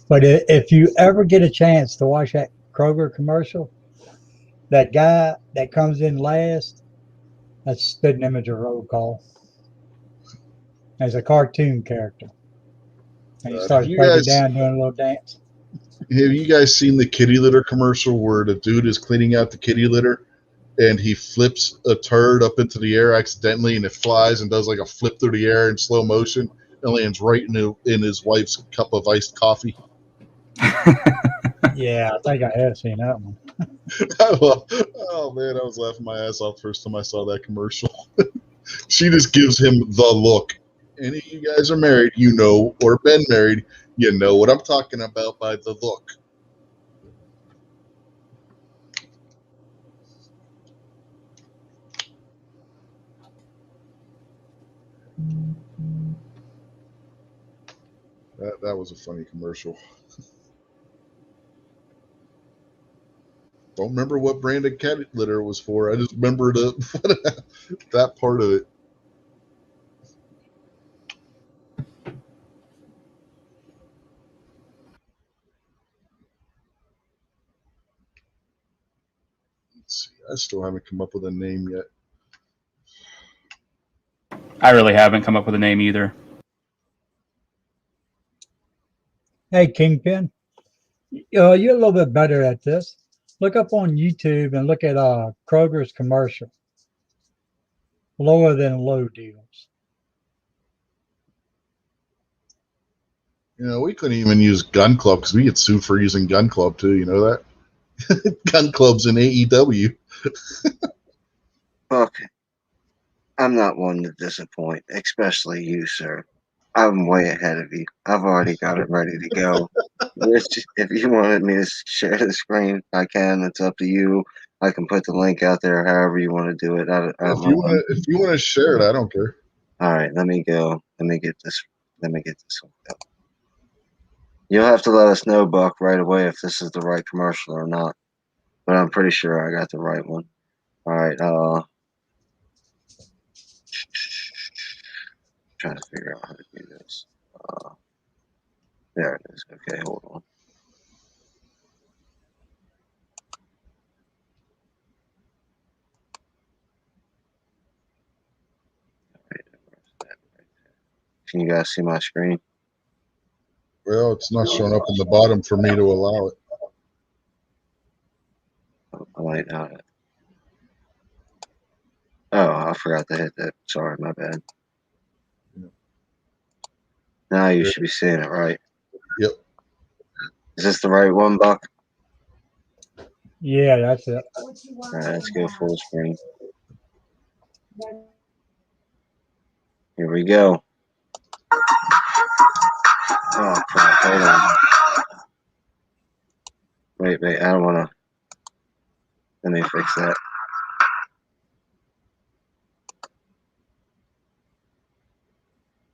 But if you ever get a chance to watch that Kroger commercial, that guy that comes in last, that's a spitting image of roll call. As a cartoon character. And he starts breaking down, doing a little dance. Have you guys seen the kitty litter commercial where the dude is cleaning out the kitty litter and he flips a turd up into the air accidentally and it flies and does like a flip through the air in slow motion and lands right in his wife's cup of iced coffee? Yeah, I think I have seen that one. Oh man, I was laughing my ass off the first time I saw that commercial. She just gives him the look. Any of you guys are married, you know, or been married, you know what I'm talking about by the look. That was a funny commercial. Don't remember what brand of cat litter it was for. I just remember that part of it. Let's see. I still haven't come up with a name yet. I really haven't come up with a name either. Hey, Kingpin, you're a little bit better at this. Look up on YouTube and look at Kroger's commercial. Lower than low deals. You know, we couldn't even use Gun Club because we get sued for using Gun Club too. You know that? Gun Club's in AEW. Okay. I'm not one to disappoint, especially you, sir. I'm way ahead of you. I've already got it ready to go. Rich, if you wanted me to share the screen, I can. It's up to you. I can put the link out there however you want to do it. If you want to share it, I don't care. All right, let me go. Let me get this one up. You'll have to let us know, Buck, right away if this is the right commercial or not. But I'm pretty sure I got the right one. All right, trying to figure out how to do this. There it is. Okay, hold on. Can you guys see my screen? Well, it's not showing up in the bottom for me to allow it. I might not. Oh, I forgot to hit that. Sorry, my bad. Now you should be seeing it, right? Yep. Is this the right one, Buck? Yeah, that's it. All right, let's go full screen. Here we go. Oh, crap. Hold on. Wait. I don't want to. Let me fix that.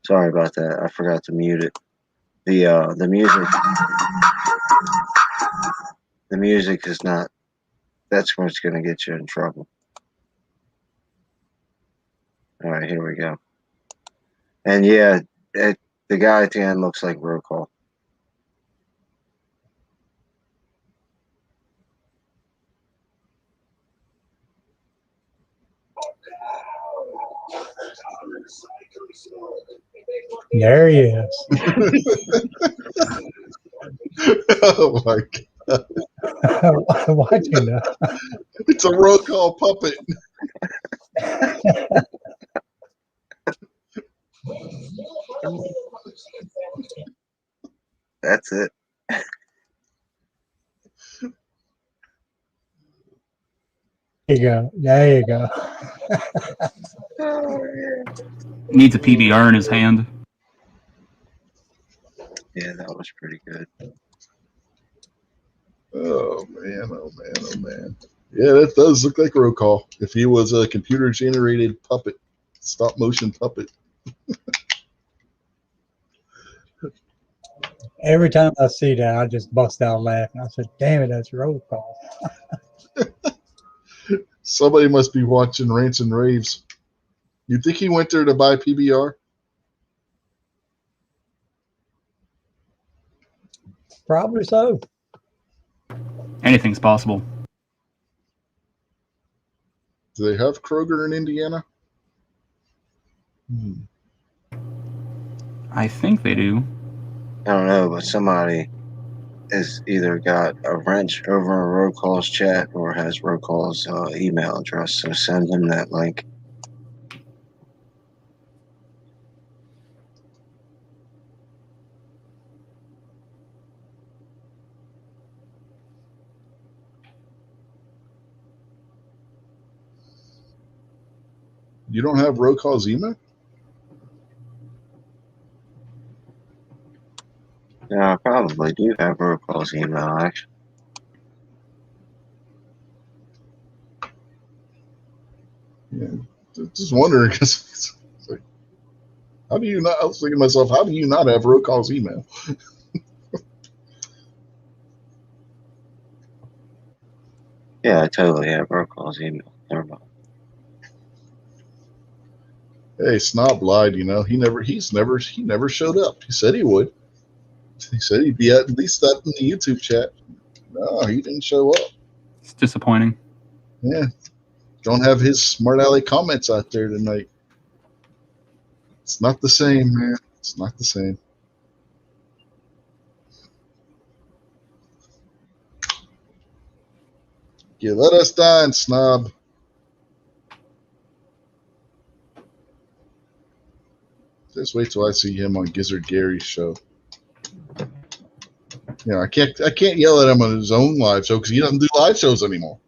Sorry about that. I forgot to mute it. The music. The music is not. That's what's going to get you in trouble. All right, here we go. And yeah, the guy at the end looks like roll call. There he is. Oh my God. Watching that. It's a roll call puppet. That's it. There you go. There you go. Needs a PBR in his hand. Yeah, that was pretty good. Oh man, oh man, oh man. Yeah, that does look like roll call. If he was a computer generated puppet, stop motion puppet. Every time I see that, I just bust out laughing. I said, damn it, that's roll call. Somebody must be watching Rants and Raves. You think he went there to buy PBR? Probably so. Anything's possible. Do they have Kroger in Indiana? I think they do. I don't know, but somebody has either got a wrench over on roll call's chat or has roll call's email address. So send him that link. You don't have roll call's email? Yeah, I probably do have roll call's email, actually. Yeah, just wondering because like, how do you not? I was thinking to myself, how do you not have roll call's email? Yeah, I totally have roll call's email. Never mind. Hey, Snob lied. You know, he never showed up. He said he would. He said he'd be at least up in the YouTube chat. No, he didn't show up. It's disappointing. Yeah, don't have his smart aleck comments out there tonight. It's not the same, man. It's not the same. You let us down, Snob. Just wait till I see him on Gizzard Gary's show. You know, I can't yell at him on his own live show because he doesn't do live shows anymore.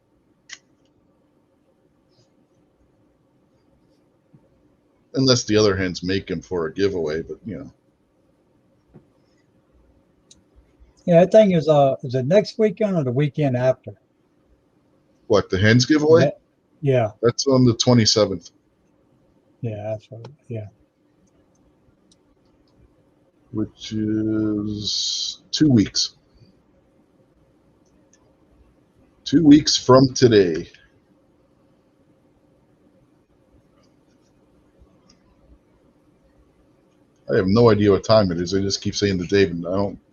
Unless the other hands make him for a giveaway, but you know. Yeah, that thing is it next weekend or the weekend after? What, the hens giveaway? Yeah. That's on the 27th. Yeah, that's right. Yeah. Which is 2 weeks. 2 weeks from today. I have no idea what time it is. I just keep saying to David,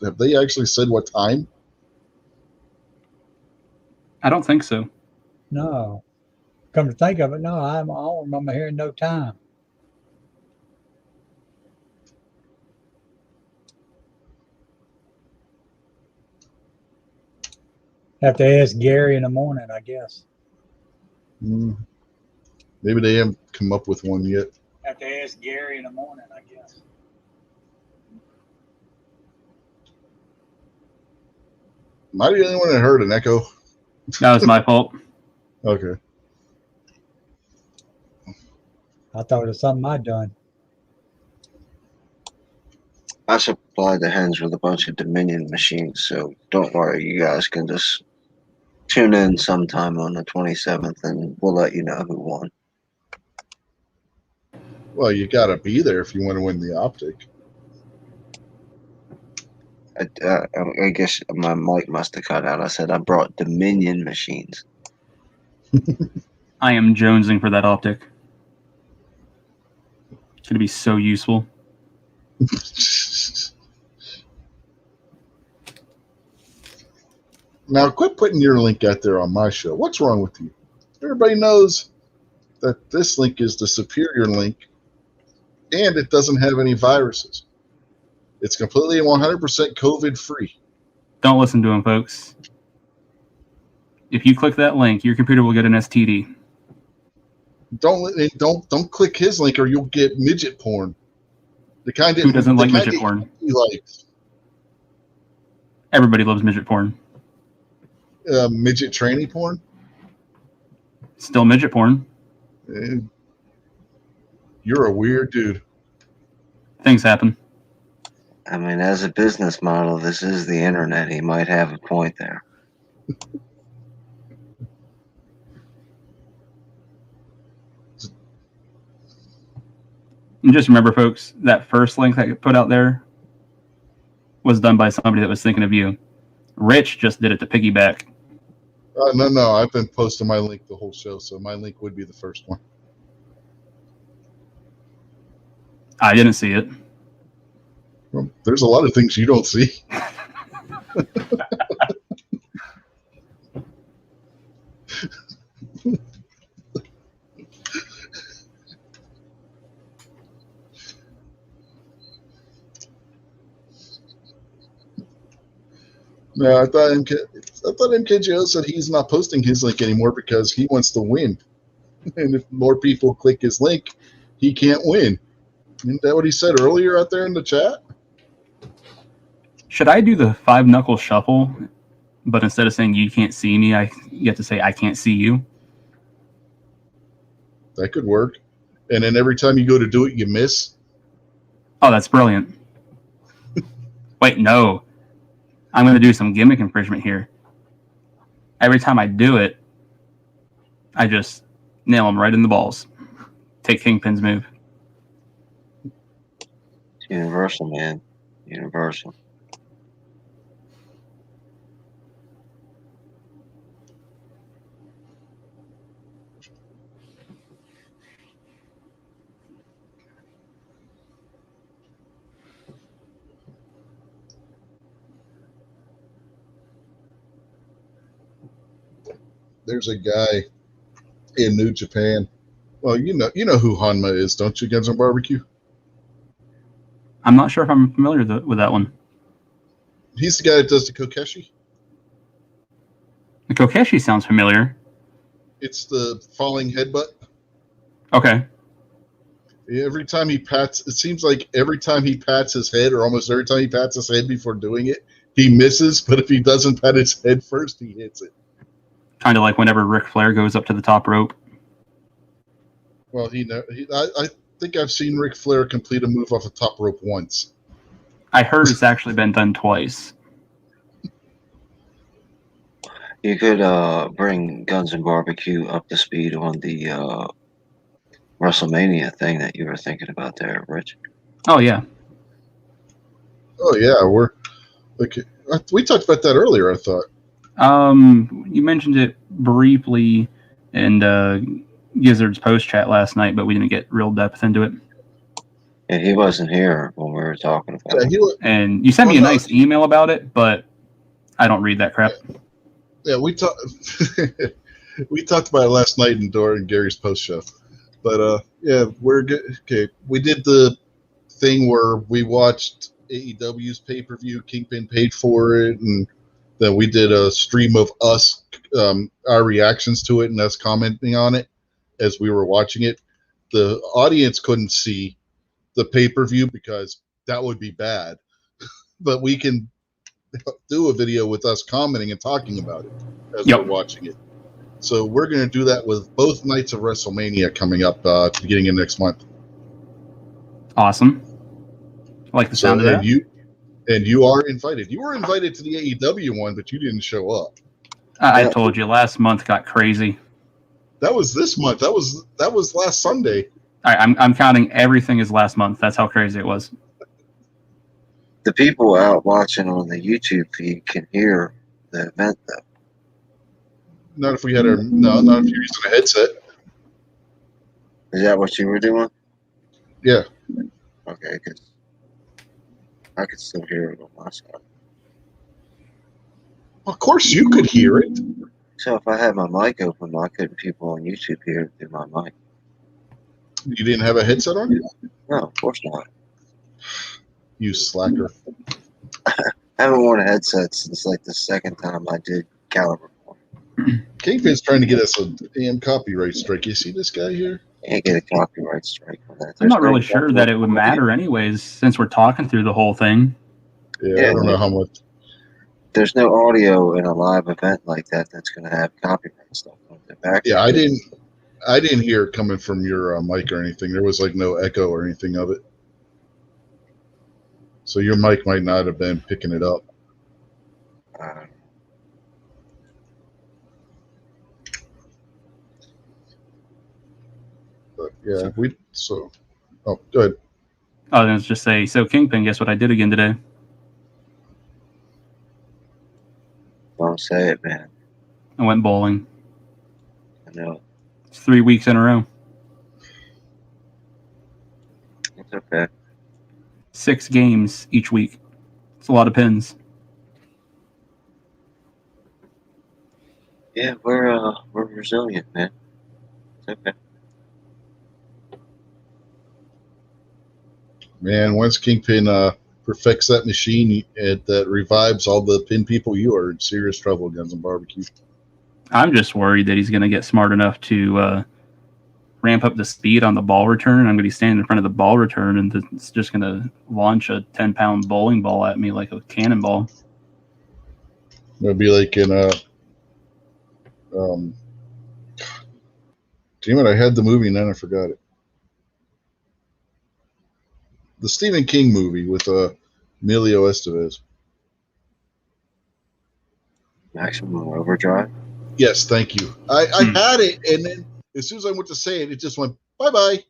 have they actually said what time? I don't think so. No. Come to think of it, no, I don't remember hearing no time. Have to ask Gary in the morning, I guess. Maybe they haven't come up with one yet. Have to ask Gary in the morning, I guess. Am I the only one that heard an echo? That was my fault. Okay. I thought it was something I'd done. I supplied the hens with a bunch of Dominion machines, so don't worry. You guys can just tune in sometime on the 27th, and we'll let you know who won. Well, you got to be there if you want to win the optic. I guess my mic must have cut out. I said I brought Dominion machines. I am jonesing for that optic. going to be so useful. Now, quit putting your link out there on my show. What's wrong with you? Everybody knows that this link is the superior link, and it doesn't have any viruses. It's completely 100% COVID-free. Don't listen to him, folks. If you click that link, your computer will get an STD. Don't click his link, or you'll get midget porn. The kind Who doesn't like midget that porn? he likes. Everybody loves midget porn. Midget tranny porn. Still midget porn. You're a weird dude. Things happen. I mean, as a business model, this is the internet. He might have a point there. And just remember, folks, that first link that got put out there was done by somebody that was thinking of you. Rich just did it to piggyback. No. I've been posting my link the whole show, so my link would be the first one. I didn't see it. Well, there's a lot of things you don't see. No, I thought MKJO said he's not posting his link anymore because he wants to win. And if more people click his link, he can't win. Isn't that what he said earlier out there in the chat? Should I do the 5-knuckle shuffle, but instead of saying you can't see me, you have to say I can't see you? That could work. And then every time you go to do it, you miss. Oh, that's brilliant. Wait, no. I'm going to do some gimmick infringement here. Every time I do it, I just nail him right in the balls. Take Kingpin's move. It's universal, man. Universal. There's a guy in New Japan. Well, you know who Hanma is, don't you, Guns N' Barbecue? I'm not sure if I'm familiar with that one. He's the guy that does the Kokeshi. The Kokeshi sounds familiar. It's the falling headbutt. Okay. Every time he pats, it seems like every time he pats his head, or almost every time he pats his head before doing it, he misses. But if he doesn't pat his head first, he hits it. Kind of like whenever Ric Flair goes up to the top rope. Well, I think I've seen Ric Flair complete a move off the top rope once. I heard it's actually been done twice. You could bring Guns N' Barbecue up to speed on the WrestleMania thing that you were thinking about there, Rich. Oh, yeah. Oh yeah, we talked about that earlier, I thought. You mentioned it briefly in Gizzard's post chat last night, but we didn't get real depth into it. Yeah, he wasn't here when we were talking about it. And you sent me a nice email about it, but I don't read that crap. Yeah, we talked about it last night during Gary's post show. But yeah, we're good. Okay, we did the thing where we watched AEW's pay-per-view. Kingpin paid for it, and then we did a stream of us, our reactions to it, and us commenting on it as we were watching it. The audience couldn't see the pay-per-view because that would be bad. But we can do a video with us commenting and talking about it as we're watching it. So we're going to do that with both nights of WrestleMania coming up at the beginning of next month. Awesome. I like the sound of that. You are invited. You were invited to the AEW one, but you didn't show up. I told you, last month got crazy. That was this month. That was last Sunday. All right, I'm counting everything as last month. That's how crazy it was. The people out watching on the YouTube feed can hear the event, though. Not if we had not if you're using a headset. Is that what you were doing? Yeah. Okay, because I could still hear it on my side. Of course, you could hear it. So if I had my mic open, why couldn't people on YouTube hear it through my mic? You didn't have a headset on? No, of course not. You slacker. I haven't worn a headset since like the second time I did Caliber. Kingpin's trying to get us a damn copyright strike. You see this guy here? Can't get a copyright strike on that. I'm not really sure that it would matter anyways, since we're talking through the whole thing. Yeah, I don't know how much. There's no audio in a live event like that that's going to have copyright stuff on the back. Yeah, I didn't hear it coming from your mic or anything. There was like no echo or anything of it. So your mic might not have been picking it up. But yeah, oh, go ahead. I was going to just say, so Kingpin, guess what I did again today? Don't say it, man. I went bowling. I know. It's 3 weeks in a row. It's okay. 6 games each week. It's a lot of pins. Yeah, we're resilient, man. It's okay. Man, once Kingpin perfects that machine that revives all the pin people, you are in serious trouble, Guns and Barbecue. I'm just worried that he's going to get smart enough to ramp up the speed on the ball return. I'm going to be standing in front of the ball return, and it's just going to launch a 10-pound bowling ball at me like a cannonball. It'll be like in damn it, I had the movie and then I forgot it. The Stephen King movie with Emilio Estevez. Maximum Overdrive? Yes, thank you. I had it, and then as soon as I went to say it, it just went, bye-bye.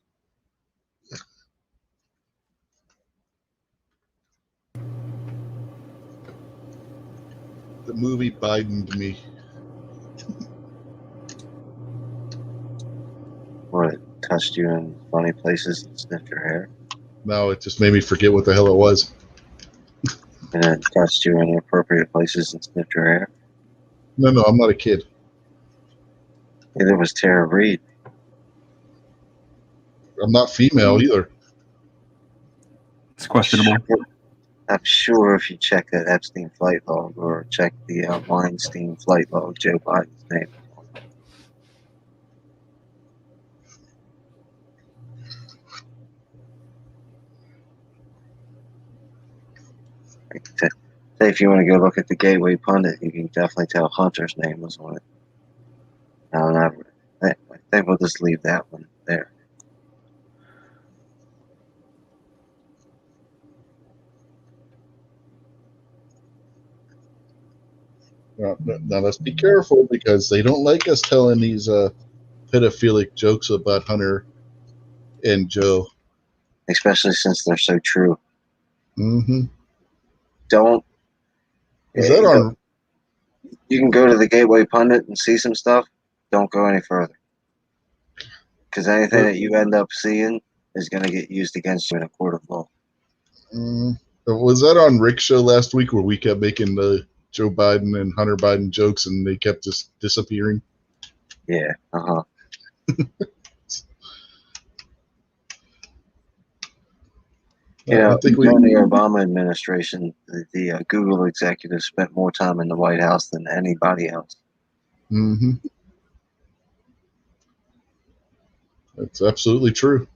The movie Bidened me. What, it touched you in funny places and sniffed your hair? No, it just made me forget what the hell it was. And it touched you in inappropriate places and sniffed your hair? No, I'm not a kid. Neither was Tara Reid. I'm not female either. It's questionable. I'm sure if you check that Epstein flight log or check the Weinstein flight log, Joe Biden's name. Say if you want to go look at the Gateway Pundit, you can definitely tell Hunter's name was on it. I think we'll just leave that one there. Now let's be careful because they don't like us telling these pedophilic jokes about Hunter and Joe. Especially since they're so true. Mm-hmm. Don't. Is that on? You can go to the Gateway Pundit and see some stuff. Don't go any further. Because anything that you end up seeing is going to get used against you in a court of law. Was that on Rick's show last week where we kept making the Joe Biden and Hunter Biden jokes and they kept just disappearing? Yeah. I think during the Obama administration, the Google executives spent more time in the White House than anybody else. Mm-hmm. That's absolutely true.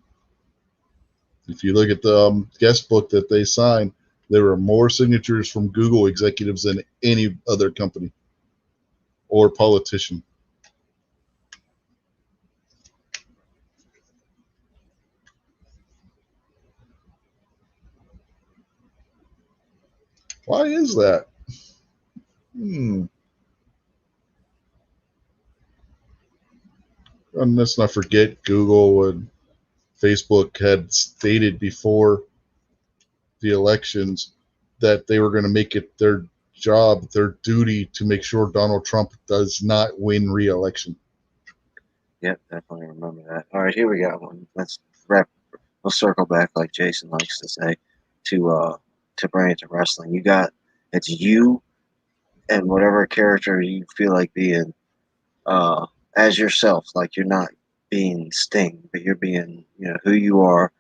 If you look at the guest book that they signed, there were more signatures from Google executives than any other company or politician. Why is that? And let's not forget Google and Facebook had stated before the elections that they were going to make it their job, their duty to make sure Donald Trump does not win re-election. Yep, definitely remember that. All right, here we go. Let's we'll circle back, like Jason likes to say, to bring it to wrestling. It's you and whatever character you feel like being as yourself. Like you're not being Sting, but you're being who you are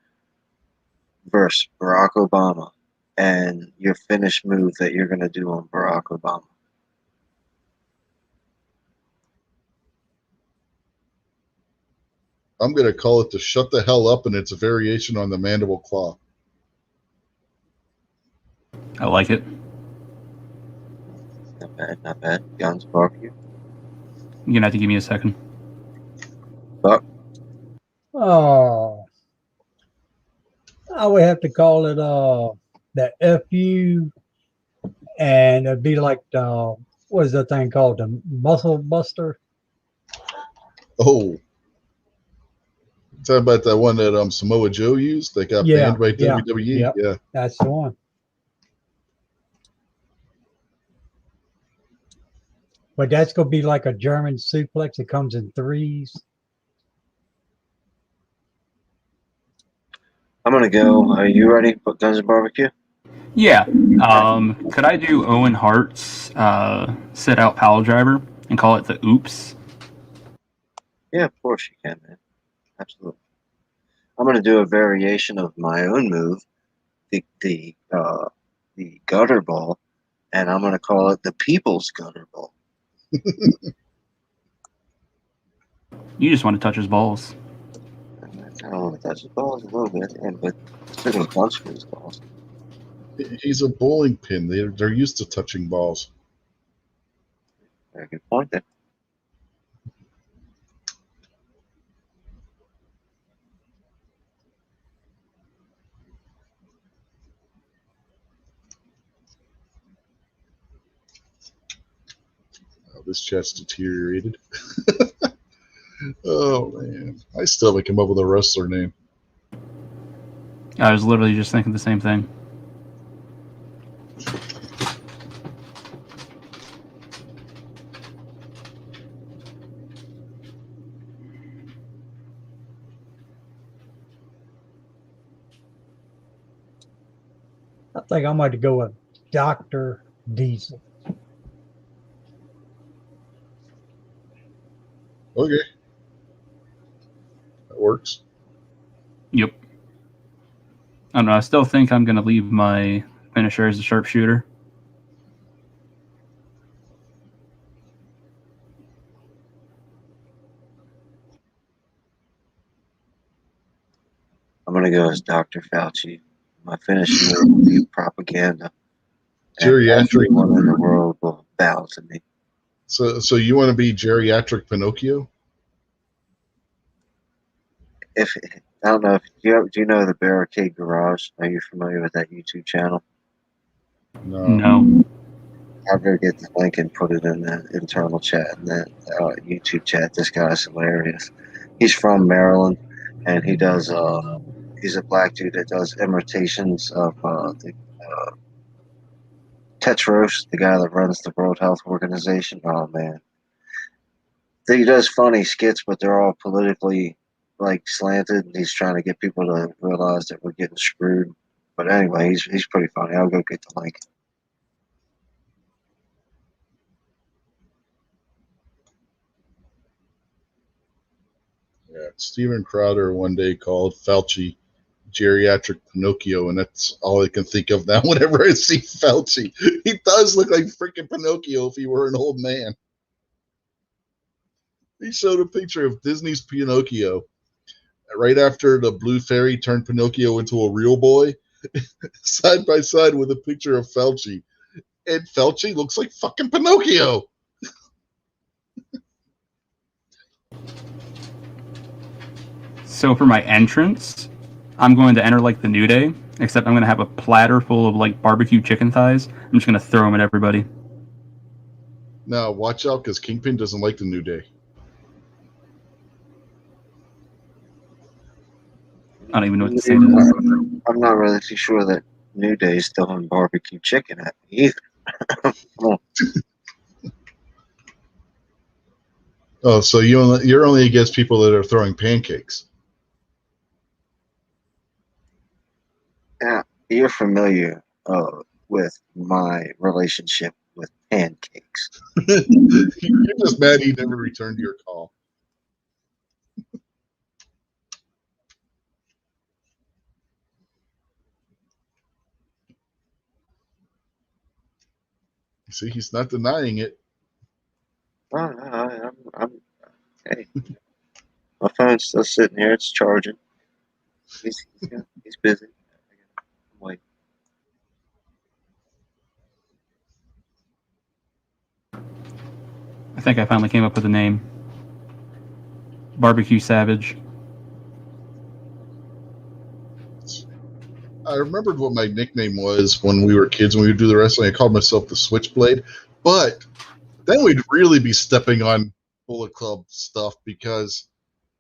versus Barack Obama and your finished move that you're going to do on Barack Obama. I'm going to call it the Shut the Hell Up, and it's a variation on the Mandible Claw. I like it. Not bad, not bad. Guns Barbecue. You're gonna have to give me a second. Buck. Oh, I would have to call it the FU, and it'd be like what is that thing called? The Muscle Buster. Oh. Talking about that one that Samoa Joe used that got banned by WWE? Yep. Yeah. That's the one. But that's going to be like a German suplex. It comes in threes. I'm going to go. Are you ready for Guns and Barbecue? Yeah. Could I do Owen Hart's sit out pile driver and call it the Oops? Yeah, of course you can, man. Absolutely. I'm going to do a variation of my own move, the gutter ball, and I'm going to call it the People's Gutter Ball. You just want to touch his balls. I don't want to touch his balls a little bit, but still going to punch for his balls. He's a bowling pin. They're used to touching balls. Very good point there. Oh, this chat's deteriorated. Oh, man. I still haven't come up with a wrestler name. I was literally just thinking the same thing. I think I might go with Dr. Diesel. Okay. That works. Yep. I don't know. I still think I'm going to leave my finisher as a sharpshooter. I'm going to go as Dr. Fauci. My finish will be propaganda. Geriatric. Everyone in the world will bow to me. So you want to be geriatric Pinocchio? I don't know if do you know the Barricade Garage? Are you familiar with that YouTube channel? No. I'll go get the link and put it in the internal chat in that YouTube chat. This guy's hilarious. He's from Maryland, and he does. He's a black dude that does imitations of Tetros, the guy that runs the World Health Organization. Oh man, he does funny skits, but they're all politically slanted. And he's trying to get people to realize that we're getting screwed. But anyway, he's pretty funny. I'll go get the link. Yeah. Steven Crowder one day called Fauci geriatric Pinocchio, and that's all I can think of now whenever I see Fauci. He does look like freaking Pinocchio if he were an old man. He showed a picture of Disney's Pinocchio right after the Blue Fairy turned Pinocchio into a real boy, side by side with a picture of Fauci. And Fauci looks like fucking Pinocchio. So for my entrance, I'm going to enter like the New Day, except I'm going to have a platter full of like barbecue chicken thighs. I'm just going to throw them at everybody. Now, watch out, because Kingpin doesn't like the New Day. I don't even know what to say to this. I'm not really too sure that New Day is still on barbecue chicken at me either. Oh, so you're only against people that are throwing pancakes. Now, you're familiar with my relationship with pancakes. You're just mad he never returned your call. See, he's not denying it. Oh, no, hey, my phone's still sitting here. It's charging. He's busy. Wait. I think I finally came up with a name. Barbecue Savage. I remembered what my nickname was when we were kids, when we would do the wrestling. I called myself the Switchblade. But then we'd really be stepping on Bullet Club stuff because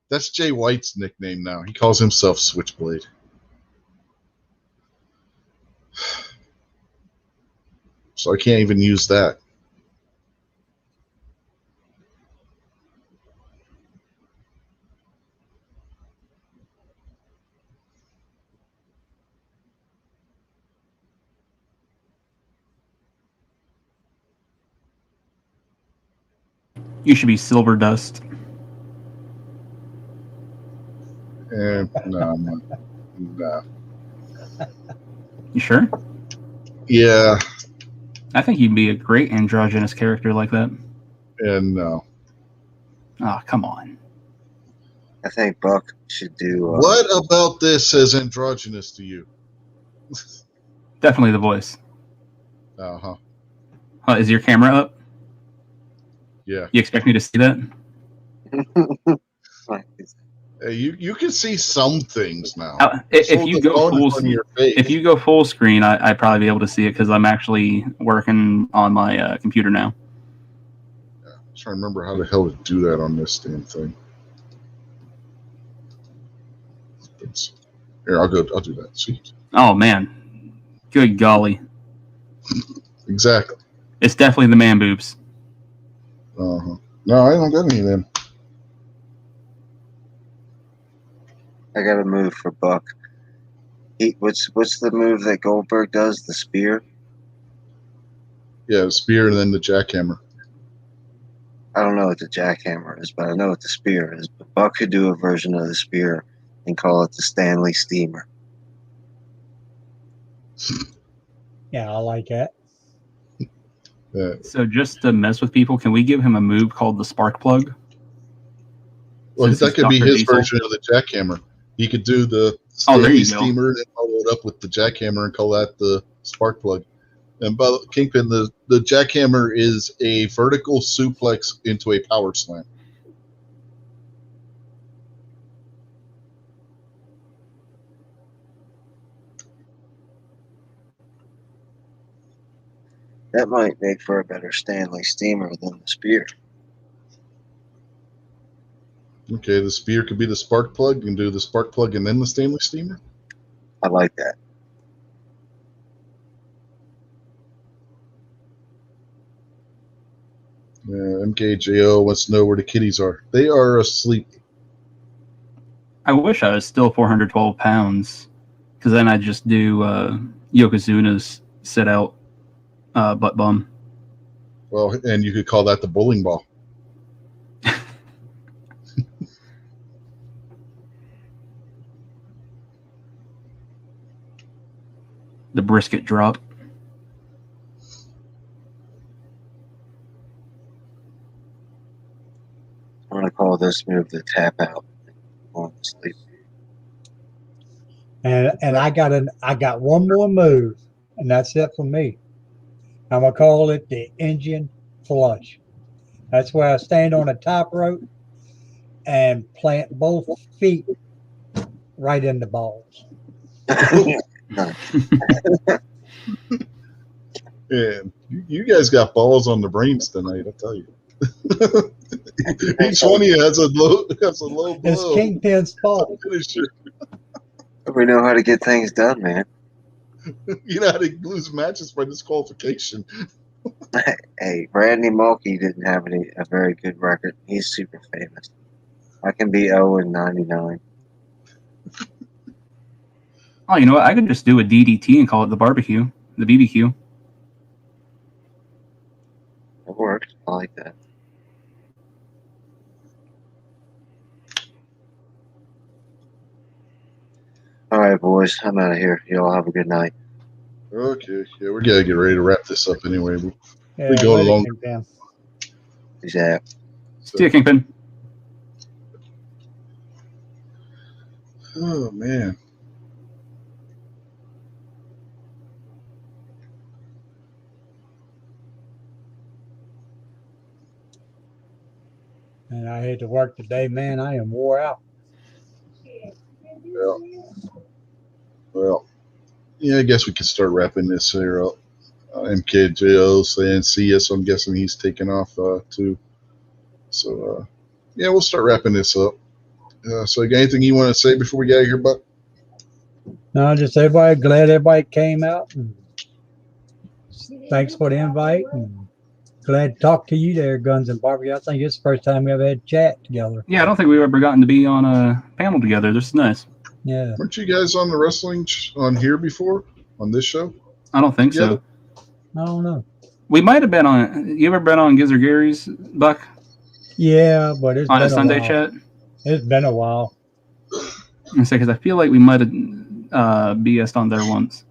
that's Jay White's nickname now. He calls himself Switchblade. So I can't even use that. You should be Silver Dust. And no, I'm not. Nah. You sure? Yeah, I think you'd be a great androgynous character like that. and no. Oh, come on. I think Buck should do. What about this says androgynous to you? Definitely the voice. Uh-huh. Is your camera up? Yeah. You expect me to see that? Hey, you can see some things now. If Hold you the go phone in full, front of your face. if you go full screen, I'd probably be able to see it because I'm actually working on my computer now. I'm trying to remember how the hell to do that on this damn thing. Here, I'll do that. See? Oh man, good golly, Exactly. it's definitely the man boobs. Uh-huh. No, I don't got any of them. I got a move for Buck. What's the move that Goldberg does? The spear. Yeah, the spear and then the jackhammer. I don't know what the jackhammer is, but I know what the spear is. But Buck could do a version of the spear and call it the Stanley Steamer. Yeah, I like that. So just to mess with people, can we give him a move called the Spark Plug? Well, Since that he's could be Dr. his Diesel. version of the jackhammer. He could do the Oh, there Stanley you go. steamer and follow it up with the jackhammer and call that the spark plug. And by the Kingpin, the jackhammer is a vertical suplex into a power slam. That might make for a better Stanley Steamer than the spear. Okay, the spear could be the spark plug. You can do the spark plug and then the Stanley steamer. I like that. MKJO wants to know where the kitties are. They are asleep. I wish I was still 412 pounds, because then I'd just do Yokozuna's sit out butt bum. Well, and you could call that the bowling ball. The brisket drop. I'm gonna call this move the tap out. Going to sleep. And I got one more move, and that's it for me. I'm gonna call it the Indian flush. That's where I stand on a top rope and plant both feet right in the balls. And you guys got balls on the brains tonight, I tell you. Each one of you has a low blow. It's Kingpin's fault. Finisher. We know how to get things done, man. You know how to lose matches by disqualification. Hey, Randy Mulkey didn't have a very good record. He's super famous. I can be 0-99. Oh, you know what? I could just do a DDT and call it the barbecue, the BBQ. It works. I like that. All right, boys. I'm out of here. Y'all have a good night. Okay. Yeah, we gotta get ready to wrap this up anyway. Yeah, We going later, along. Kingpin. Peace out. See ya, Kingpin. Oh man. And I had to work today, man. I am wore out. Well, yeah, I guess we could start wrapping this here up. MKJO saying see ya, so I'm guessing he's taking off too. So yeah, we'll start wrapping this up. So you got anything you want to say before we get out of here, Buck? No, just everybody glad everybody came out. And thanks for the invite. And glad to talk to you there, Guns and Barbecue. I think it's the first time we ever had a chat together. Yeah, I don't think we've ever gotten to be on a panel together. This is nice. Yeah. Weren't you guys on the wrestling on here before on this show? I don't think so. I don't know. We might have been on. You ever been on Gizzard Gary's, Buck? Yeah, but it's On been a Sunday while. chat? It's been a while. I say because I feel like we might have BS'd on there once.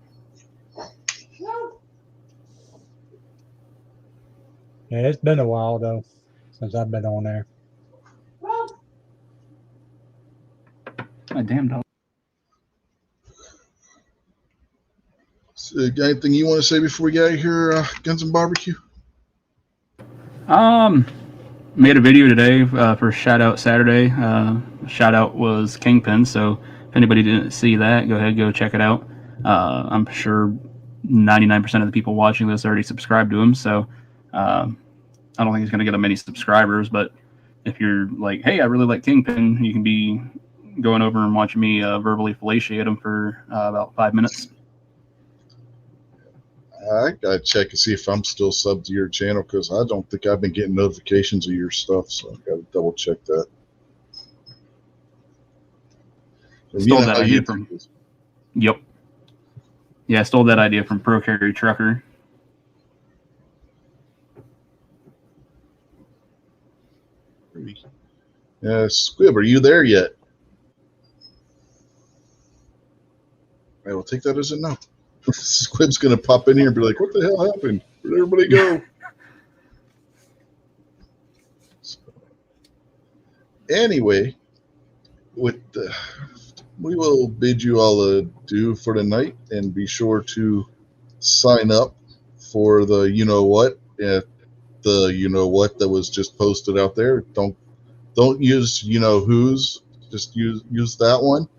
Yeah, it's been a while though since I've been on there. My damn dog. So, got anything you want to say before we get out of here, Guns and Barbecue? Made a video today for Shout Out Saturday. Shout Out was Kingpin, so if anybody didn't see that, go ahead, go check it out. I'm sure 99% of the people watching this already subscribed to him, so I don't think he's going to get him many subscribers, but if you're like, hey, I really like Kingpin, you can be going over and watching me verbally fellatiate him for about 5 minutes. I gotta check and see if I'm still subbed to your channel because I don't think I've been getting notifications of your stuff, so I gotta double check that. Stole that idea from. Yep. Yeah, I stole that idea from Pro Carry Trucker. Squib, are you there yet? I will take that as a no. Squib's gonna pop in here and be like, "What the hell happened? Where'd everybody go?" So, anyway, we will bid you all adieu for tonight, and be sure to sign up for the you know what that was just posted out there. Don't use you know who's, just use that one.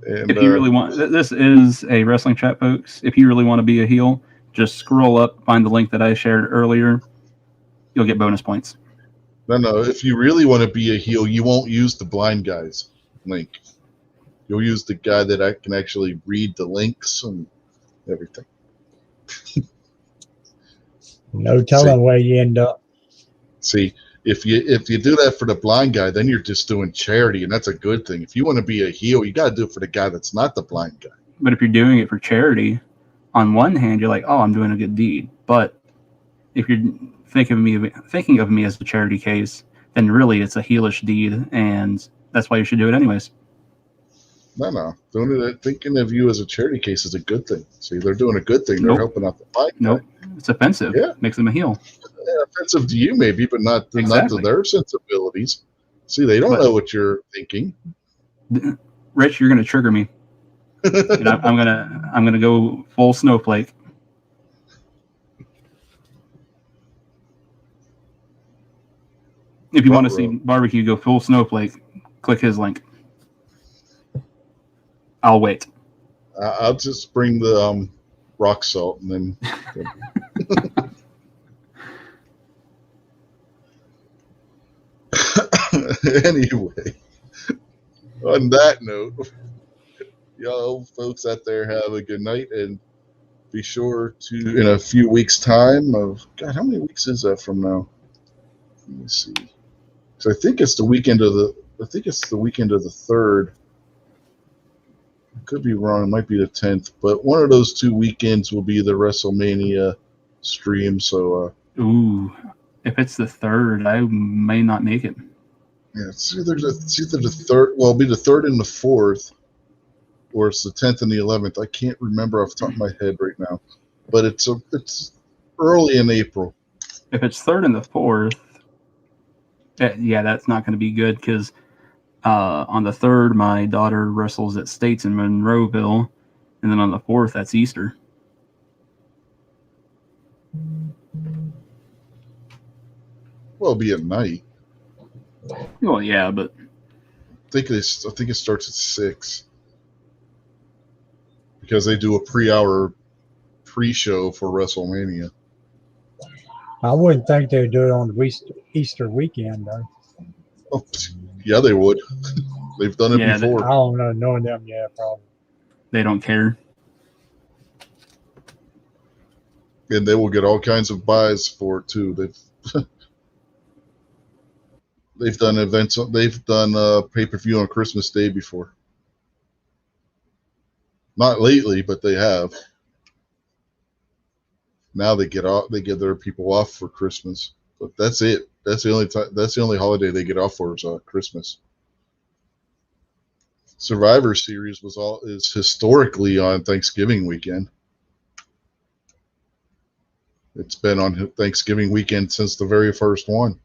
And, if you really want, this is a wrestling chat, folks. If you really want to be a heel, just scroll up, find the link that I shared earlier. You'll get bonus points. No. If you really want to be a heel, you won't use the blind guy's link. You'll use the guy that I can actually read the links and everything. No telling where you end up. See, if you do that for the blind guy, then you're just doing charity, and that's a good thing. If you want to be a heel, you got to do it for the guy that's not the blind guy. But if you're doing it for charity, on one hand, you're like, oh, I'm doing a good deed. But if you're thinking of me as a charity case, then really it's a heelish deed, and that's why you should do it anyways. No. Thinking of you as a charity case is a good thing. See, they're doing a good thing. They're Nope. helping out the blind guy. Nope. It's offensive. Yeah. Makes them a heel. Yeah, offensive to you maybe, but not Exactly. to their sensibilities. See, they don't know what you're thinking. Rich, you're gonna trigger me. And I'm gonna go full snowflake. If you want to see Barbecue go full snowflake, click his link. I'll wait. I'll just bring the rock salt and then. Anyway, on that note, y'all folks out there have a good night, and be sure to, in a few weeks' time of, God, how many weeks is that from now? Let me see. So I think it's the weekend of the 3rd. Could be wrong. It might be the 10th, but one of those 2 weekends will be the WrestleMania stream. So, Ooh, if it's the 3rd, I may not make it. yeah, it's either the 3rd. Well, it'll be the 3rd and the 4th, or it's the 10th and the 11th. I can't remember off the top of my head right now, but it's early in April. If it's 3rd and the 4th, yeah, that's not going to be good because on the 3rd, my daughter wrestles at States in Monroeville, and then on the 4th, that's Easter. Well, it'll be at night. Well, yeah, but I think it starts at 6 because they do a pre-hour pre-show for WrestleMania. I wouldn't think they would do it on the Easter weekend, though. Oh, yeah, they would. They've done it Yeah, before. I don't know, knowing them, yeah, probably. they don't care. And they will get all kinds of buys for it too. They've done events. They've done pay-per-view on Christmas Day before. Not lately, but they have. Now they get off. They get their people off for Christmas, but that's it. That's the only time. That's the only holiday they get off for is Christmas. Survivor Series is historically on Thanksgiving weekend. It's been on Thanksgiving weekend since the very first one.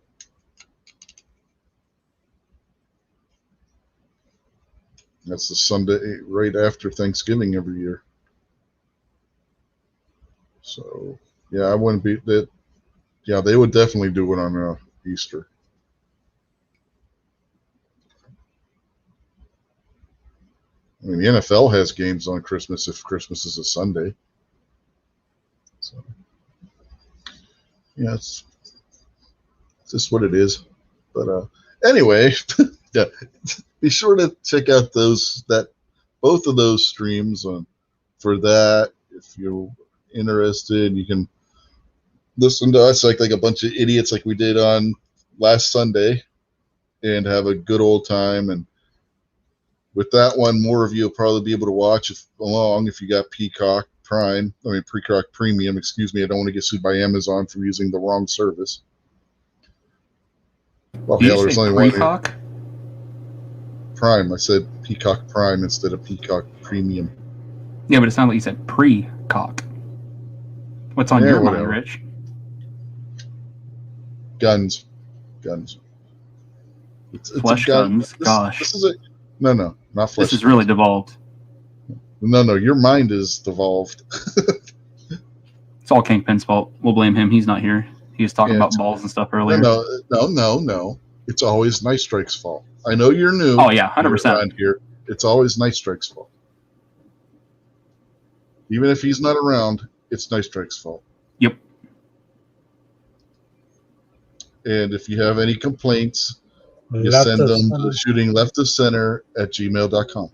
That's the Sunday right after Thanksgiving every year. So, yeah, I wouldn't be that. Yeah, they would definitely do it on Easter. I mean, the NFL has games on Christmas if Christmas is a Sunday. So, yeah, it's just what it is. But anyway, yeah, be sure to check out both of those streams for that. If you're interested, you can listen to us like a bunch of idiots like we did on last Sunday and have a good old time. And with that one, more of you will probably be able to watch along if you got Peacock Premium, excuse me. I don't want to get sued by Amazon for using the wrong service. Well, Did hell, you there's say only Peacock? Prime. I said Peacock Prime instead of Peacock Premium. Yeah, but it sounded like you said pre-cock. What's on your mind, Rich? Guns. It's Flesh guns. Gosh. This is no, not flesh. This is really devolved. No, your mind is devolved. It's all Kingpin's fault. We'll blame him. He's not here. He was talking about balls and stuff earlier. No. It's always Night Strike's fault. I know you're new. Oh, yeah, 100%. Around here. It's always Night Strike's fault. Even if he's not around, it's Night Strike's fault. Yep. And if you have any complaints, you send them to shootingleftofcenter@gmail.com.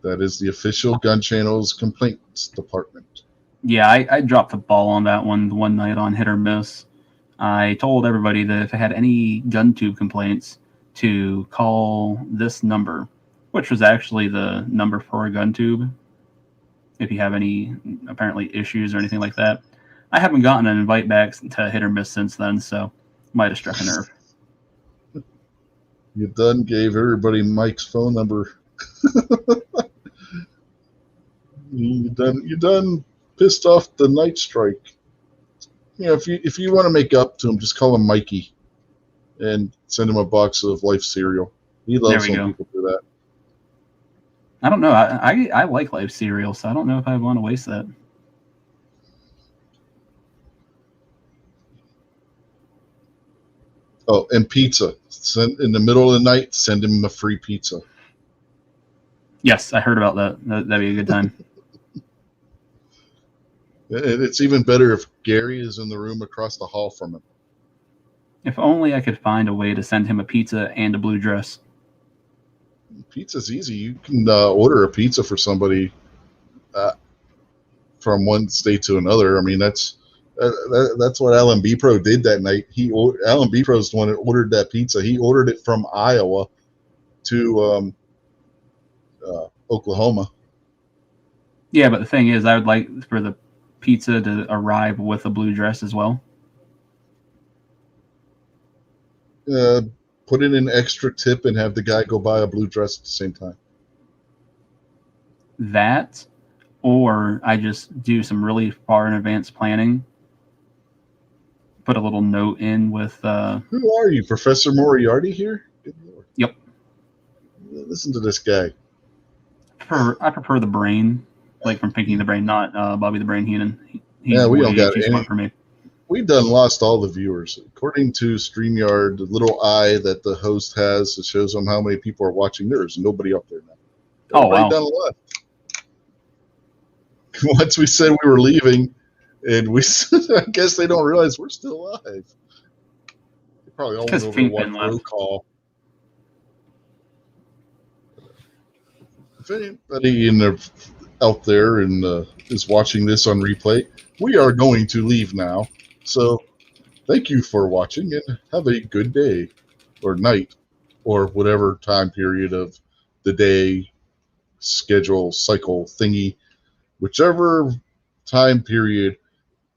That is the official Gun Channel's complaints department. Yeah, I dropped the ball on that one night on Hit or Miss. I told everybody that if I had any GunTube complaints to call this number, which was actually the number for GunTube, if you have any apparently issues or anything like that. I haven't gotten an invite back to Hit or Miss since then, so might have struck a nerve. You done gave everybody Mike's phone number. You done pissed off the Night Strike. If you want to make up to him, just call him Mikey and send him a box of Life cereal. He loves when people do that. I don't know. I like Life cereal, so I don't know if I want to waste that. Oh, and pizza. In the middle of the night, send him a free pizza. Yes, I heard about that. That'd be a good time. It's even better if Gary is in the room across the hall from him. If only I could find a way to send him a pizza and a blue dress. Pizza's easy. You can order a pizza for somebody from one state to another. I mean, that's what Alan B. Pro did that night. Alan B. Pro is the one that ordered that pizza. He ordered it from Iowa to Oklahoma. Yeah, but the thing is, I would like for the pizza to arrive with a blue dress as well. Put in an extra tip and have the guy go buy a blue dress at the same time. That, or I just do some really far in advance planning. Put a little note in with. Who are you, Professor Moriarty here? Good Lord. Yep. Listen to this guy. I prefer the Brain, like from Pinky the Brain, not Bobby the Brain Heenan. Yeah, we don't got too any. smart for me. We've done lost all the viewers. According to StreamYard, the little eye that the host has that shows them how many people are watching, there's nobody up there now. Oh, Everybody wow. done left. Once we said we were leaving, and I guess they don't realize we're still alive. They probably all went Because over to watch Pinkman roll left. call. If anybody out there and is watching this on replay, we are going to leave now. So thank you for watching and have a good day or night or whatever time period of the day, schedule, cycle, thingy, whichever time period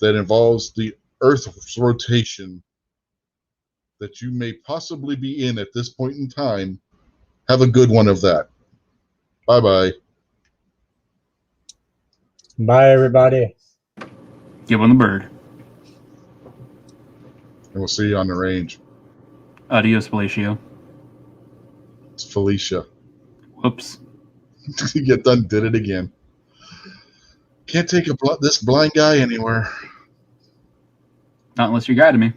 that involves the Earth's rotation that you may possibly be in at this point in time. Have a good one of that. Bye-bye. Bye, everybody. Give him the bird. And we'll see you on the range. Adios, Palacio. It's Felicia. Whoops. You get done, did it again. Can't take this blind guy anywhere. Not unless you're guiding me.